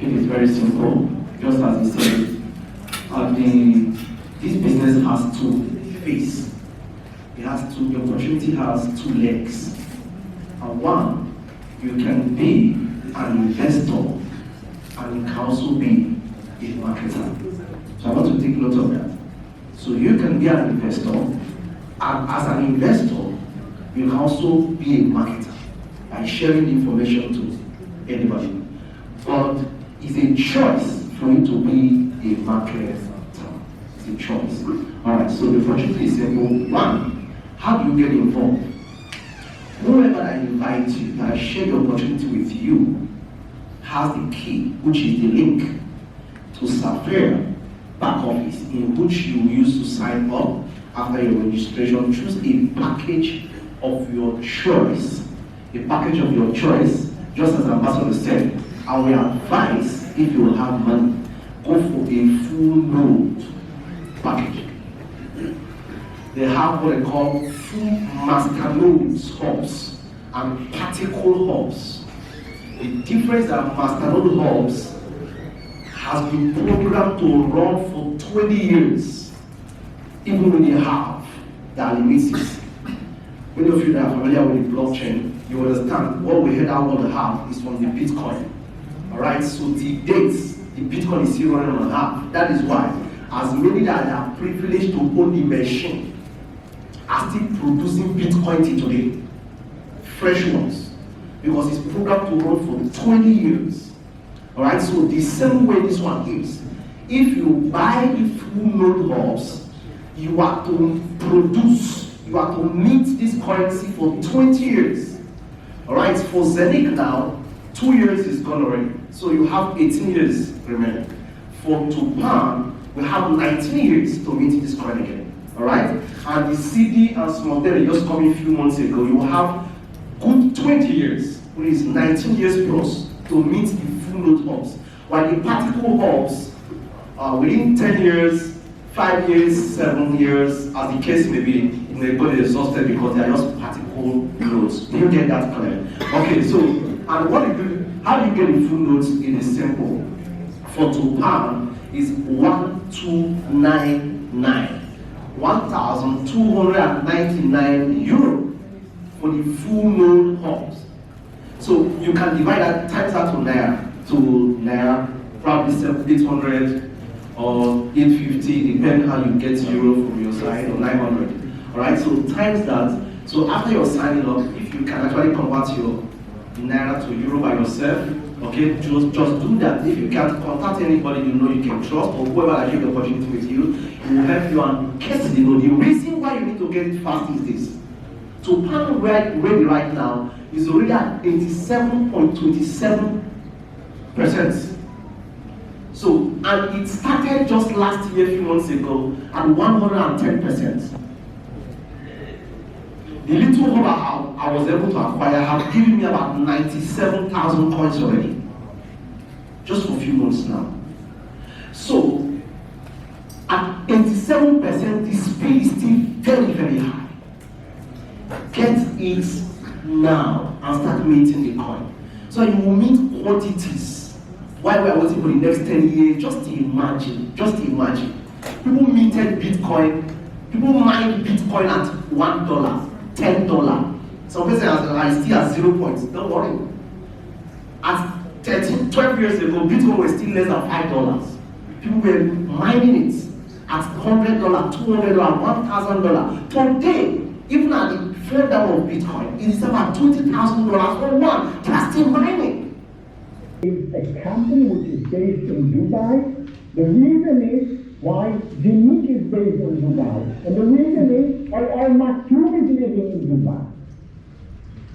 It is very simple, just as he said. This business has two faces. The opportunity has two legs. And one, you can be an investor and you can also be a marketer. So I want to take note of that. So you can be an investor, and as an investor, you can also be a marketer by sharing information to anybody. But it's a choice for you to be a marketer. It's a choice. Alright, so the opportunity is simple. One, how do you get involved? Whoever I invite you, that I share the opportunity with you, has the key, which is the link to Sapphire back office, in which you use to sign up after your registration. Choose a package of your choice. A package of your choice, just as Ambassador said, I will advise, if you will have money, go for a full load package. They have what they call full masternode hubs and particle hubs. The difference that masternode hubs has been programmed to run for 20 years, even when they have their limits. Many of you that are familiar with the blockchain, you understand what we heard I want to have is from the Bitcoin. Alright, so the dates, the Bitcoin is still running on half. That is why, as many that are privileged to own the machine are still producing Bitcoin till today. Fresh ones. Because it's programmed to run for 20 years. Alright, so the same way this one is. If you buy the full node hubs, you are to produce, you are to mint this currency for 20 years. Alright, for Zenith now, 2 years is gone already. So you have 18 years remaining. For Tupan, we have 19 years to mint this coin again. Alright? And the CD and Smontel just coming a few months ago, you have good 20 years, which is 19 years plus, to mint the full node hubs. While the particle hubs, within 10 years, 5 years, 7 years, as the case may be, they got exhausted because they are just particle nodes. Do you get that clear? Okay, so, and what you do, how do you get the full nodes? It is simple. For Tupan is 1299. 1,299 euro for the full node hubs. So you can divide that, times that to Naira, probably 800 or 850, depending how you get euro from your side, or 900. Alright, so times that. So after you're signing up, if you can actually convert your Naira to euro by yourself, okay, just do that. If you can't, contact anybody you know you can trust, or whoever I give the opportunity with you, it will help you and get the know. The reason why you need to get it fast is this. So Pan ready right now is already at 87.27%. So, and it started just last year, a few months ago, at 110%. The little hub I was able to acquire have given me about 97,000 coins already. Just for a few months now. So, at 87%, the speed is still very, very high. Get it now and start minting the coin. So you will mint quantities while we are waiting for the next 10 years. Just imagine. People minted Bitcoin. People mined Bitcoin at $1, $10. Some person is still at 0 points. Don't worry. At 12 years ago, Bitcoin was still less than $5. People were mining it at $100, $200, $1,000. Today, even at the fall down of Bitcoin, it is about $20,000 for one. They are still mining. It's a company which is based in Dubai. The reason is why Zenith is based in Dubai. And the reason is why Al Maktoum is living in Dubai.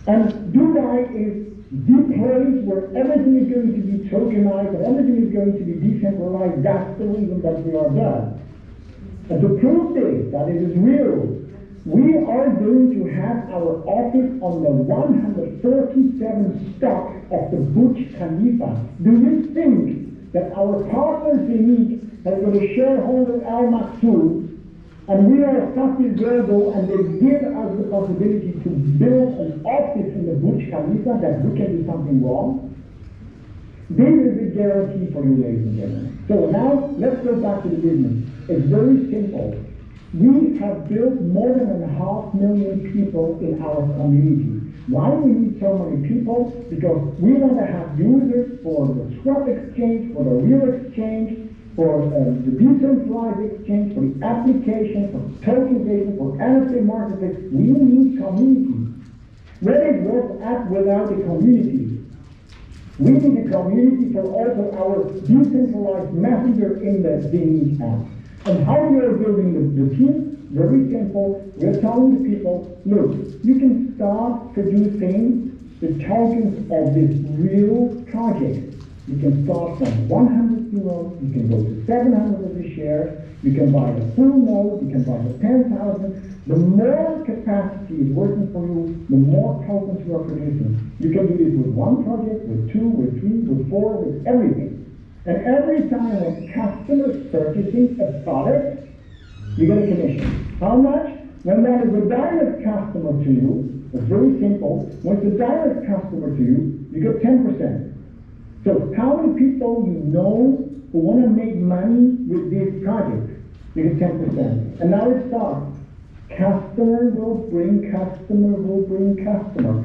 And Dubai is the place where everything is going to be tokenized and everything is going to be decentralized. That's the reason that we are there. And to prove this, that it is real, we are going to have our office on the 137 stock of the Burj Khalifa. Do you think that our partner Zenith has got a shareholder Al Maktoum, and we are a Saudi global, and they give us the possibility to build an office in the Burj Khalifa, that we can do something wrong? This is the guarantee for you, ladies and gentlemen. So now, let's go back to the business. It's very simple. We have built more than 500,000 people in our community. Why do we need so many people? Because we want to have users for the swap exchange, for the real exchange, for the decentralized exchange, for the application, for tokenization, for NFT marketplace. We need community. Where is WhatsApp without a community? We need a community for also our decentralized messenger in the Dinghy app. And how we are building the team? Very simple. We're telling the people, look, you can start producing the tokens of this real project. You can start from 100 euros, you can go to 700 of the shares, you can buy the full node, you can buy the 10,000. The more capacity is working for you, the more tokens you are producing. You can do this with one project, with two, with three, with four, with everything. And every time a customer is purchasing a product, you get a commission. How much? When that is a direct customer to you, it's very simple. When it's a direct customer to you, you get 10%. So how many people you know who want to make money with this project? You get 10%. And now it starts. Customer will bring customer will bring customer.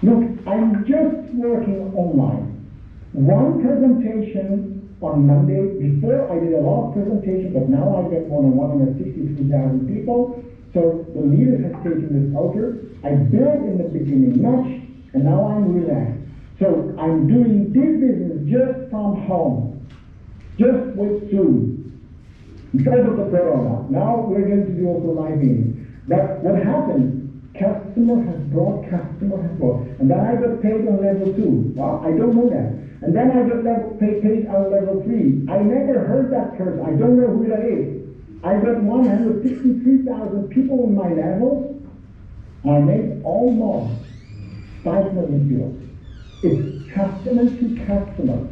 Look, I'm just working online. One presentation on Monday. Before I did a lot of presentations, but now I get more than 163,000 people. So the leader has taken this over. I built in the beginning much, and now I'm relaxed. So I'm doing this business just from home, just with Zoom. Because of the corona. Now we're going to do also live meetings. But what happened? Customer has brought, and then I got paid on level 2. Well, I don't know that. And then I got paid on level 3. I never heard that person. I don't know who that is. I got 163,000 people in my level. I made almost 5 million euros. It's customer to customer.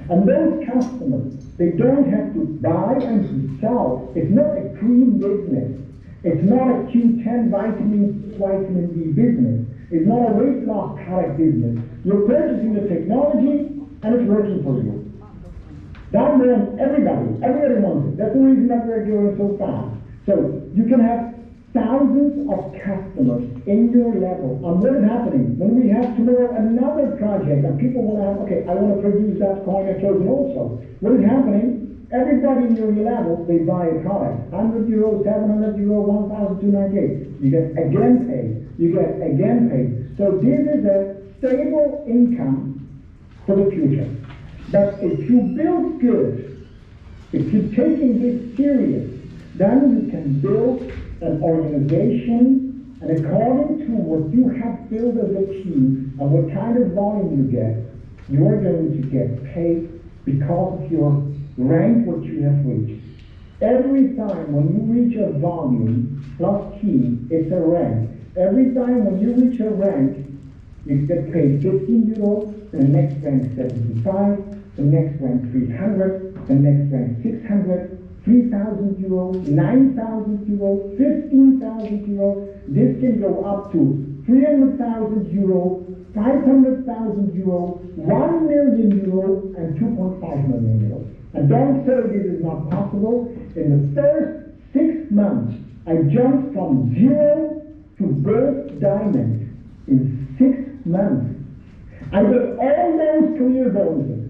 And those customers, they don't have to buy and to sell. It's not a cream business. It's not a Q10 vitamin D business. It's not a weight loss product business. You're purchasing the technology and it's working for you. That means everybody wants it. That's the reason that we're going so fast. So you can have thousands of customers in your level. And what is happening? When we have tomorrow another project and people want to have, okay, I want to produce that coin and token also. What is happening? Everybody in your level, they buy a product. 100 euros, 700 euros, 1,298. You get again paid. You get again paid. So this is a stable income for the future. But if you build good, if you're taking this serious, then you can build an organization, and according to what you have built as a team and what kind of volume you get, you are going to get paid because of your rank what you have reached. Every time when you reach a volume plus key, it's a rank. Every time when you reach a rank, you get paid 15 euros, the next rank 75, the next rank 300, the next rank 600, 3,000 euros, 9,000 euros, 15,000 euros. This can go up to 300,000 euros, 500,000 euros, 1 million euros, and 2.5 million euros. And don't say this is not possible. In the first 6 months, I jumped from 0 to gold diamond in 6 months. I got all those career bonuses.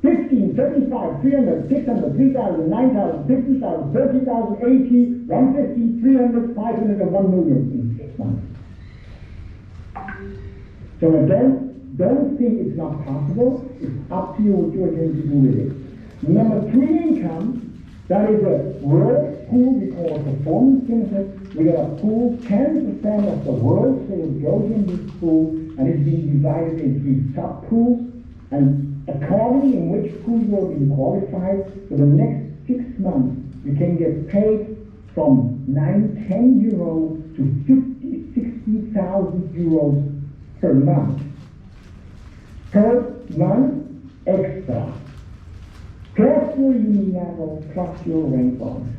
15, 35, 300, 600, 3,000, 9,000, 50,000, 30,000, 80, 150, 300, 500, and 1 million in 6 months. So don't think it's not possible. It's up to you what you are going to do with it. Number 3 income, that is a world pool we call performance benefit. We got a pool, 10% of the world sales goes in this pool, and it's being divided in 3 sub-pools. And according in which pool you are being qualified, for the next 6 months, you can get paid from 9, 10 euros to 50, 60,000 euros per month. Per month extra. Plus your uni level, plus your rank bonus.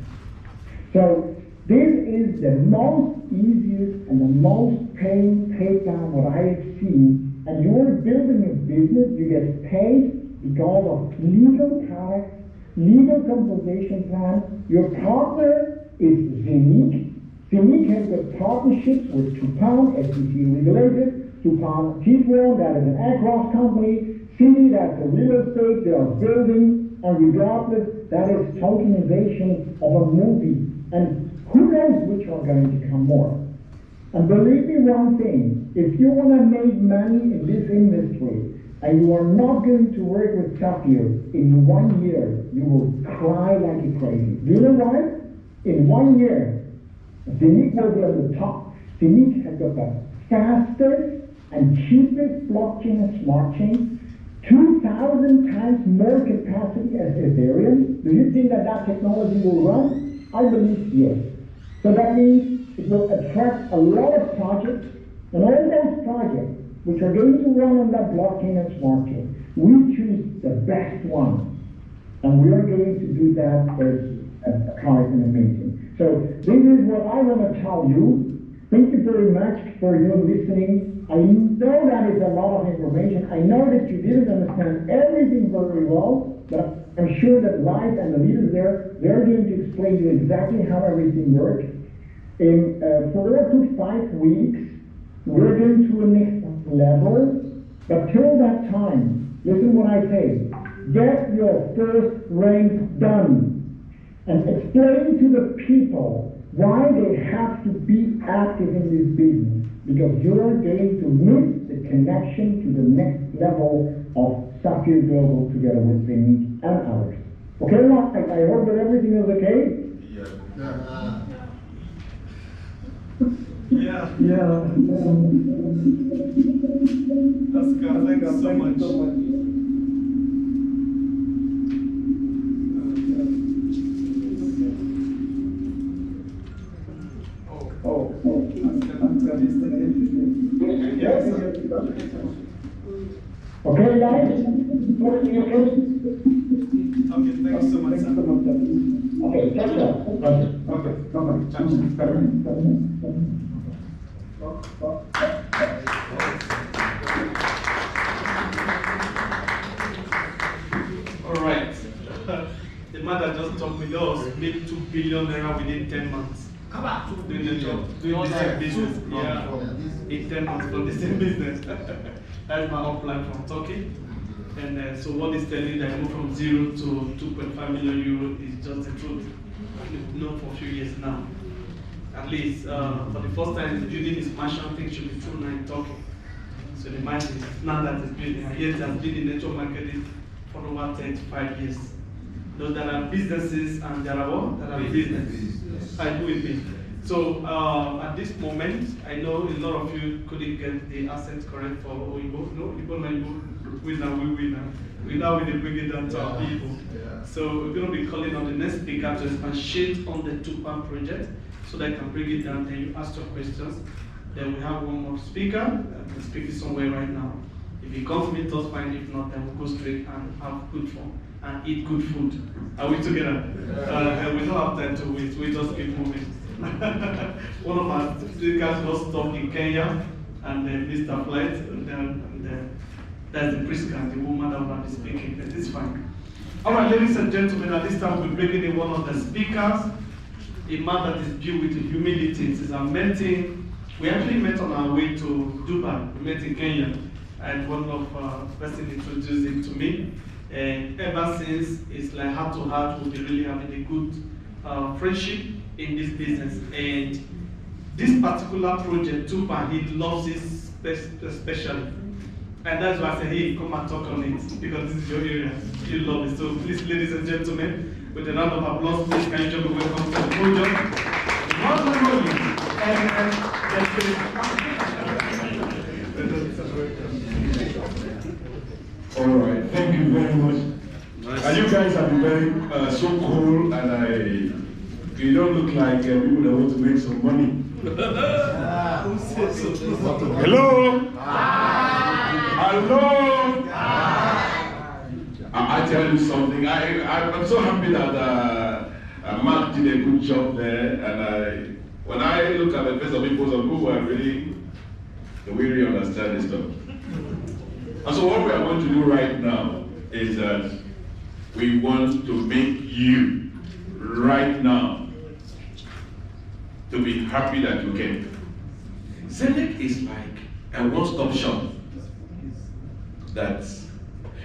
So this is the most easiest and the most paying takedown what I have seen. And you're building a business, you get paid because of legal products, legal compensation plan. Your partner is Zenic. Zenic has got partnerships with Tupan, SEC regulated, Tupan T4, that is an aircraft company, Citi, that's a real estate, they are building, and regardless, that is tokenization of a movie. And who knows which are going to come more. And believe me one thing, if you want to make money in this industry, and you are not going to work with Sapphire, in 1 year, you will cry like a crazy. Do you know why? In 1 year, Zenic will be on the top. Zenic has got the fastest and cheapest blockchain and smart chain, 2,000 times more capacity as Ethereum. Do you think that that technology will run? I believe yes. So that means it will attract a lot of projects, and all those projects which are going to run on that blockchain and smart chain, we choose the best one, and we are going to do that as a part in a meeting. So this is what I want to tell you. Thank you very much for your listening. I know that is a lot of information. I know that you didn't understand everything very well, but I'm sure that Live and the leaders there, they're going to explain to you exactly how everything works. In 4 to 5 weeks, we're going to a next level, but till that time, listen what I say. Get your first ranks done and explain to the people why they have to be active in this business, because you are going to miss the connection to the next level of Sapphire Global together with Zenic and others. Okay, Mark, I hope that everything is okay? Yeah. That's good. Thank you so much. Okay, guys? Okay, thank you so much, sir. Okay, catch up. All right. The man that just talked with us made 2 billion naira within 10 months. Doing the job, doing the same business. Yeah, in 10 months from the same business. That's my upline from Turkey. And so what is telling that I moved from 0 to 2.5 million euro is just the truth. We've known for a few years now. At least for the first time, the building is mansion thing should be true now in Turkey. So the mind is now that it's building, and yet it has been in network marketing for over 35 years. Though there are businesses and there are what? There are businesses. I do with me. So at this moment, I know a lot of you couldn't get the assets correct for Oibo. No, Igbo na Igbo, we now. We now will bring it down to our people. So we're going to be calling on the next speaker to expatiate on the Tupan project so that I can bring it down. Then you ask your questions. Then we have one more speaker. He's speaking somewhere right now. If he comes meet us, fine. If not, then we'll go straight and have good fun and eat good food. Are we together? And we don't have time to waste. We just keep moving. One of our speakers got stuck in Kenya and Mr. Flight, and that's the Priska, the woman that will be speaking, but it's fine. All right, ladies and gentlemen, at this time we're bringing in one of the speakers, a man that is built with humility. It's a meeting. We actually met on our way to Dubai. We met in Kenya, and one of the person introduced him to me. And ever since, it's like heart to heart, we'll be really having a good friendship in this business. And this particular project, Tupan, he loves it especially. And that's why I said, hey, come and talk on it, because this is your area. You love it. So please, ladies and gentlemen, with a round of applause, please, can you join me welcome to the podium? Not only, All right, thank you very much. And you guys have been very so cool, and you don't look like people that want to make some money. Hello? Hello? I tell you something. I'm so happy that Mark did a good job there, and when I look at the face of people who are really understand this stuff. And so what we are going to do right now is that we want to make you right now to be happy that you came. Zenith is like a one-stop shop that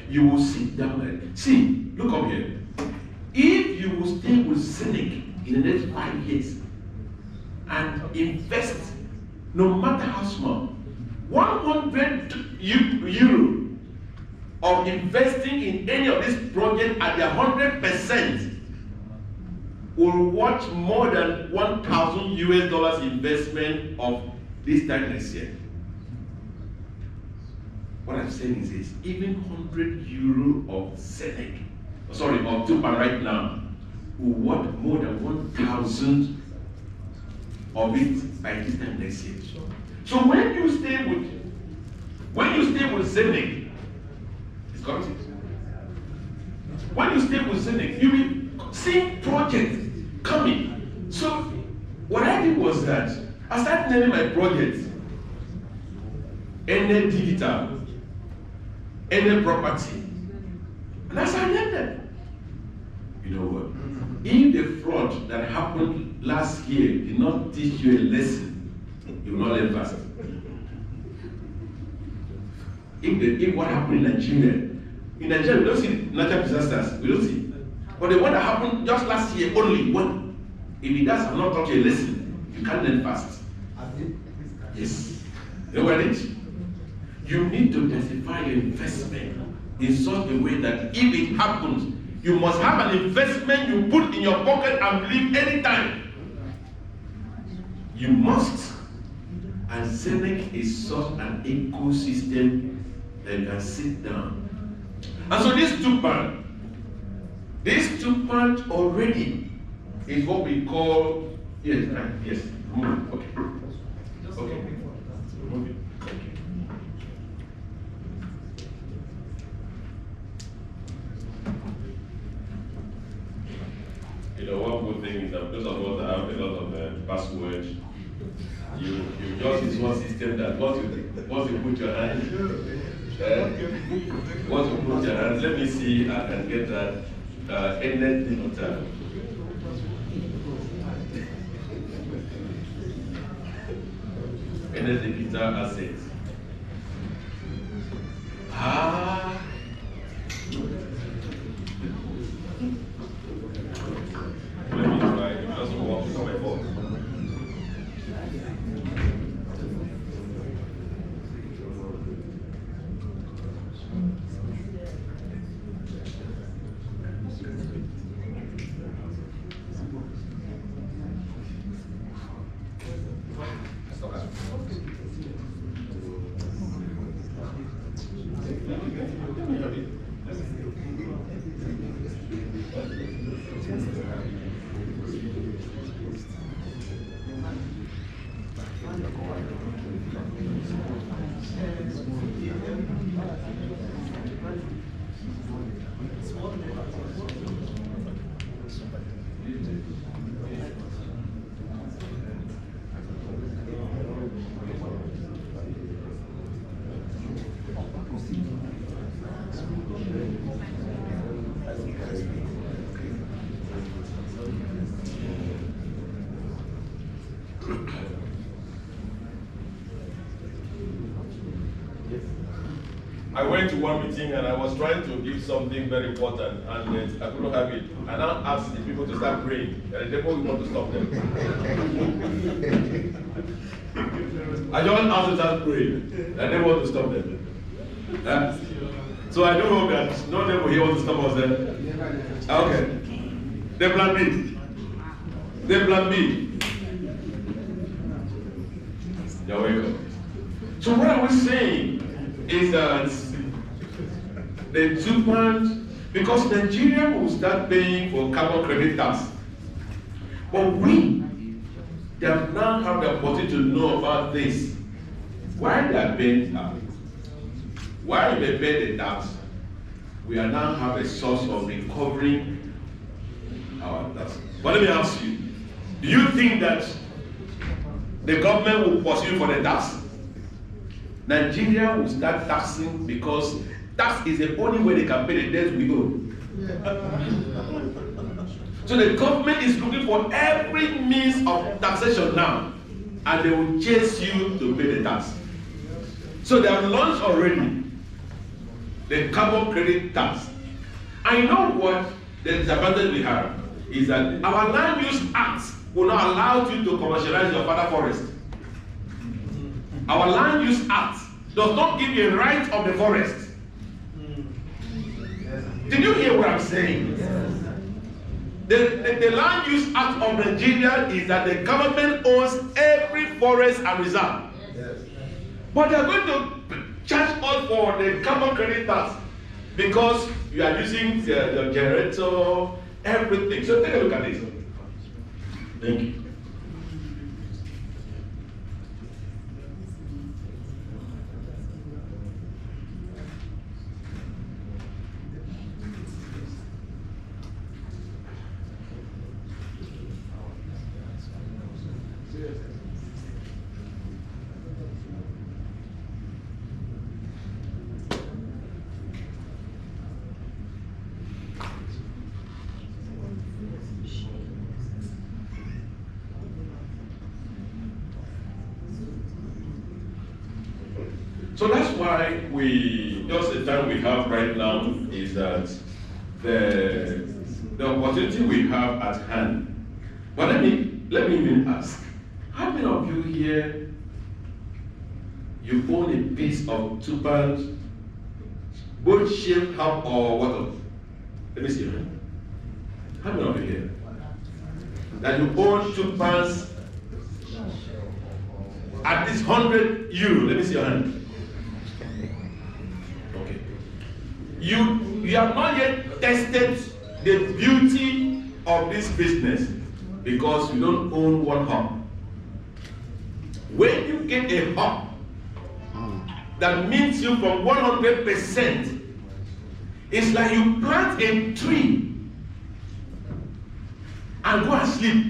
you will sit down and see. Look up here. If you will stay with Zenith in the next 5 years and invest, no matter how small, 100 euro of investing in any of this project at the 100% will watch more than 1,000 US dollars investment of this time next year. What I'm saying is this, even 100 euro of Zenith, sorry, of Tupan right now, will worth more than 1,000 of it by this time next year. So when you stay with Zenith, it's got it. When you stay with Zenith, you will see projects coming. So what I did was that I started naming my projects Ene Digital, Ene Property. And as I named them, you know what? If the fraud that happened last year did not teach you a lesson, you will not learn fast. If what happened in Nigeria we don't see natural disasters, we don't see. But the one that happened just last year only, one. If it does not taught you a lesson, you can't learn fast. Yes. You know it? You need to diversify your investment in such a way that if it happens, you must have an investment you put in your pocket and leave anytime. You must. And Zenith is such an ecosystem that you can sit down. And so this two part already is what we call, yes, right, yes, move, okay. Okay. Move it. Okay. You know, one good thing is that those of us that have a lot of passwords, you just use one system that once you put your hand, once you put your hand, let me see, I can get that Ene Digital. Ene Digital assets. Let me try. It doesn't work. It's not my fault. I went to one meeting and I was trying to give something very important and I couldn't have it. I now asked the people to start praying and the devil want to stop them. I just asked to start praying and the devil want to stop them. So I don't hope that no devil here wants to stop us then. Okay. Then plan B. Then plan B. You're welcome. So what I was saying is that the 2 points, because Nigeria will start paying for carbon credit tax. But we have now had the opportunity to know about this. Why they are paying tax? Why they pay the tax? We are now have a source of recovering our tax. But let me ask you, do you think that the government will pursue for the tax? Nigeria will start taxing because tax is the only way they can pay the debts we owe. So the government is looking for every means of taxation now, and they will chase you to pay the tax. So they have launched already the carbon credit tax. I know what the disadvantage we have is that our land use act will not allow you to commercialize your father forest. Our land use act does not give you a right of the forest. Did you hear what I'm saying? The land use act of Nigeria is that the government owns every forest and reserve. But they are going to charge us for the carbon credit tax because you are using the generator, everything. So take a look at this. Thank you. So that's why just the time we have right now is that the opportunity we have at hand. But let me even ask, how many of you here, you own a piece of 2 pounds, both shaped up or what of? Let me see your hand. How many of you here? That you own 2 pounds at least 100 euro? Let me see your hand. You have not yet tested the beauty of this business because you don't own one hub. When you get a hub that meets you from 100%, it's like you plant a tree and go and sleep.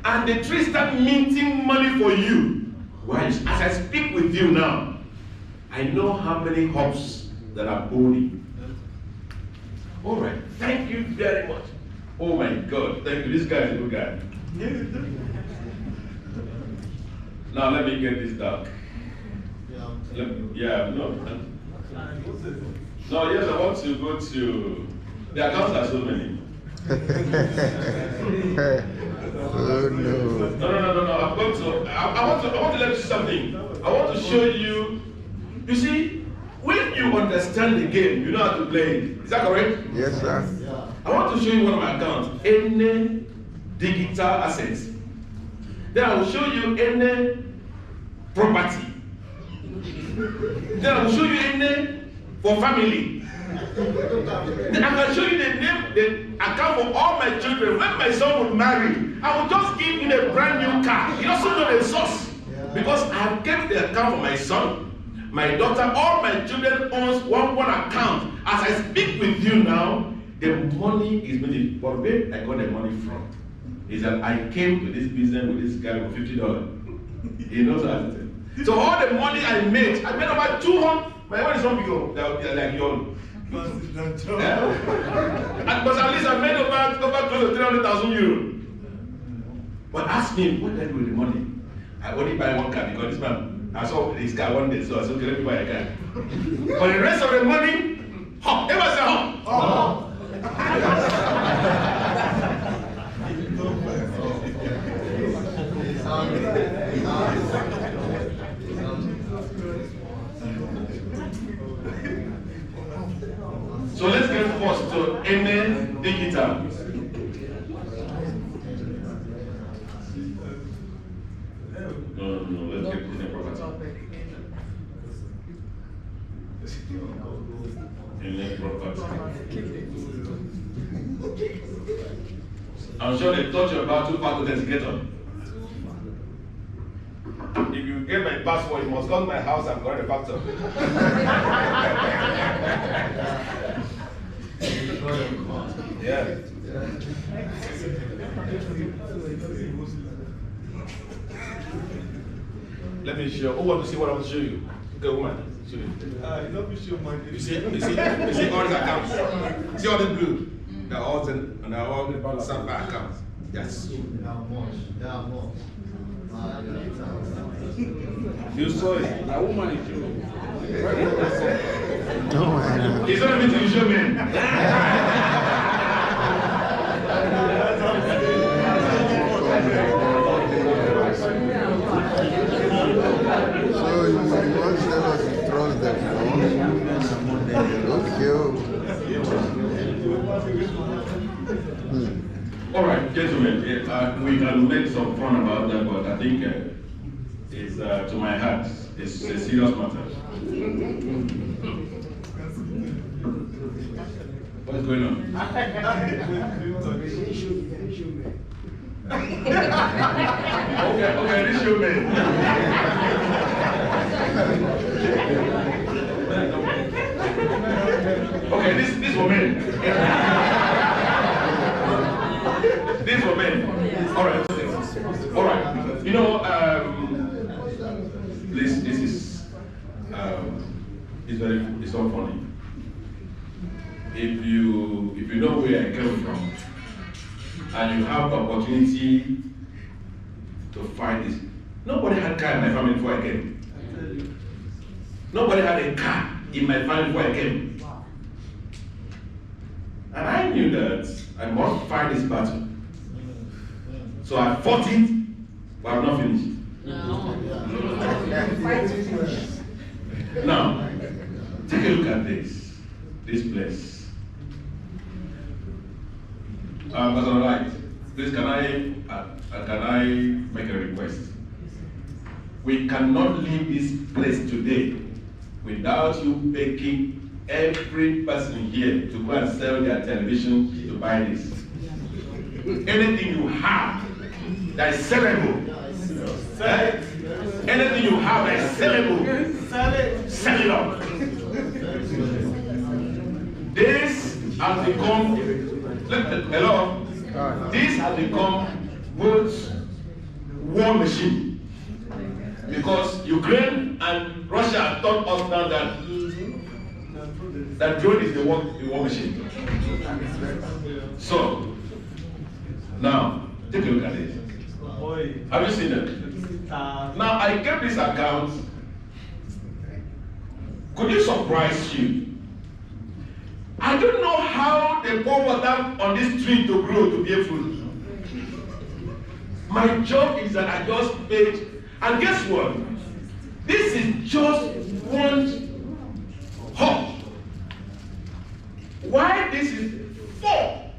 And the tree starts minting money for you. Why? As I speak with you now, I know how many hops that are boning. All right, thank you very much. Oh my God, thank you. This guy is a good guy. Now let me get this dark. No, yes, I want to go to the accounts are so many. Oh no. No. I want to let you see something. I want to show you. You see, when you understand the game, you know how to play it. Is that correct? Yes, sir. I want to show you one of my accounts, any digital assets. Then I will show you any property. Then I will show you any for family. Then I can show you the name, the account for all my children. When my son would marry, I will just give him a brand new car. He doesn't know the source. Because I have kept the account for my son, my daughter, all my children owns one account. As I speak with you now, the money is made. But where I got the money from is that I came to this business with this guy for $50. He knows how to tell. So all the money I made over 200. My one is not big, they're like young. But at least I made over close to 300,000 euros. But ask me, what did I do with the money? I only buy one car because this man. I saw this car one day, so I said, okay, let me buy a car. But the rest of the money, hop. Everybody say hop. Oh. So let's get first to MN Digital. No, let's get in the property. In the property. I'm sure they taught you about 2 factor authenticator. If you get my password, you must come to my house and correct the factor. Yeah. Let me show. Who wants to see what I want to show you? Okay, woman. You don't be sure, man. You see all these accounts. See all the blue? They're all Sanfa accounts. Yes. You saw it. That woman is you. No, man. It's not even to show me. So you want to tell us to trust them, okay. All right, gentlemen, we can make some fun about that, but I think it's to my heart. It's a serious matter. What's going on? Okay, this show me. Okay, this woman. This woman. All right. You know, this is it's so funny. If you know where I came from, and you have the opportunity to find this, nobody had a car in my family before I came. Nobody had a car in my family before I came. And I knew that I must fight this battle. So I fought it, but I'm not finished. Now, take a look at this place. That's all right. Please, can I make a request? We cannot leave this place today without you making every person here to go and sell their television to buy this. Anything you have that is sellable, anything you have that is sellable, sell it up. This has become, hello, this has become both war machine. Because Ukraine and Russia have taught us now that drone is the war machine. So, now, take a look at it. Have you seen it? Now, I kept this account. Could you surprise you? I don't know how they pour water on this tree to grow to bear fruit. My job is that I just made. And guess what? This is just one hop. Why this is 4?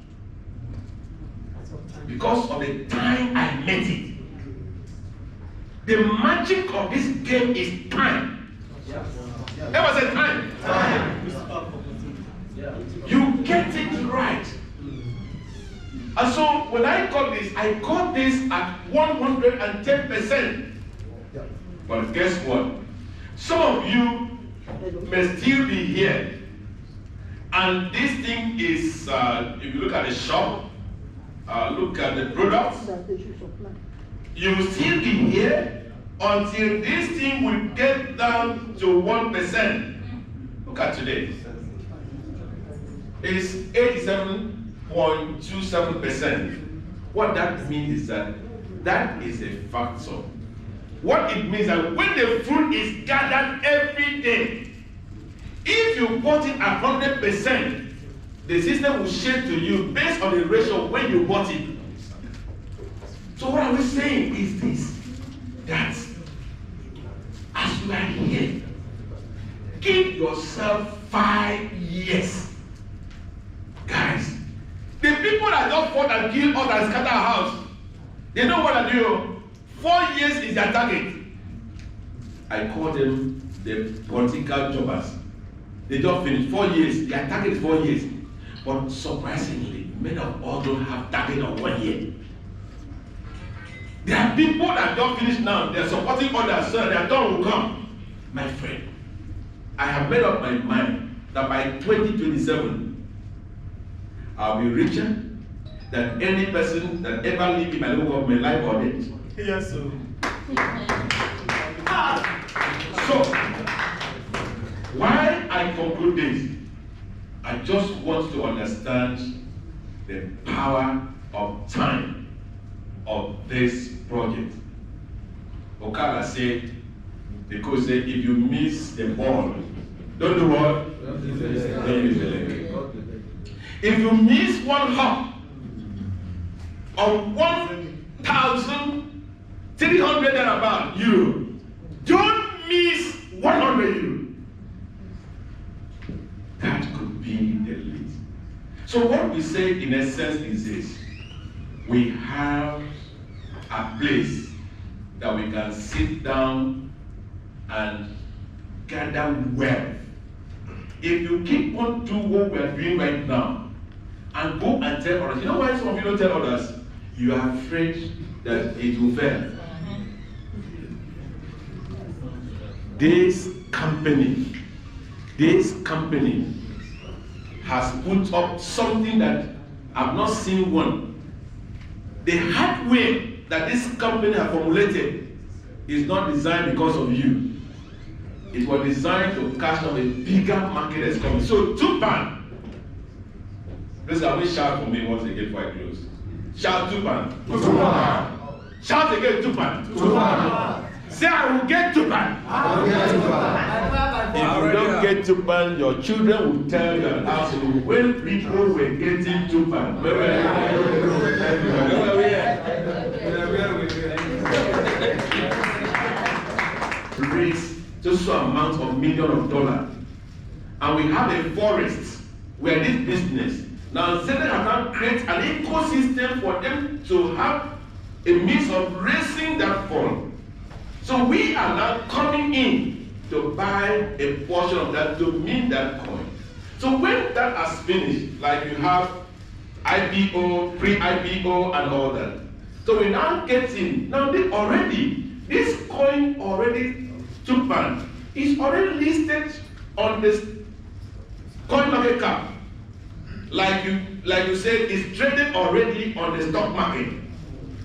Because of the time I made it. The magic of this game is time. There was a time. You get it right. And so when I got this at 110%. But guess what? Some of you may still be here. And this thing is, if you look at the shop, look at the products, you will still be here until this thing will get down to 1%. Look at today. It's 87.27%. What that means is that is a factor. What it means that when the fruit is gathered every day, if you bought it at 100%, the system will share to you based on the ratio when you bought it. So what are we saying is this, that as you are here, give yourself 5 years. Guys, the people that just fought and killed us and scatter our house, they know what I do. 4 years is their target. I call them the political jobbers. They just finished 4 years. Their target is 4 years. But surprisingly, many of us don't have target of 1 year. There are people that don't finish now. They're supporting others so their turn will come. My friend, I have made up my mind that by 2027, I'll be richer than any person that ever lived in my local government, life or death. Yes, sir. So, Why I conclude this? I just want to understand the power of time of this project. Okada said, the coach said, if you miss the ball, don't do what? Don't use the leg. If you miss one hop of 1,300 and about euro, don't miss 100 euro. That could be the lead. So what we say in essence is this: we have a place that we can sit down and gather wealth. If you keep on doing what we are doing right now and go and tell others, you know why some of you don't tell others? You are afraid that it will fail. This company has put up something that I've not seen one. The hardware that this company has formulated is not designed because of you. It was designed to catch on a bigger market that's coming. So, Tupan. Please, can we shout for me once again before I close? Shout Tupan. Tupan. Shout again, Tupan. Tupan. Say, I will get Tupan. I will get Tupan. If you don't get Tupan, your children will tell you and ask you when people were getting Tupan. Raise just so amount of millions of dollars, and we have a forest where this business now Zenith has now created an ecosystem for them to have a means of raising that fund. So we are now coming in to buy a portion of that to mint that coin. So when that has finished, like you have IPO, pre-IPO, and all that. So we now get in. Now this coin already, Tupan, is already listed on this coin market cap. Like you said, it's traded already on the stock market.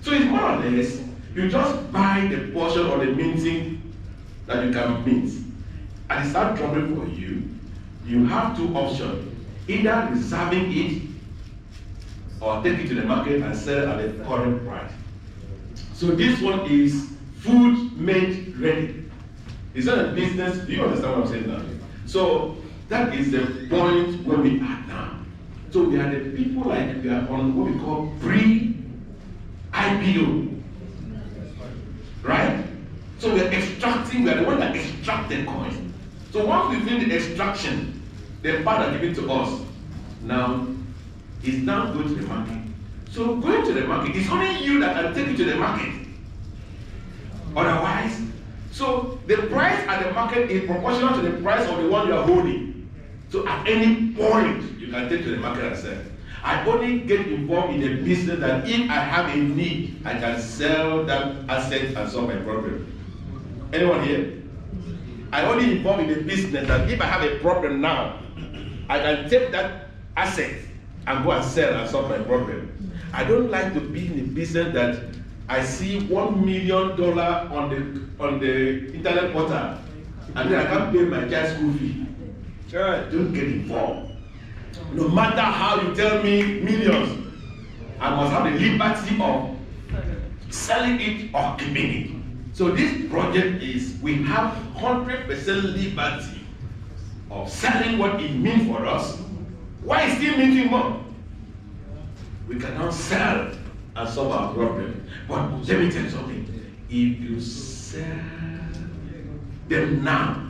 So it's more or less, you just buy the portion of the minting that you can mint. And it starts dropping for you. You have two options. Either reserving it or take it to the market and sell at the current price. So this one is food made ready. It's not a business. Do you understand what I'm saying now? So that is the point where we are now. So we are the people like we are on what we call pre-IPO. Right? So we're extracting, we're the one that extract the coin. So once we finish the extraction, the part that given to us now is now going to the market. So going to the market, it's only you that can take it to the market. Otherwise, so the price at the market is proportional to the price of the one you are holding. So at any point, you can take to the market and sell. I only get involved in a business that if I have a need, I can sell that asset and solve my problem. Anyone here? I only involved in a business that if I have a problem now, I can take that asset and go and sell and solve my problem. I don't like to be in a business that I see $1 million on the internet portal, and then I can't pay my child's school fee. Sure. Don't get involved. No matter how you tell me millions, I must have the liberty of selling it or keeping it. So this project is, we have 100% liberty of selling what it means for us. Why is it making more? We cannot sell and solve our problem. But let me tell you something. If you sell them now,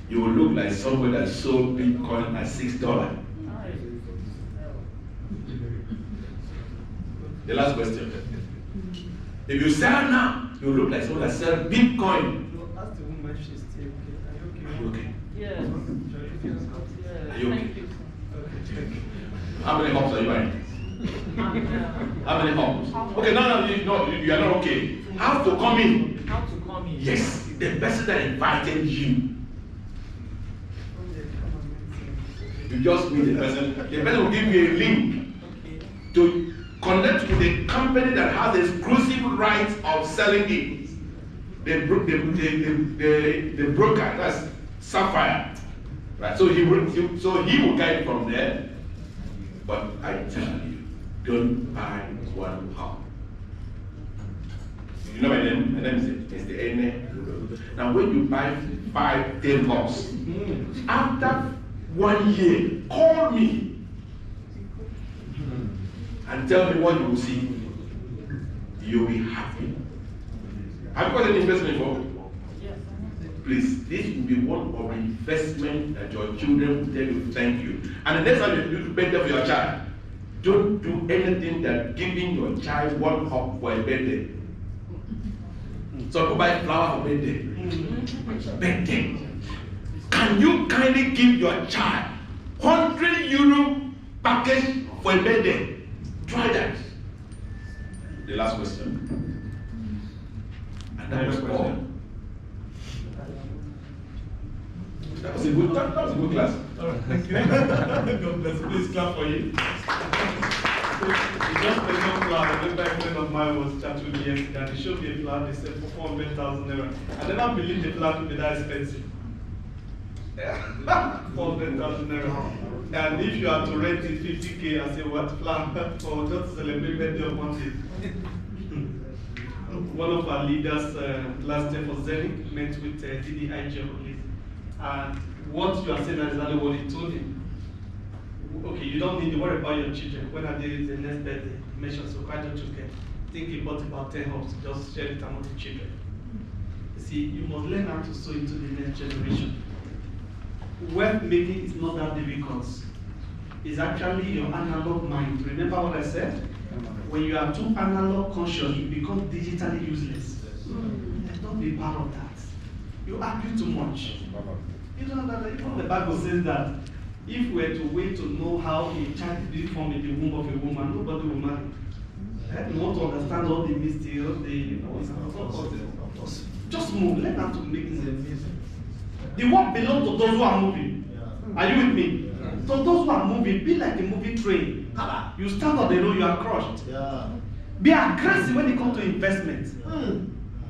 you will look like someone that sold Bitcoin at $6. The last question. If you sell now, you will look like someone that sells Bitcoin. Ask the woman if she's still okay. Are you okay? Yes. Are you okay? Thank you. How many hops are you buying? How many hops? Okay, no, you are not okay. How to come in? How to come in? Yes, the person that invited you. You just meet the person. The person will give you a link to connect with the company that has the exclusive rights of selling it. The broker, that's Sapphire. Right? So he will guide from there. But I tell you, don't buy one house. You know my name? My name is Mr. Ene. Now when you buy 5, 10 house, after 1 year, call me and tell me what you will see. You'll be happy. Have you got any investment for? Please, this will be one of the investment that your children will tell you thank you. And the next time you do better for your child, don't do anything that giving your child one hop for a birthday. So go buy flower for birthday. Birthday. Can you kindly give your child €100 package for a birthday? Try that. The last question. And that was all. That was a good class. All right, thank you. God bless. Please clap for you. Just a young flower. I remember a friend of mine was chatting with me yesterday, and he showed me a flower. They said for 400,000 naira. I never believed the flower could be that expensive. 400,000 naira. And if you are to rent it 50K, I say what flower for just to celebrate birthday of one day. One of our leaders last year for Zenith met with DDIG. And what you are saying is exactly what he told him. Okay, you don't need to worry about your children. When I did the next birthday, mention so quite don't you get. Think he bought about 10 homes, just share it among the children. You see, you must learn how to sow into the next generation. Wealth making is not that difficult. It's actually your analog mind. Remember what I said? When you are too analog conscious, you become digitally useless. Let's not be part of that. You argue too much. You know that even the Bible says that if we were to wait to know how a child is formed in the womb of a woman, nobody will marry. You want to understand all the mystery, just move. Learn how to make sense. The work belongs to those who are moving. Are you with me? So those who are moving, be like a moving train. You stand on the road, you are crushed. Be aggressive when it comes to investment.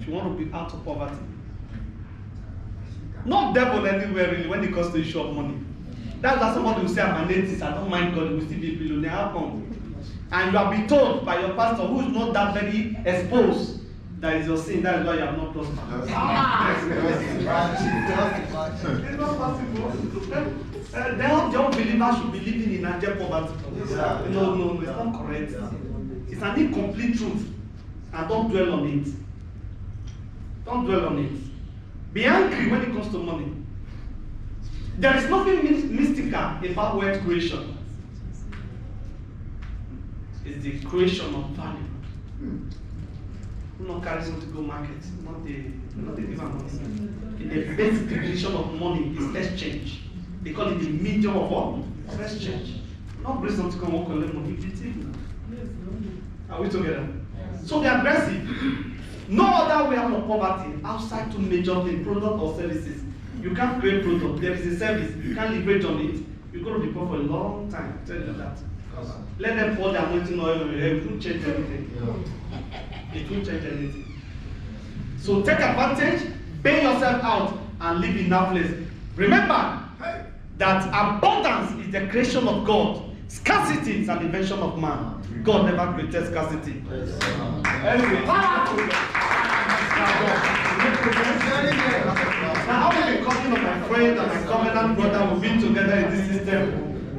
If you want to be out of poverty. Not devil anywhere really when it comes to issue of money. That's why somebody will say, I'm an atheist, I don't mind God, will still be a billionaire. How come? And you are be told by your pastor, who is not that very exposed, that is your sin, that is why you have not prospered. It's not possible. The unbeliever should be living in abject poverty. No, it's not correct. It's an incomplete truth. And don't dwell on it. Don't dwell on it. Be angry when it comes to money. There is nothing mystical about wealth creation. It's the creation of value. Not carry something to go market, not the different money. The basic definition of money is exchange. They call it the medium of what? Exchange. Not bring something to come work on money. Are we together? So they are aggressive. No other way out of poverty outside two major things, product or services. You can't create product. There is a service. You can't leverage on it. You're going to be poor for a long time. I tell you that. Let them pour their anointing oil on your head. It won't change anything. It won't change anything. So take advantage, pay yourself out, and live in that place. Remember that abundance is the creation of God. Scarcity is an invention of man. God never created scarcity. Anyway, now I will be calling on my friend and my covenant brother. We've been together in this system.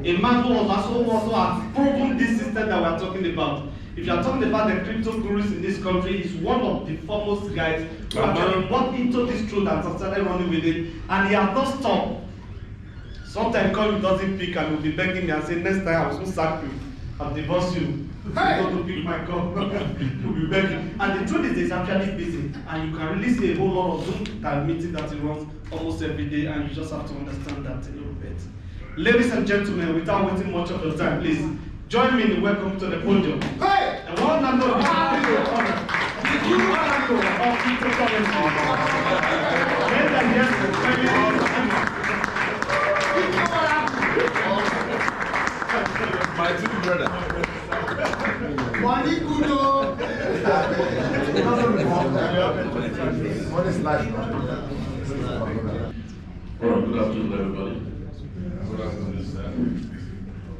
A man who also has proven this system that we are talking about. If you are talking about the crypto gurus in this country, he's one of the foremost guys who actually bought into this truth and started running with it, and he has not stopped. Sometimes God doesn't pick and will be begging me and say, next time I will soon sack you, I'll divorce you. Hey! You don't pick my call. You'll be begging. And the truth is, he's actually busy, and you can really see a whole lot of Zoom meetings that he runs almost every day, and you just have to understand that a little bit. Ladies and gentlemen, without waiting much of your time, please join me in welcome to the podium. Hey! And one and all, My two brother. What is life? All right, good afternoon, everybody.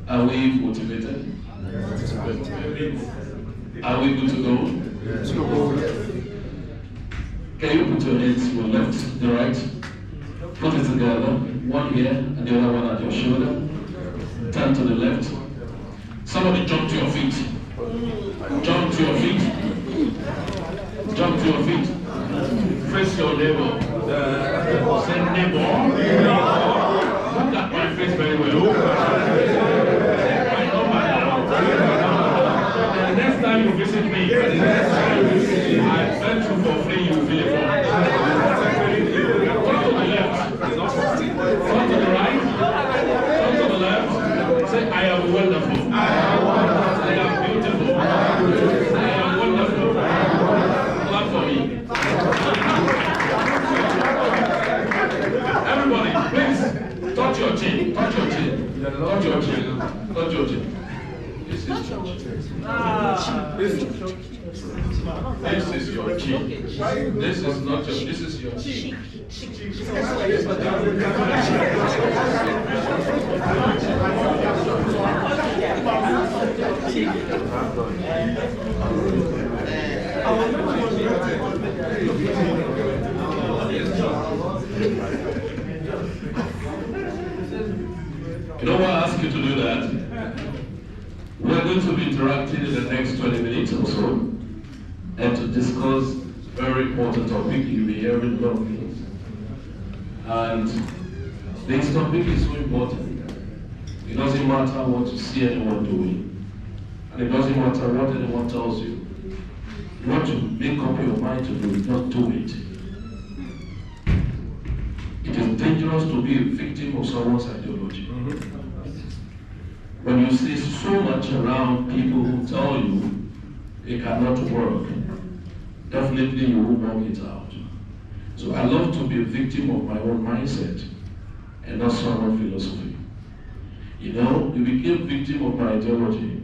Are we motivated? Are we good to go? Can you put your hands to your left, the right? Put it together, one here and the other one at your shoulder. Turn to the left. Somebody jump to your feet. Jump to your feet. Jump to your feet. Face your neighbor. Say neighbor. Look at my face very well. I know my now. The next time you visit me, I bet you for free you will feel it. Turn to the left. Turn to the right. Turn to the left. Say, I am wonderful. I am beautiful. I am wonderful. Clap for me. Everybody, please, touch your chin. Touch your chin. Touch your chin. Touch your chin. This is your chin. This is your chin. This is not your, this is your chin. You know why I ask you to do that? We're going to be interacting in the next 20 minutes or so and to discuss very important topic. You'll be hearing a lot of things. And this topic is so important. It doesn't matter what you see anyone doing. And it doesn't matter what anyone tells you. You want to make up your mind to do it, not do it. It is dangerous to be a victim of someone's ideology. When you see so much around people who tell you it cannot work, definitely you will work it out. So I love to be a victim of my own mindset and not someone's philosophy. You know, you became victim of my ideology.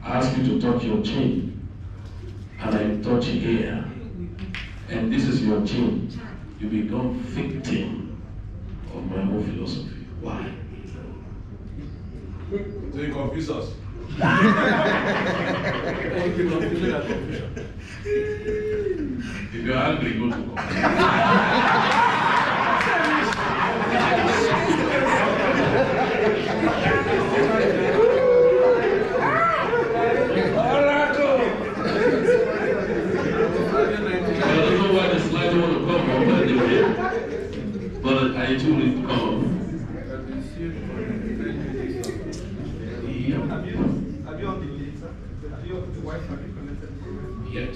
I ask you to touch your chin, and I touch here, and this is your chin. You become victim of my own philosophy. Why? So you confuse us. If you're angry, go to God. I don't know why the slide don't want to come up anyway, but I do need to come up. Have you on the data? Have you on the Wi-Fi connected? Yes.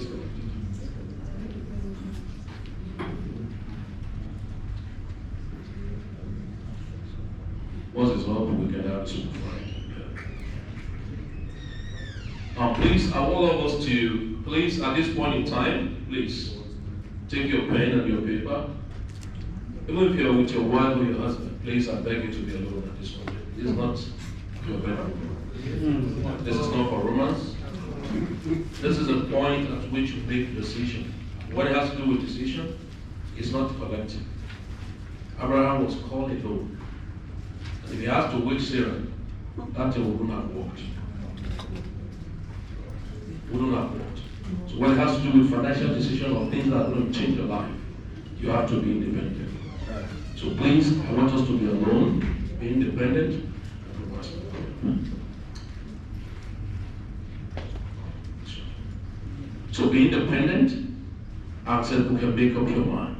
Once it's up, we can have it super fine. Please, I want all of us to, please, at this point in time, please, take your pen and your paper. Even if you're with your wife or your husband, please, I beg you to be alone at this moment. This is not your bedroom. This is not for romance. This is a point at which you make a decision. What it has to do with decision is not collective. Abraham was called alone. And if he has to wake Sarah, that thing wouldn't have worked. Wouldn't have worked. So when it has to do with financial decision or things that are going to change your life, you have to be independent. So please, I want us to be alone, be independent, and be responsible. So be independent and say, you can make up your mind.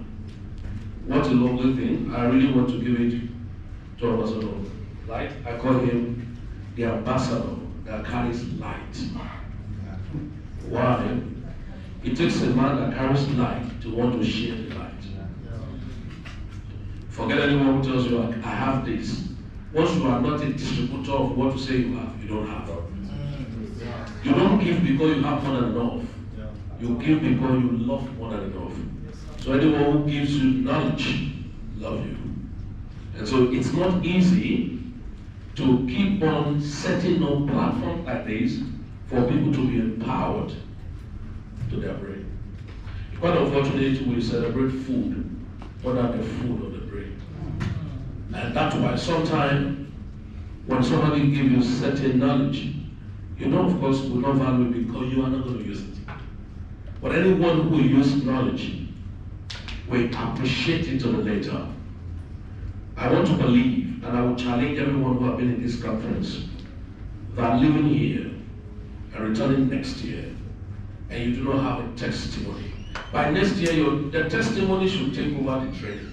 What a lovely thing. I really want to give it to Ambassador Light. I call him the ambassador that carries light. Why? It takes a man that carries light to want to share the light. Forget anyone who tells you, I have this. Once you are not a distributor of what you say you have, you don't have. You don't give because you have more than enough. You give because you love more than enough. So anyone who gives you knowledge, love you. And so it's not easy to keep on setting up platforms like this for people to be empowered to their brain. Quite unfortunately, we celebrate food more than the food of the brain. And that's why sometimes when somebody gives you certain knowledge, you know, of course, will not value it because you are not going to use it. But anyone who will use knowledge will appreciate it to the later. I want to believe, and I will challenge everyone who have been in this conference, that living here and returning next year, and you do not have a testimony. By next year, the testimony should take over the training.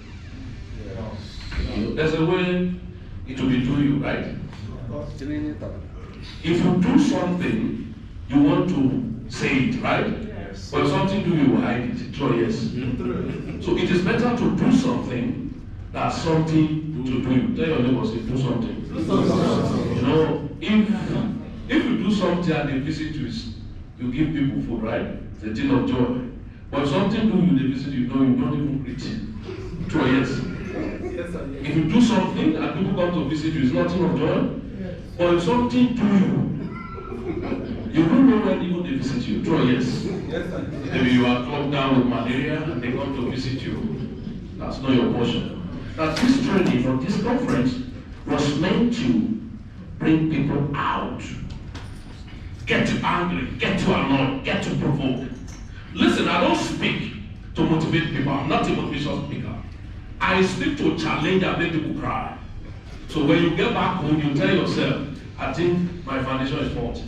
There's a way it will be doing you, right? If you do something, you want to say it, right? Yes. But something do you hide it? Oh, yes. So it is better to do something than something to do. Tell your neighbor, say, do something. You know, if you do something and they visit you give people food, right? It's a thing of joy. But something do you, they visit you, know, you don't even greet. Oh, yes. If you do something and people come to visit you, it's nothing of joy. But if something do you don't know when even they visit you. Oh, yes. Maybe you are clogged down with malaria and they come to visit you. That's not your portion. Now, this training or this conference was meant to bring people out. Get you angry, get you annoyed, get you provoked. Listen, I don't speak to motivate people. I'm not a motivational speaker. I speak to challenge and make people cry. So when you get back home, you tell yourself, I think my foundation is faulty.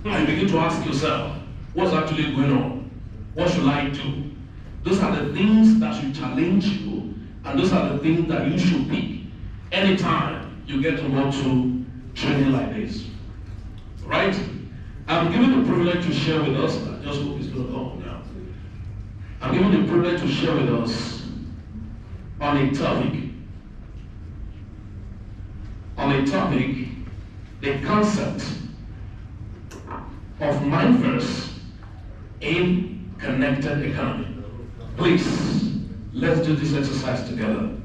And you begin to ask yourself, what's actually going on? What should I do? Those are the things that should challenge you, and those are the things that you should pick anytime you get to go to training like this. Right? I'm given the privilege to share with us, I just hope it's going to come now. I'm given the privilege to share with us on a topic, the concept of Mindverse in connected economy. Please, let's do this exercise together.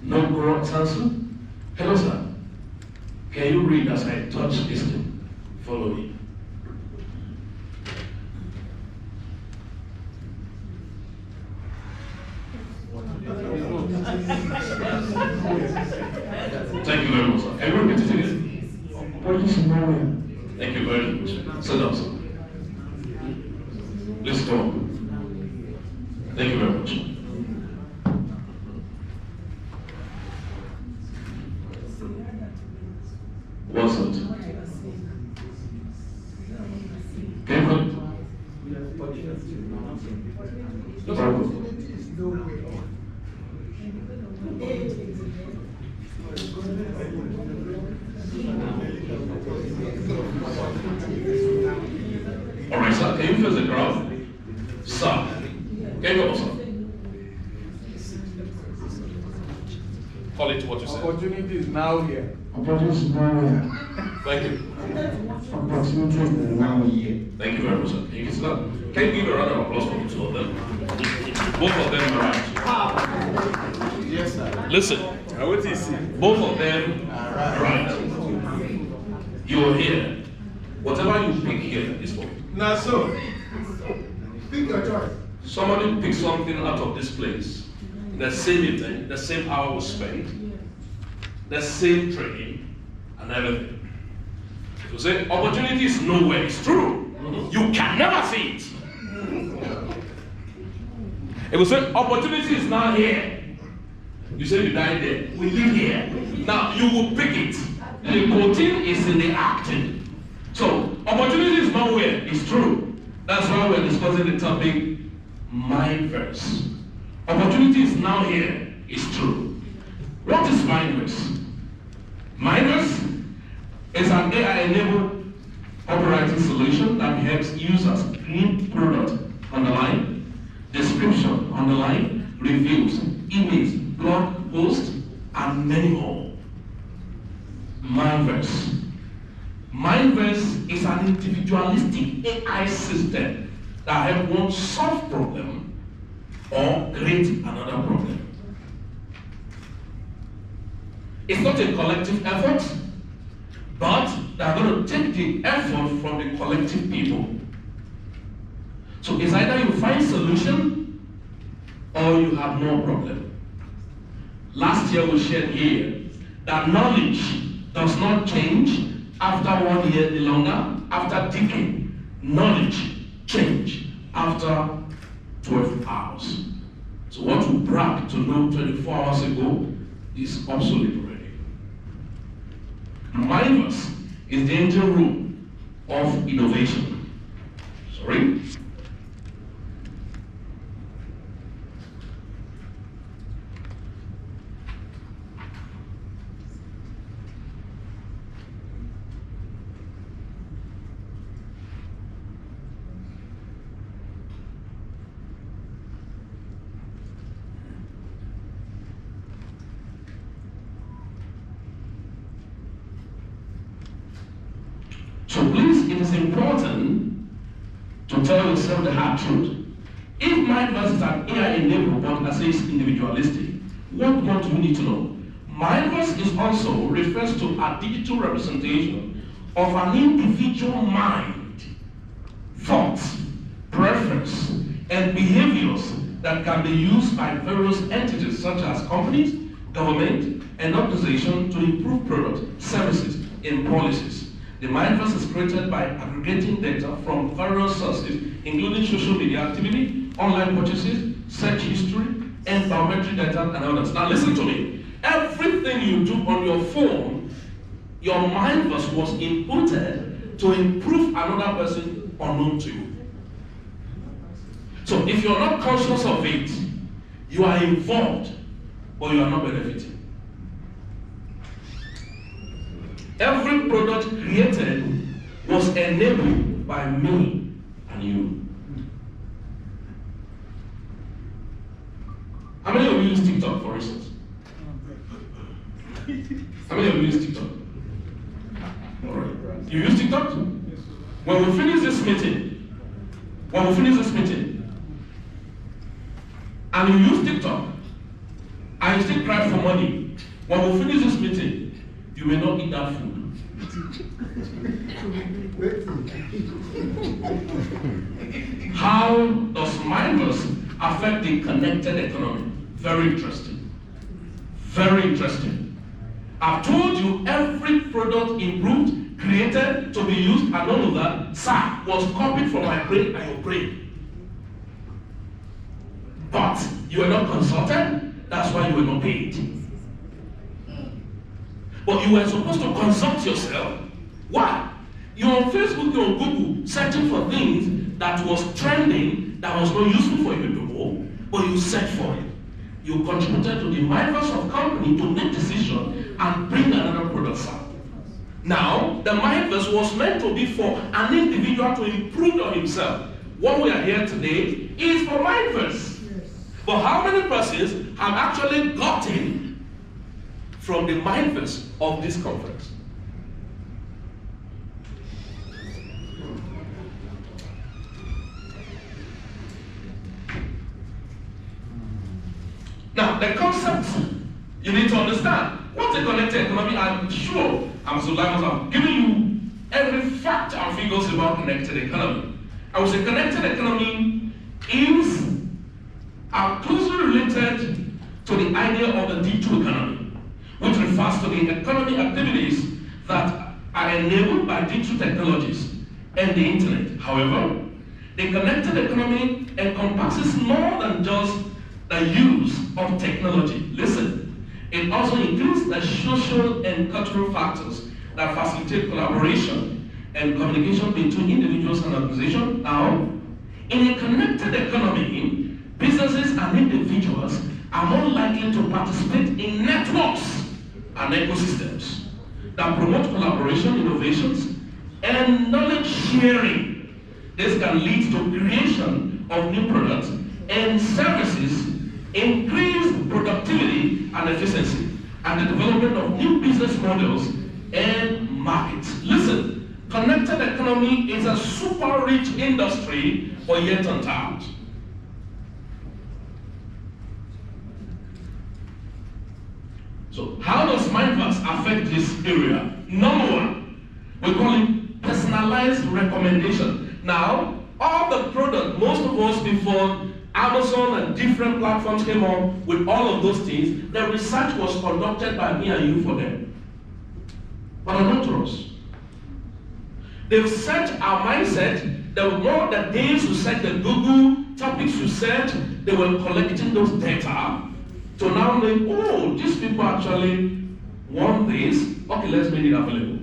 No corrupt answer. Hello, sir. Can you read as I touch this thing? Follow me. Thank you very much, sir. Can you repeat it again? Thank you very much. Sit down, sir. Please come on. Thank you very much. What's it? Can you come? No problem. All right, sir. Can you face the crowd? Sir. Can you go, sir? Call it what you said. Opportunity is now here. Opportunity is now here. Thank you. Opportunity is now here. Thank you very much, sir. Can you sit down? Can you give a round of applause for the two of them? Both of them are right. Yes, sir. Listen. What do you see? Both of them are right. You're here. Whatever you pick here is for you. Now, so, pick your choice. Somebody pick something out of this place. The same event, the same hour was spent, the same training, and everything. To say opportunity is nowhere, it's true. You can never see it. It will say opportunity is now here. You say you died there. We live here. Now you will pick it. The protein is in the acting. So opportunity is nowhere, it's true. That's why we're discussing the topic Mindverse. Opportunity is now here, it's true. What is Mindverse? Mindverse is an AI-enabled operating solution that helps users clean product on the line, description on the line, reviews, emails, blog posts, and many more. Mindverse. Mindverse is an individualistic AI system that helps one solve problem or create another problem. It's not a collective effort, but they're going to take the effort from the collective people. So it's either you find solution or you have no problem. Last year we shared here that knowledge does not change after 1 year any longer, after decade. Knowledge change after 12 hours. So what you brag to know 24 hours ago is obsolete already. Mindverse is the engine room of innovation. Sorry? So please, it is important to tell yourself the hard truth. If Mindverse is an AI-enabled but as is individualistic, what do you need to know? Mindverse is also refers to a digital representation of an individual mind, thoughts, preference, and behaviors that can be used by various entities such as companies, government, and organizations to improve products, services, and policies. The Mindverse is created by aggregating data from various sources, including social media activity, online purchases, search history, and biometric data and others. Now listen to me. Everything you do on your phone, your Mindverse was inputted to improve another person unknown to you. So if you're not conscious of it, you are involved, but you are not benefiting. Every product created was enabled by me and you. How many of you use TikTok, for instance? How many of you use TikTok? All right. You use TikTok? When we finish this meeting, and you use TikTok, and you still cry for money, when we finish this meeting, you may not eat that food. How does Mindverse affect the connected economy? Very interesting. Very interesting. I've told you every product improved, created to be used, and all of that, sir, was copied from my brain and your brain. But you were not consulted, that's why you were not paid. But you were supposed to consult yourself. Why? You're on Facebook, you're on Google, searching for things that was trending, that was not useful for you to know, but you searched for it. You contributed to the Mindverse of company to make decisions and bring another product out. Now, the Mindverse was meant to be for an individual to improve on himself. What we are here today is for Mindverse. But how many persons have actually gotten from the Mindverse of this conference? Now, the concept you need to understand. What's a connected economy? I'm sure I'm giving you every fact and figures about connected economy. I would say connected economy is closely related to the idea of the digital economy, which refers to the economic activities that are enabled by digital technologies and the internet. However, the connected economy encompasses more than just the use of technology. Listen, it also includes the social and cultural factors that facilitate collaboration and communication between individuals and organizations. Now, in a connected economy, businesses and individuals are more likely to participate in networks and ecosystems that promote collaboration, innovations, and knowledge sharing. This can lead to creation of new products and services, increased productivity and efficiency, and the development of new business models and markets. Listen, connected economy is a super rich industry, but yet untapped. So how does Mindverse affect this area? Number one, we call it personalized recommendation. Now, all the product, most of us before Amazon and different platforms came up with all of those things, the research was conducted by me and you for them. but unknown to us. They've set our mindset. The more the days you set the Google topics you set, they were collecting those data to now know, oh, these people actually want this. Okay, let's make it available.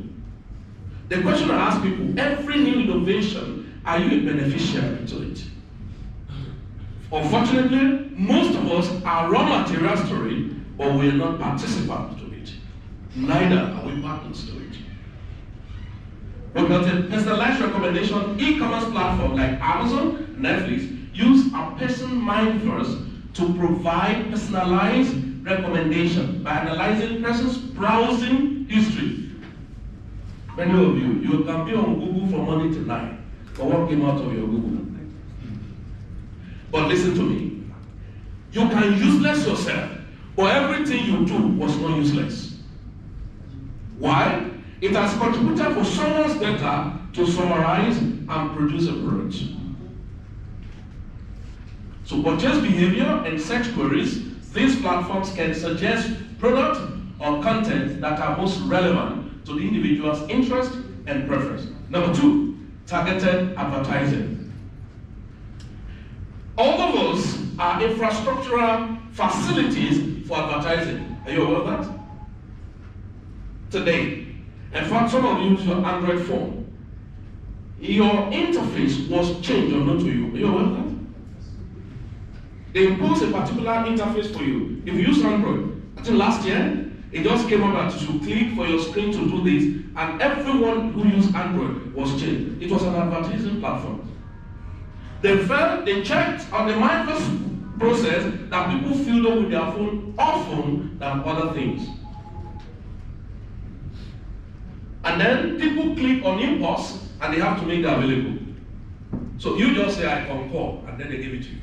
The question I ask people, every new innovation, are you a beneficiary to it? Unfortunately, most of us are raw materials to it, but we are not participants to it. Neither are we partners to it. Because a personalized recommendation e-commerce platform like Amazon, Netflix, use a person mind first to provide personalized recommendation by analyzing person's browsing history. Many of you can be on Google from morning to night, but what came out of your Google? But listen to me. You can useless yourself, but everything you do was not useless. Why? It has contributed for someone's data to summarize and produce a product. So purchase behavior and search queries, these platforms can suggest product or content that are most relevant to the individual's interest and preference. Number 2, targeted advertising. All of us are infrastructural facilities for advertising. Are you aware of that? Today, in fact, some of you use your Android phone. Your interface was changed or not to you. Are you aware of that? They impose a particular interface for you. If you use Android, I think last year, it just came up that you should click for your screen to do this, and everyone who used Android was changed. It was an advertising platform. They checked on the mindless process that people filled up with their phone often than other things. And then people click on impulse and they have to make that available. So you just say, I concur, and then they give it to you.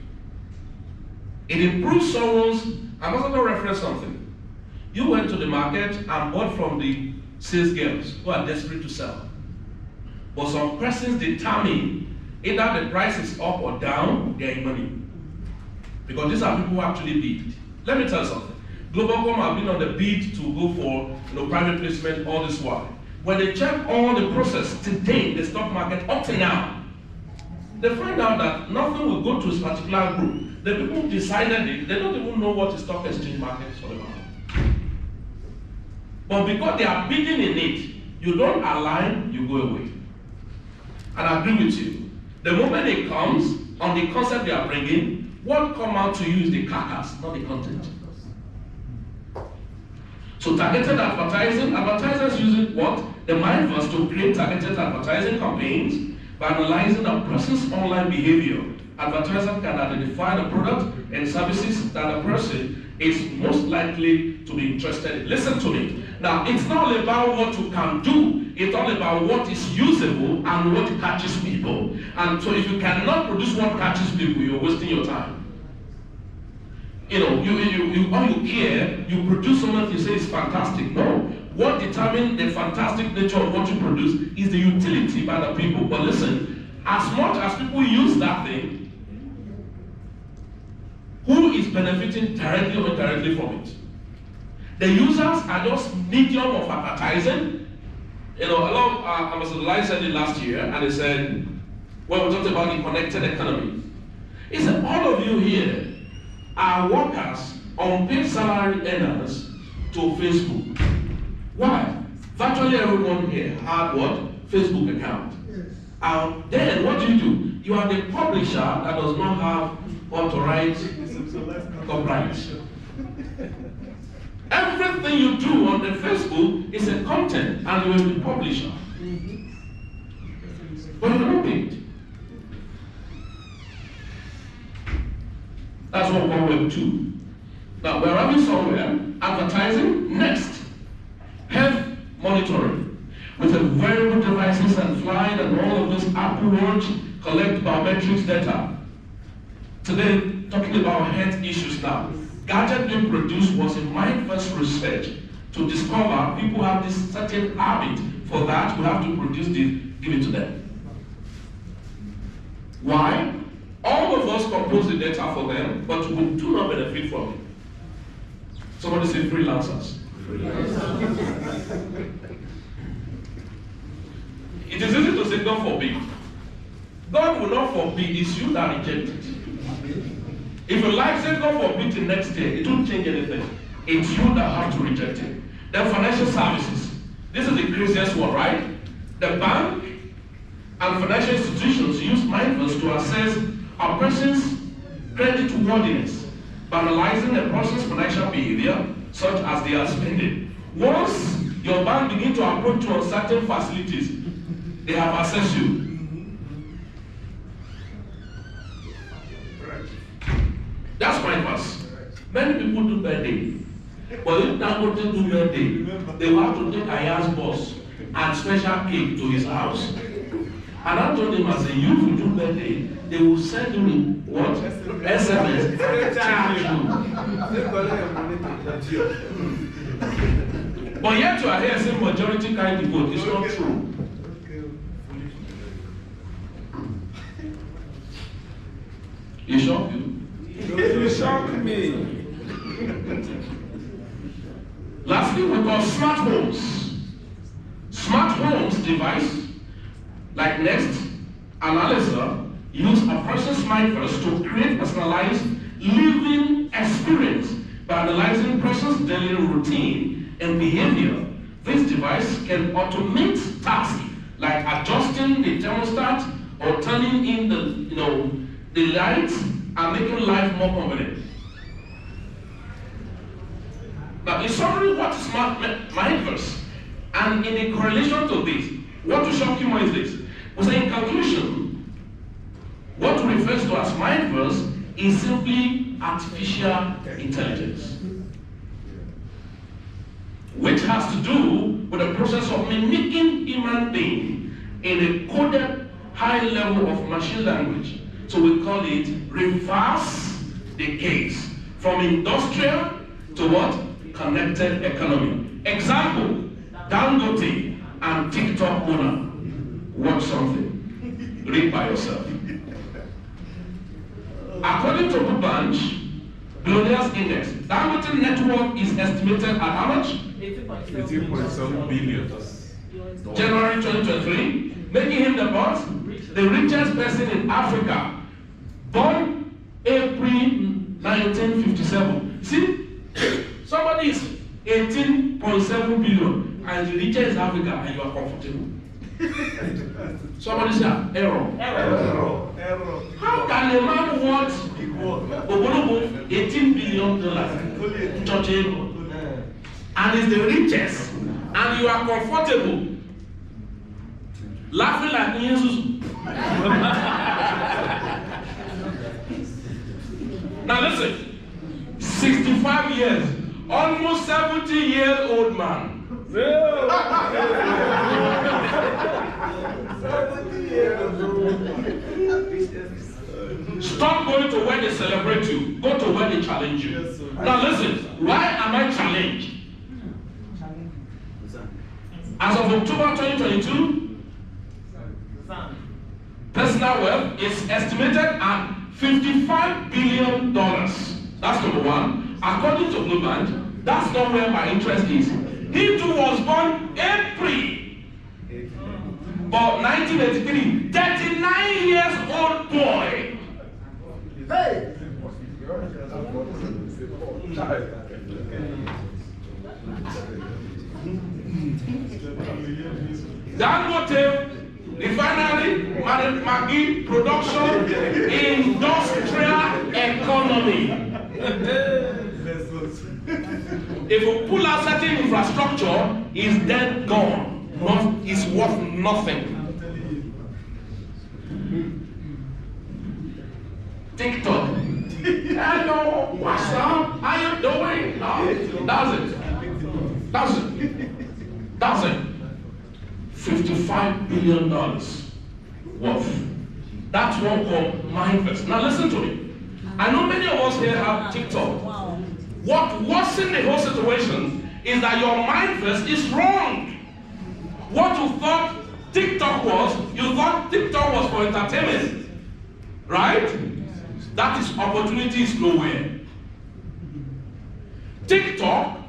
It improves someone's, I must not reference something. You went to the market and bought from the sales girls who are desperate to sell. But some persons determine either the price is up or down, they are in money. Because these are people who actually bid. Let me tell you something. Globalcom have been on the bid to go for private placement all this while. When they check all the process today, the stock market up to now, they find out that nothing will go to a particular group. The people who decided it, they don't even know what the stock exchange market is all about. But because they are bidding in it, you don't align, you go away. And I agree with you. The moment it comes on the concept they are bringing, what come out to you is the carcass, not the content. So targeted advertising, advertisers using what? The mindverse to create targeted advertising campaigns by analyzing a person's online behavior. Advertisers can identify the product and services that a person is most likely to be interested in. Listen to me. Now, it's not all about what you can do. It's all about what is usable and what catches people. And so if you cannot produce what catches people, you're wasting your time. You know, all you care, you produce something you say is fantastic. No. What determines the fantastic nature of what you produce is the utility by the people. But listen, as much as people use that thing, who is benefiting directly or indirectly from it? The users are just medium of advertising. You know, a lot of Ambassador Lai said it last year, and he said, when we talked about the connected economy, he said, all of you here are workers, unpaid salary earners to Facebook. Why? Virtually everyone here had what? Facebook account. Yes. Then what do? You are the publisher that does not have authorized copyright. Everything you do on the Facebook is a content and you are the publisher. But you're not paid. That's what we call Web 2. Now we're having somewhere advertising next. Health monitoring with a wearable devices and flying and all of this Apple Watch collect biometrics data. Today, talking about health issues now. Gadget being produced was a mind-first research to discover people have this certain habit. For that, we have to produce this, give it to them. Why? All of us compose the data for them, but we do not benefit from it. Somebody say freelancers. It is easy to say God forbid. God will not forbid, it's you that reject it. If you like, say God forbid the next day, it won't change anything. It's you that have to reject it. Then financial services. This is the craziest one, right? The bank and financial institutions use mindfulness to assess a person's credit worthiness by analyzing a person's financial behavior, such as they are spending. Once your bank begin to approach you on certain facilities, they have assessed you. That's my verse. Many people do birthday. But if Dangote do birthday, they will have to take Aya's boss and special cake to his house. And I told him, as a youth who do birthday, they will send him what? SMS. Charge you. But yet you are here saying majority carry the vote. It's not true. It shocked you? You shock me. Lastly, we got smart homes. Smart homes device like Nest Analyzer use a person's mind first to create personalized living experience by analyzing person's daily routine and behavior. This device can automate tasks like adjusting the thermostat or turning in the lights and making life more convenient. Now, in summary, what is mindfulness? And in a correlation to this, what will shock you more is this. We say in conclusion, what refers to as mindfulness is simply artificial intelligence, which has to do with the process of mimicking human being in a coded high level of machine language. So we call it reverse the case from industrial to what? Connected economy. Example, Dangote and TikTok owner. Watch something. Read by yourself. According to Bank Billionaires Index, Dangote net worth is estimated at how much? 18.7 billion. January 2023, making him the richest person in Africa, born April 1957. See, somebody is 18.7 billion and the richest in Africa, and you are comfortable. Somebody say error. How can a man want 18 billion dollars and is the richest, and you are comfortable, laughing like Jesus? Now listen, 65 years, almost 70-year-old man. Stop going to where they celebrate you. Go to where they challenge you. Now listen, why am I challenged? As of October 2022, personal wealth is estimated at $55 billion. That's number one. According to Bloomberg, that's not where my interest is. He too was born April. But 1983, 39 years old boy. Hey! Dangote refinery, Maggi production, industrial economy. If you pull out certain infrastructure, it's then gone. It's worth nothing. TikTok. Hello, what's up? How you doing? No, that's it. $55 billion worth. That's one called mindfulness. Now listen to me. I know many of us here have TikTok. What worsens the whole situation is that your mindfulness is wrong. What you thought TikTok was, you thought TikTok was for entertainment. Right? That is opportunity is nowhere. TikTok,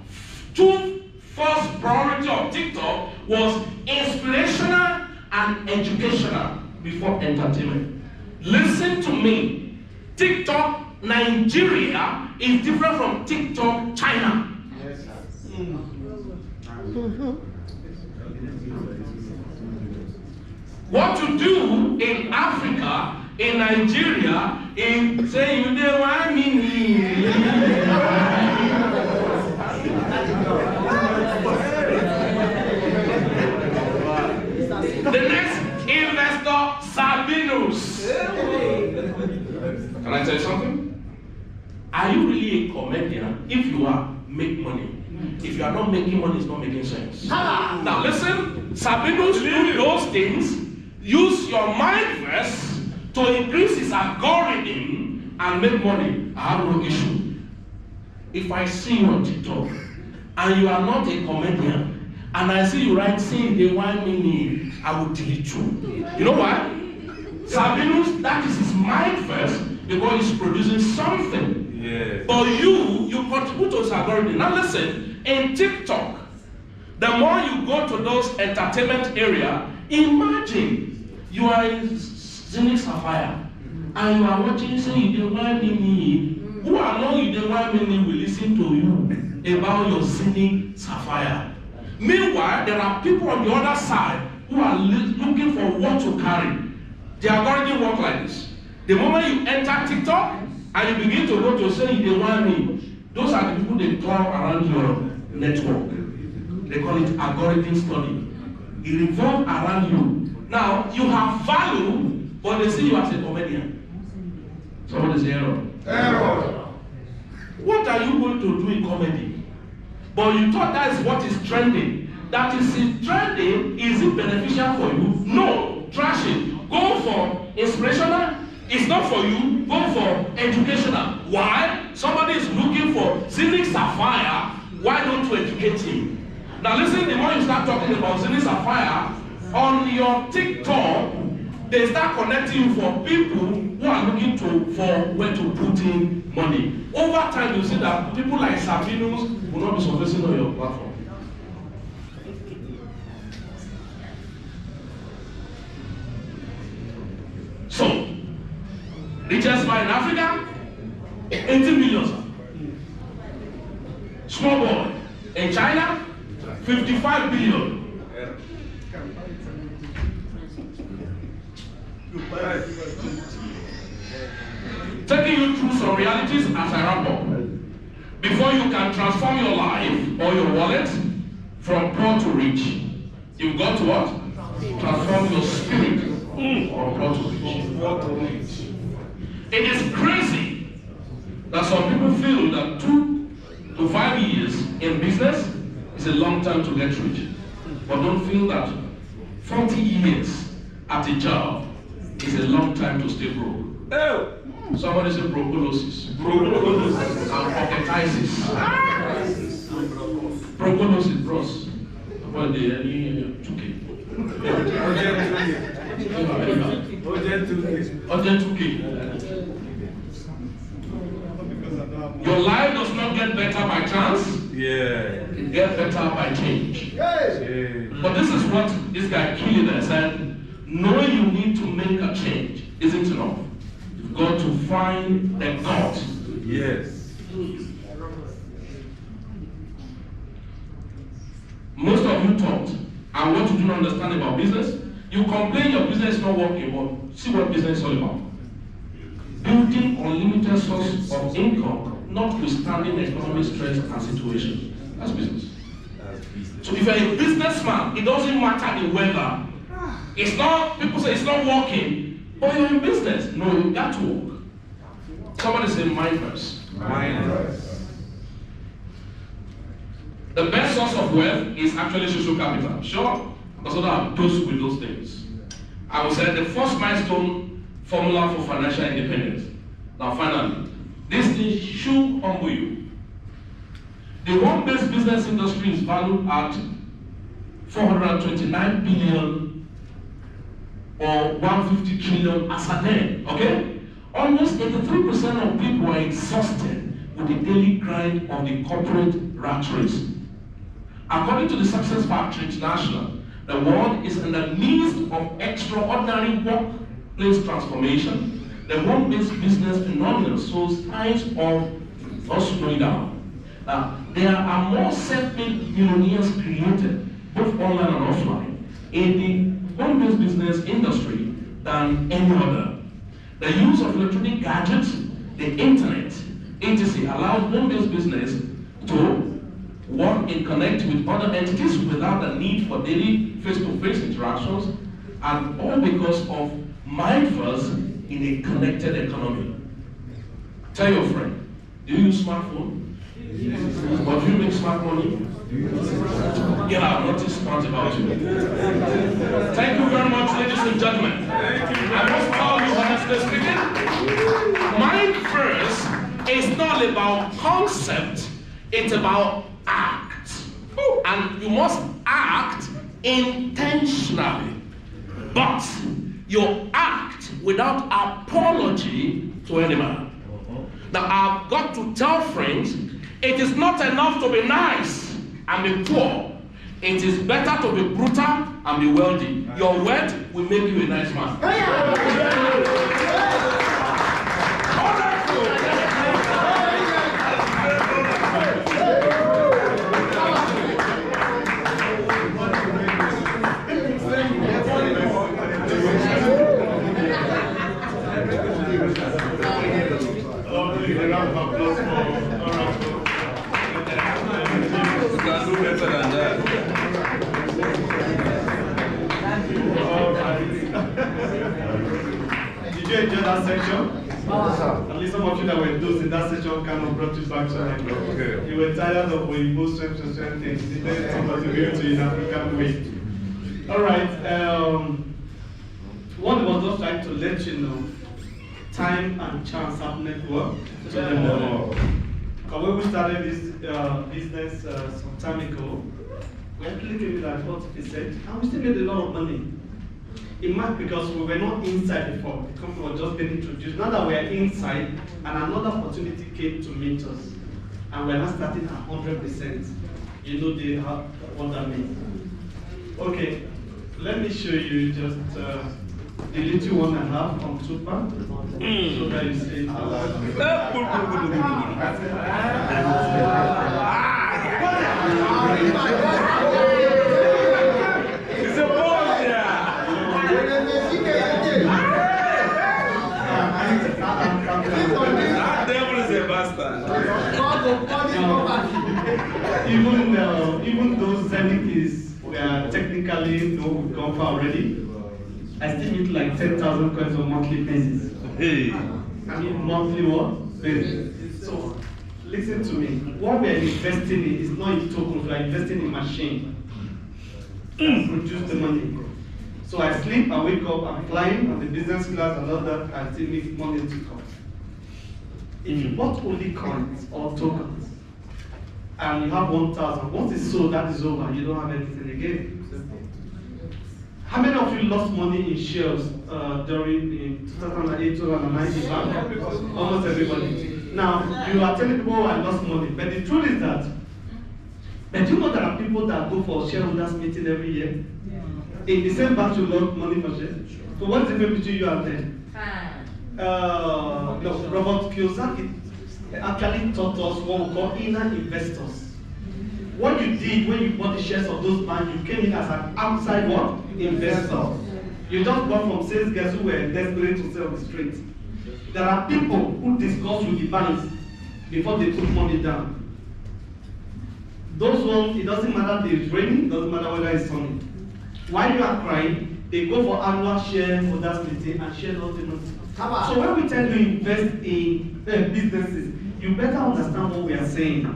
two first priority of TikTok was inspirational and educational before entertainment. Listen to me. TikTok Nigeria is different from TikTok China. Yes, sir. What you do in Africa, in Nigeria, is say you dey want me. The next investor, Sabinus. Can I tell you something? Are you really a comedian? If you are, make money. If you are not making money, it's not making sense. Now listen, Sabinus do those things. Use your mind first to increase his algorithm and make money. I have no issue. If I see you on TikTok and you are not a comedian, and I see you right saying they want me, I will delete you. You know why? Sabinus, that is his mind first because he's producing something. Yeah. But you contribute to his algorithm. Now listen, in TikTok, the more you go to those entertainment area, imagine you are in Zenith Sapphire and you are watching saying you want me. Who are not you don't want me will listen to you about your Zenith Sapphire. Meanwhile, there are people on the other side who are looking for what to carry. The algorithm work like this. The moment you enter TikTok and you begin to go to say they want me, those are the people they cloud around your network. They call it algorithm study. It revolves around you. Now, you have value, but they see you as a comedian. Somebody say error. Error. What are you going to do in comedy? But you thought that is what is trending. That is trending, is it beneficial for you? No, trash it. Go for inspirational. It's not for you. Go for educational. Why? Somebody is looking for Zenith Sapphire. Why don't you educate him? Now listen, the more you start talking about Zenith Sapphire, on your TikTok, they start connecting you for people who are looking for where to put in money. Over time, you see that people like Sabinus will not be surfacing on your platform. So, richest man in Africa, 80 million. Sir. Small boy in China, 55 billion. Taking you through some realities as I wrap up. Before you can transform your life or your wallet from poor to rich, you've got to what? Transform your spirit from poor to rich. It is crazy that some people feel that 2 to 5 years in business is a long time to get rich. But don't feel that 40 years at a job is a long time to stay broke. Oh. Somebody say broculosis. Broculosis. And pocketitis. Broculosis, bros. About the any 2K. Urgent 2K. Your life does not get better by chance. Yeah. It gets better by change. Yeah. But this is what this guy Killian said. Knowing you need to make a change isn't enough. You've got to find the God. Yes. Most of you taught, and what you do not understand about business, you complain your business is not working, but see what business is all about. Building unlimited source of income, notwithstanding economic stress and situation. That's business. So if you're a businessman, it doesn't matter the weather. It's not, people say it's not working, but you're in business. No, you got to work. Somebody say mind first. Mind first. The best source of wealth is actually social capital. Sure, because I those with those things. I would say the first milestone formula for financial independence. Now finally, this thing should humble you. The home-based business industry is valued at 429 billion or 150 trillion as a day, okay? Almost 83% of people are exhausted with the daily grind of the corporate rat race. According to the Success Factor International, The world is in the midst of extraordinary workplace transformation. The home-based business phenomenon shows signs of us slowing down. There are more self-made millionaires created, both online and offline, in the home-based business industry than any other. The use of electronic gadgets, the internet, etc. allows home-based business to work and connect with other entities without the need for daily face-to-face interactions, and all because of mindfulness in a connected economy. Tell your friend, do you use smartphone? Or do you make smart money? Yeah, I'm not smart about you. Thank you very much, ladies and gentlemen. I must tell you honestly speaking, Mind First is not about concept, it's about act. And you must act intentionally. But you act without apology to any man. Now, I've got to tell friends, it is not enough to be nice and be poor. It is better to be brutal and be wealthy. Your wealth will make you a nice man. Did you enjoy that section? At least some of you that were those in that section kind of brought you back to like, you were tired of when both strength to strength things. You needed somebody to give it to you in African way. Alright, one was just trying to let you know time and chance have network to them all. Because when we started this business some time ago, we actually came with like 40%, and we still made a lot of money. It might because we were not inside before. The company was just being introduced. Now that we are inside, and another opportunity came to meet us, and we're not starting at 100%. You know what that means. Okay, let me show you just the little one I have on Tupa, so that you see. It's a boy there. That devil is a bastard. Even though Zenith is technically we've gone far already, I still need like 10,000 coins on monthly basis. Hey. I mean monthly what? Basis. So listen to me. What we are investing in is not in tokens, we are investing in machine that produce the money. So I sleep, I wake up, I'm flying on the business class and all that, I still make money to come. If you bought only coins or tokens, and you have 1,000, once it's sold, that is over, you don't have anything again. How many of you lost money in shares during 2008, 2009? Almost everybody. Now, you are telling people, oh, I lost money, but the truth is that, but do you know there are people that go for shareholders meeting every year? In the same batch you lost money for shares. So what's the difference between you and them? No, Robert Kiyosaki actually taught us what we call inner investors. What you did when you bought the shares of those banks, you came in as an outside what? Investor. You just bought from sales guys who were desperate to sell the street. There are people who discuss with the banks before they put money down. Those ones, it doesn't matter if it's raining, it doesn't matter whether it's sunny. While you are crying, they go for annual shareholders meeting and share all the money. So when we tell you invest in businesses, you better understand what we are saying.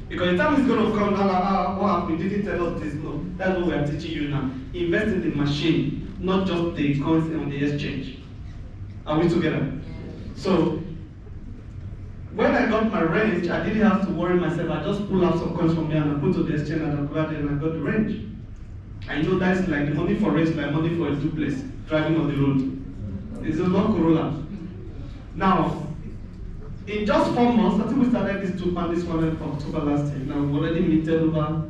Because the time is going to come, what happened? You didn't tell us this. No, that's what we are teaching you now. Invest in the machine, not just the coins on the exchange. Are we together? So, when I got my range, I didn't have to worry myself. I just pull out some coins from here and I put to the exchange and I go out there and I got the range. I know that's like the money for race, like money for a duplex, driving on the road. It's a long Corolla. Now, in just 4 months, I think we started this this one in October last year. Now we've already minted over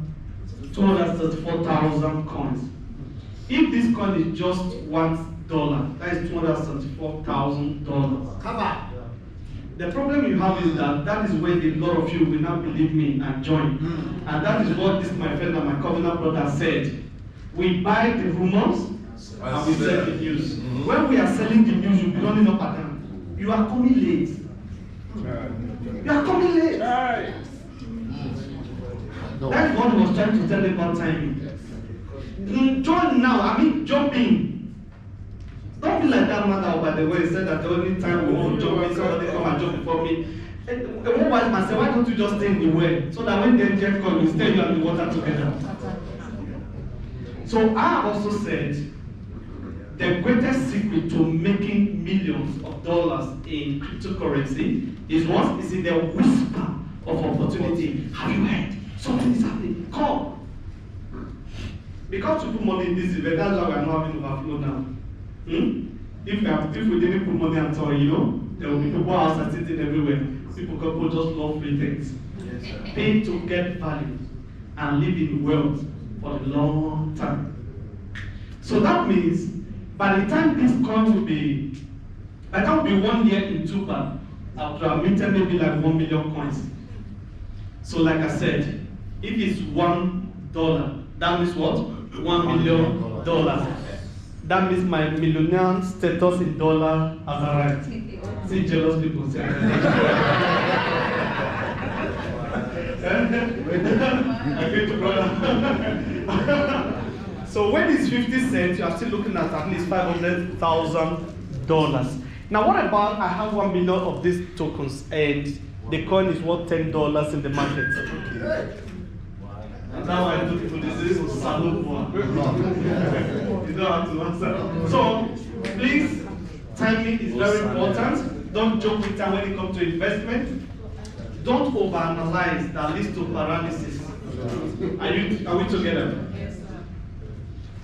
234,000 coins. If this coin is just $1, that is $274,000. Come on. The problem you have is that is when a lot of you will not believe me and join. And that is what this my friend and my covenant brother said. We buy the rumors and we sell the news. When we are selling the news, you'll be running up and down. You are coming late. You are coming late. That's what he was trying to tell about timing. Join now, jump in. Don't be like that man that, by the way, said that the only time we want to jump in, somebody come and jump before me. And one wise man said, why don't you just stay in the well? So that when the angel comes, we stay you and the water together. So I have also said, the greatest secret to making millions of dollars in cryptocurrency is what? Is in the whisper of opportunity. Have you heard? Something is happening. Come. Because you put money in this event, that's why we are not having overflow now. If we didn't put money at all, there will be people outside sitting everywhere. People just love free things. Yes, pay to get value and live in wealth for a long time. So that means by the time this coin will be, by the time will be 1 year in Tuba, after I minted maybe like 1 million coins. So like I said, if it's $1, that means what? $1 million. That means my millionaire status in dollar has arrived. See jealous people say. Agree to brother. So when it's 50 cents, you are still looking at least $500,000. Now what about I have 1 million of these tokens and the coin is worth $10 in the market? And now I look to this salute one. You don't have to answer. So please, timing is very important. Don't joke with time when it comes to investment. Don't overanalyze that leads to paralysis. Are we together?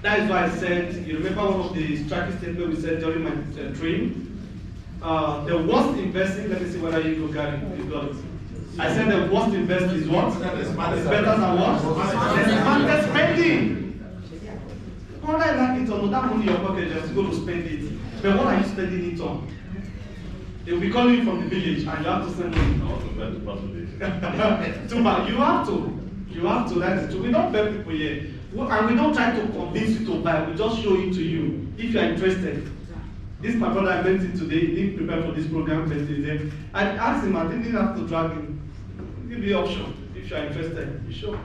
That is why I said, you remember one of the striking statements we said during my dream? The worst investing, let me see whether you got it. I said the worst investment is what? It's better than what? Smartest spending. Whether I like it or not, that money in your pocket, just go to spend it. But what are you spending it on? They will be calling you from the village and you have to send money. You have to. That is true. We don't beg people here. And we don't try to convince you to buy. We just show it to you. If you are interested. This my brother I met him today. He didn't prepare for this program, but I asked him, I didn't have to drag him. Give the option. If you are interested, you sure.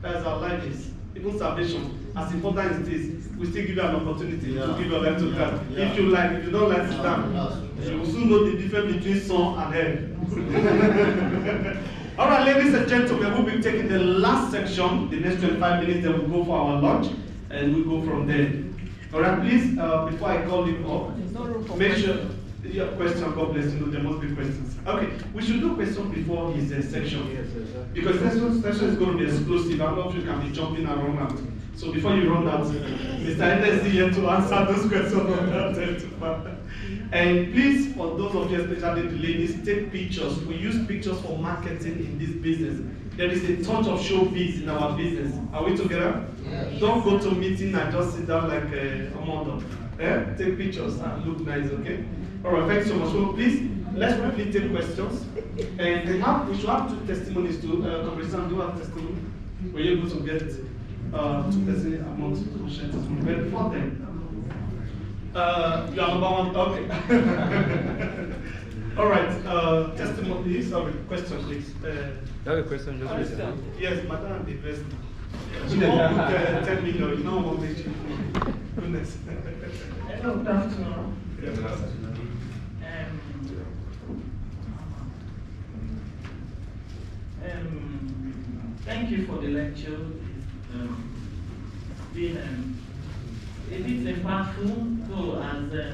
That's our life is. Even salvation, as important as it is, we still give you an opportunity to give your life to God. If you like, if you don't like, sit down. You will soon know the difference between sun and hell. All right, ladies and gentlemen, we'll be taking the last section, the next 25 minutes, then we'll go for our lunch, and we'll go from there. All right, please, before I call you up, make sure you have questions. God bless you. There must be questions. Okay, we should do questions before his section. Because this session is going to be explosive. I don't know if you can be jumping around out. So before you run out, Mr. Enda is here to answer those questions. And please, for those of you, especially the ladies, take pictures. We use pictures for marketing in this business. There is a touch of showbiz in our business. Are we together? Yes. Don't go to a meeting and just sit down like a model. Take pictures and look nice, okay? All right, thanks so much. So please, let's quickly take questions. And we should have 2 testimonies too. Congressman, do you have testimony? Were you able to get 2 testimonies amongst the testimony? But before then, you are number 1. Okay. All right, testimony, sorry, question please. I have a question just recently. Yes, Madam Investor. She won't put 10 million, you know what makes you goodness. Hello, good afternoon. Thank you for the lecture. It's been a bit impactful, though, as a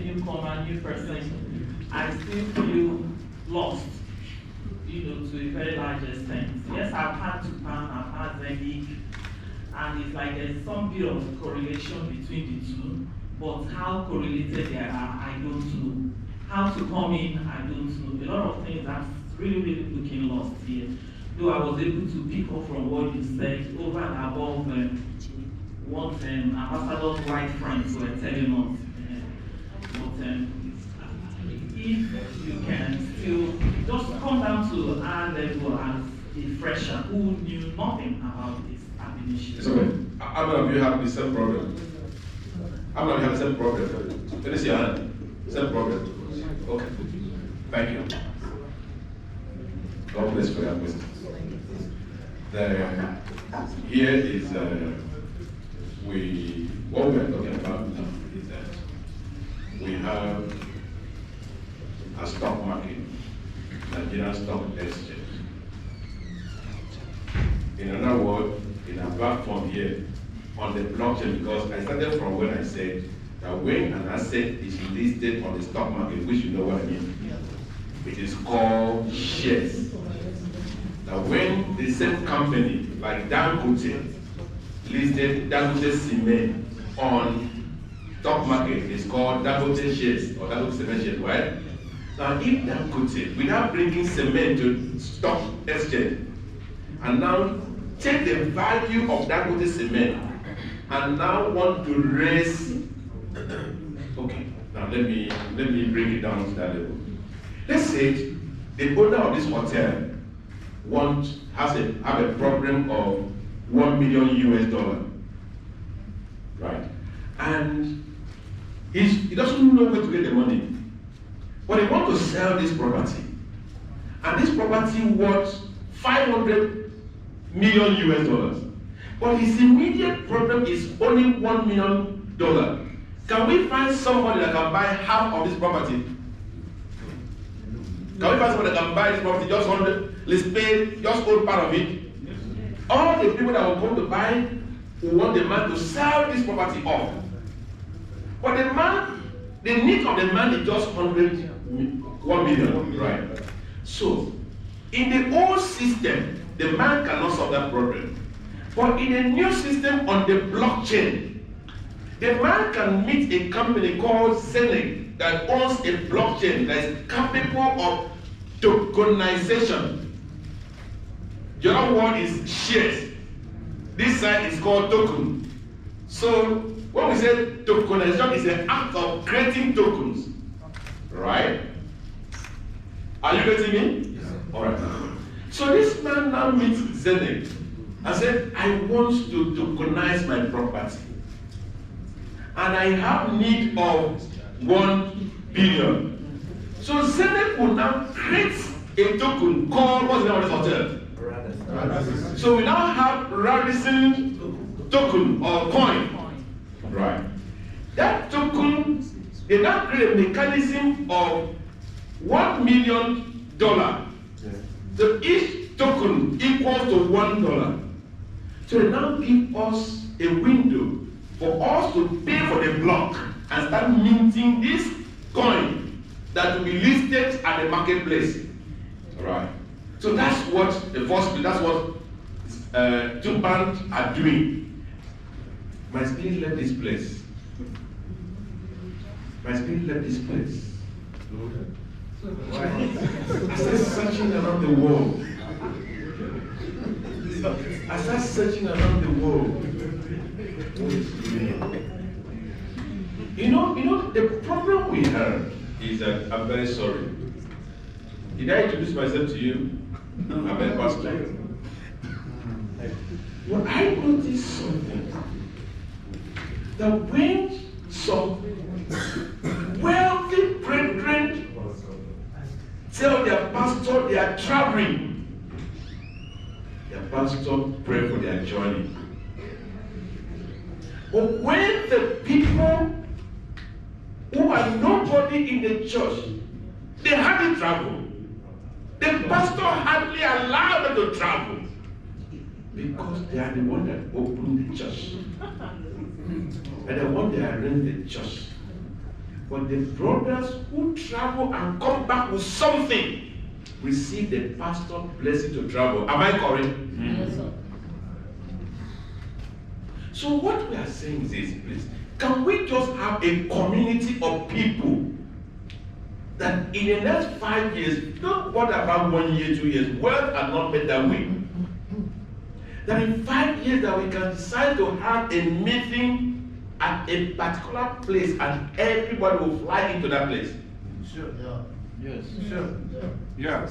newcomer, new person, I still feel lost, to a very large extent. Yes, I've had Japan, I've had Zendik, and it's like there's some bit of correlation between the two, but how correlated they are, I don't know. How to come in, I don't know. A lot of things I'm really looking lost here. though I was able to pick up from what you said over and above what Ambassador's white friends were telling us. But if you can still just come down to our level as a fresher who knew nothing about this initiative. It's okay. How many of you have the same problem? How many of you have the same problem? Let me see your hand. Same problem. Okay. Thank you. God bless for your wisdom. Here is what we are talking about now is that we have a stock market, Nigerian Stock Exchange. In another word, in a platform here on the blockchain, because I started from when I said that when an asset is listed on the stock market, which you know what I mean, it is called shares. Now when the same company like Dangote listed Dangote Cement on stock market, it's called Dangote shares or Dangote Cement shares, right? Now if Dangote, without bringing cement to stock exchange, and now take the value of Dangote Cement and now want to raise, okay, now let me bring it down to that level. Let's say the owner of this hotel have a problem of $1 million, right? And he doesn't know where to get the money, but he wants to sell this property, and this property worth $500 million, but his immediate problem is only $1 million. Can we find somebody that can buy half of this property? Can we find somebody that can buy this property, just 100, let's pay, just own part of it? All the people that will come to buy will want the man to sell this property off. But the need of the man is just 1 million, right? So, in the old system, the man cannot solve that problem. But in a new system on the blockchain, the man can meet a company called Zenec that owns a blockchain that is capable of tokenization. The other one is shares. This side is called token. So when we say tokenization, is an act of creating tokens, right? Are you getting me? Yes. All right. So this man now meets Zenec and said, I want to tokenize my property. And I have need of 1 billion. So Zenec will now create a token called, what's the name of this hotel? Radisson. So we now have Radisson token or coin. Right. That token, they now create a mechanism of $1 million. So each token equals to $1. So they now give us a window for us to pay for the block and start minting this coin that will be listed at the marketplace. Right. So that's what two banks are doing. My spirit left this place. My spirit left this place. I started searching around the world. I started searching around the world. You know, the problem we have is that I'm very sorry. Did I introduce myself to you? I'm a pastor. Well, I noticed something. That when some wealthy brethren tell their pastor they are traveling, their pastor pray for their journey. But when the people who are nobody in the church, they hardly travel. The pastor hardly allowed them to travel because they are the one that opened the church. And the one that arranged the church. But the brothers who travel and come back with something receive the pastor's blessing to travel. Am I correct? Yes, sir. So what we are saying is this, please. Can we just have a community of people that in the next 5 years, don't bother about 1 year, 2 years, wealth are not made that way. That in 5 years that we can decide to have a meeting at a particular place and everybody will fly into that place. Sure. Yeah. Yes. Sure. Yeah.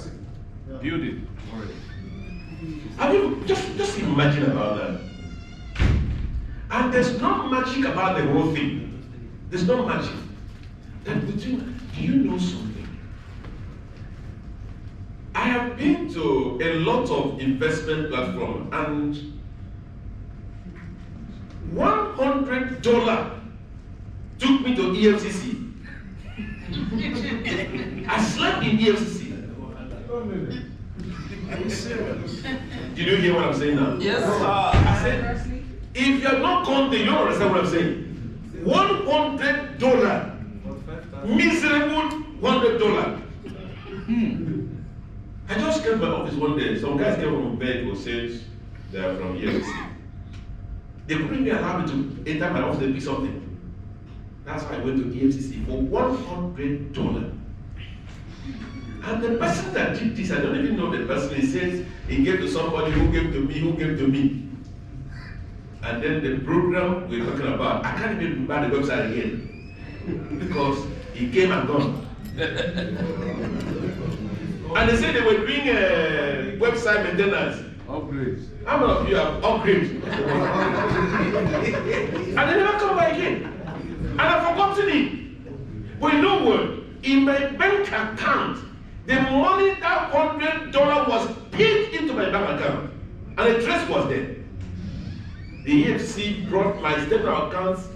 Build it already. I mean, just imagine about that. And there's no magic about the whole thing. There's no magic. Then between, do you know something? I have been to a lot of investment platforms and $100 took me to EFCC. I slept in EFCC. Are you serious? Did you hear what I'm saying now? Yes, sir. I said, if you're not content, you don't understand what I'm saying. $100. Miserable $100. I just came to my office one day. Some guys came from bed who said they are from EFCC. They couldn't even allow me to enter my office and pick something. That's why I went to EFCC for $100. And the person that did this, I don't even know the person. He says he gave to somebody who gave to me, who gave to me. And then the program we're talking about, I can't even remember the website again because he came and gone. And they said they were doing a website maintenance. Upgrades. How many of you have upgrades? And they never come back again. And I've forgotten it. But you know what? In my bank account, the money that $100 was paid into my bank account. And the trace was there. The EFC brought my statement of accounts.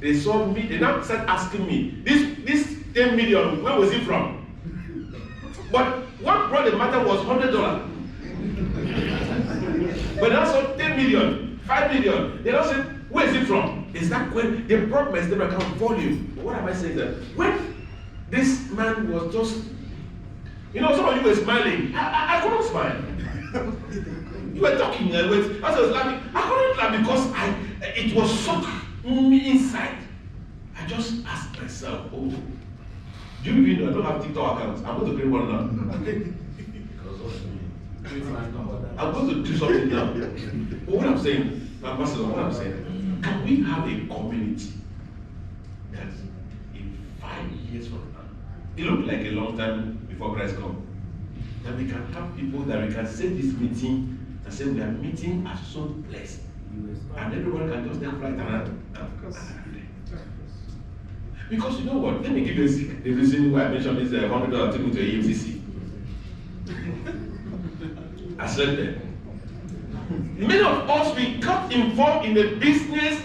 They saw me. They now started asking me, this 10 million, where was it from? But what brought the matter was $100. But also 10 million, 5 million. They now said, where is it from? Is that when they brought my statement account volume? But what am I saying that? When this man was just, you know, some of you were smiling. I couldn't smile. You were talking, I was laughing. I couldn't laugh because it was so me inside. I just asked myself, oh, do you even know I don't have TikTok accounts? I'm going to create one now. I'm going to do something now. But what I'm saying, my pastor, what I'm saying, can we have a community that in 5 years from now, it looked like a long time before Christ comes, that we can have people that we can set this meeting and say we are meeting at some place, and everyone can just then fly around. Because you know what? Let me give you the reason why I mentioned this $100 taken to EFCC. I slept there. Many of us, we got involved in a business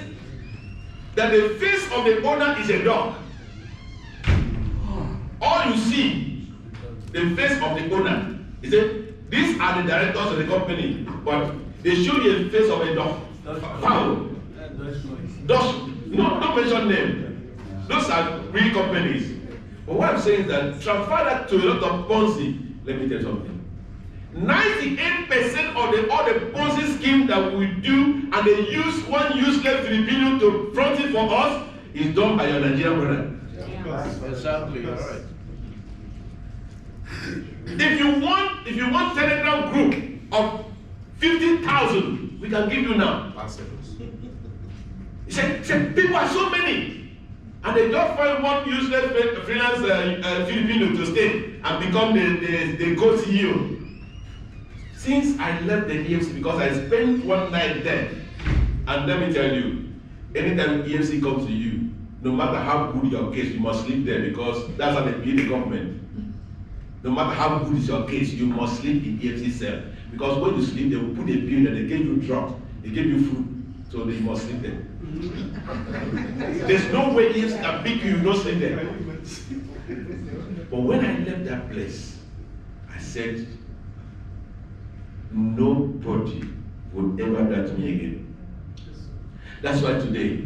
that the face of the owner is a dog. All you see, the face of the owner. He said, these are the directors of the company, but they show you a face of a dog. Foul. Dutch. No, don't mention name. Those are real companies. But what I'm saying is that transfer that to a lot of Ponzi. Let me tell you something. 98% of all the Ponzi scheme that we do, and they use one useless Filipino to front it for us, is done by your Nigerian brother. Yeah. Exactly. All right. If you want Telegram group of 50,000, we can give you now. He said, people are so many. And they just find one useless freelance Filipino to stay and become the co-CEO. Since I left the EFC, because I spent one night there, and let me tell you, anytime EFC comes to you, no matter how good your case, you must sleep there because that's how they pay the government. No matter how good is your case, you must sleep in EFC cell. Because when you sleep, they will put a pill and they give you drugs, they give you food, so they must sleep there. There's no way EFC can pick you, you don't sleep there. But when I left that place, I said, nobody would ever doubt me again. That's why today,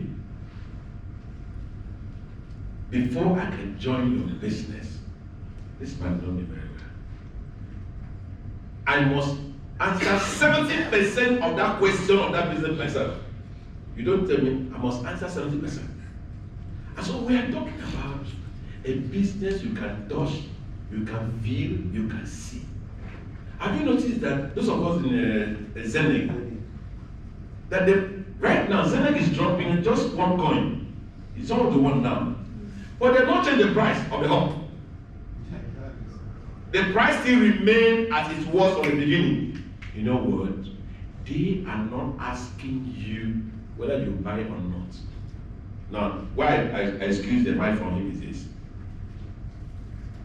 before I can join your business, this man knows me very well. I must answer 70% of that question of that business myself. You don't tell me, I must answer 70%. And so we are talking about A business you can touch, you can feel, you can see. Have you noticed that those of us in Zenith, that right now Zenith is dropping just one coin. It's all the one now. But they've not changed the price of the hub. The price still remains as it was from the beginning. You know what? They are not asking you whether you buy or not. Now, why I excuse the buy from him is this.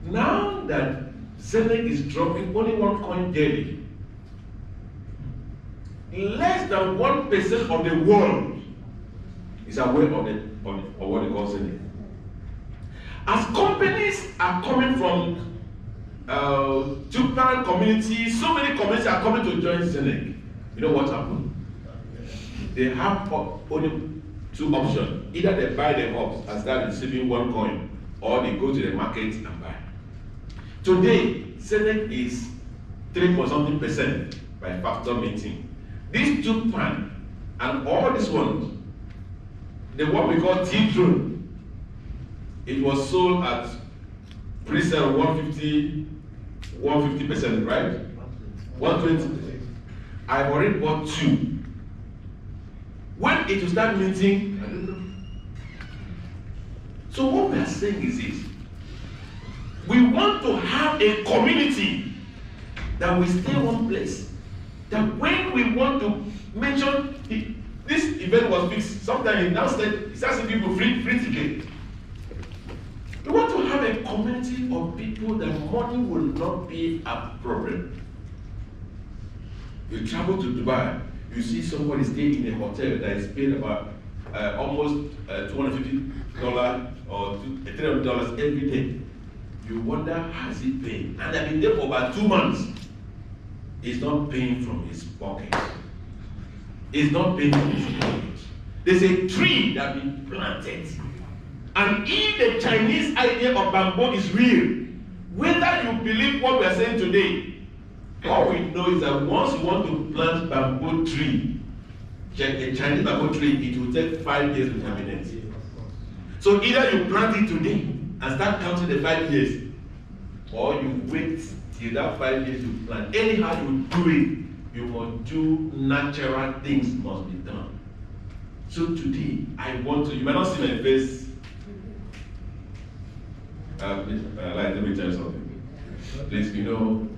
Now that Zenith is dropping only one coin daily, less than 1% of the world is aware of what they call Zenith. As companies are coming from Japan community, so many communities are coming to join Zenith. You know what happened? They have only two options. Either they buy the hubs and start receiving one coin, or they go to the market and buy. Today, Zenith is 3.something% by factor meeting. These two pan and all these ones, the one we call T-Drone, it was sold at pre-sale 150%, right? 120. I've already bought two. When it will start minting, I don't know. So what we are saying is this. We want to have a community that will stay one place. That when we want to mention, this event was fixed, sometimes now it's asking people free ticket. We want to have a community of people that money will not be a problem. You travel to Dubai, you see somebody staying in a hotel that is paid about almost $250 or $300 every day. You wonder, how is he paying? And they've been there for about 2 months. He's not paying from his pocket. He's not paying from his pocket. There's a tree that has been planted. And if the Chinese idea of bamboo is real, whether you believe what we are saying today, all we know is that once you want to plant bamboo tree, a Chinese bamboo tree, it will take 5 years to germinate. So either you plant it today and start counting the 5 years, or you wait till that 5 years you plant. Anyhow you do it, you must do natural things must be done. So today, I want to, you might not see my face. Let me tell you something. Please, you know,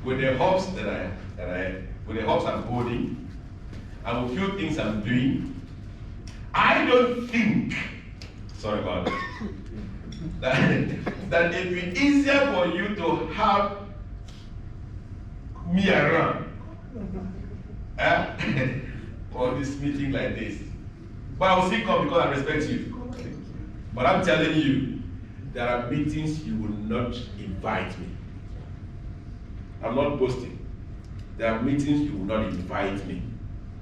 with the hopes with the hopes I'm holding, and with few things I'm doing, I don't think, sorry about that, that it will be easier for you to have me around for this meeting like this. But I will still come because I respect you. But I'm telling you, there are meetings you will not invite me. I'm not boasting. There are meetings you will not invite me.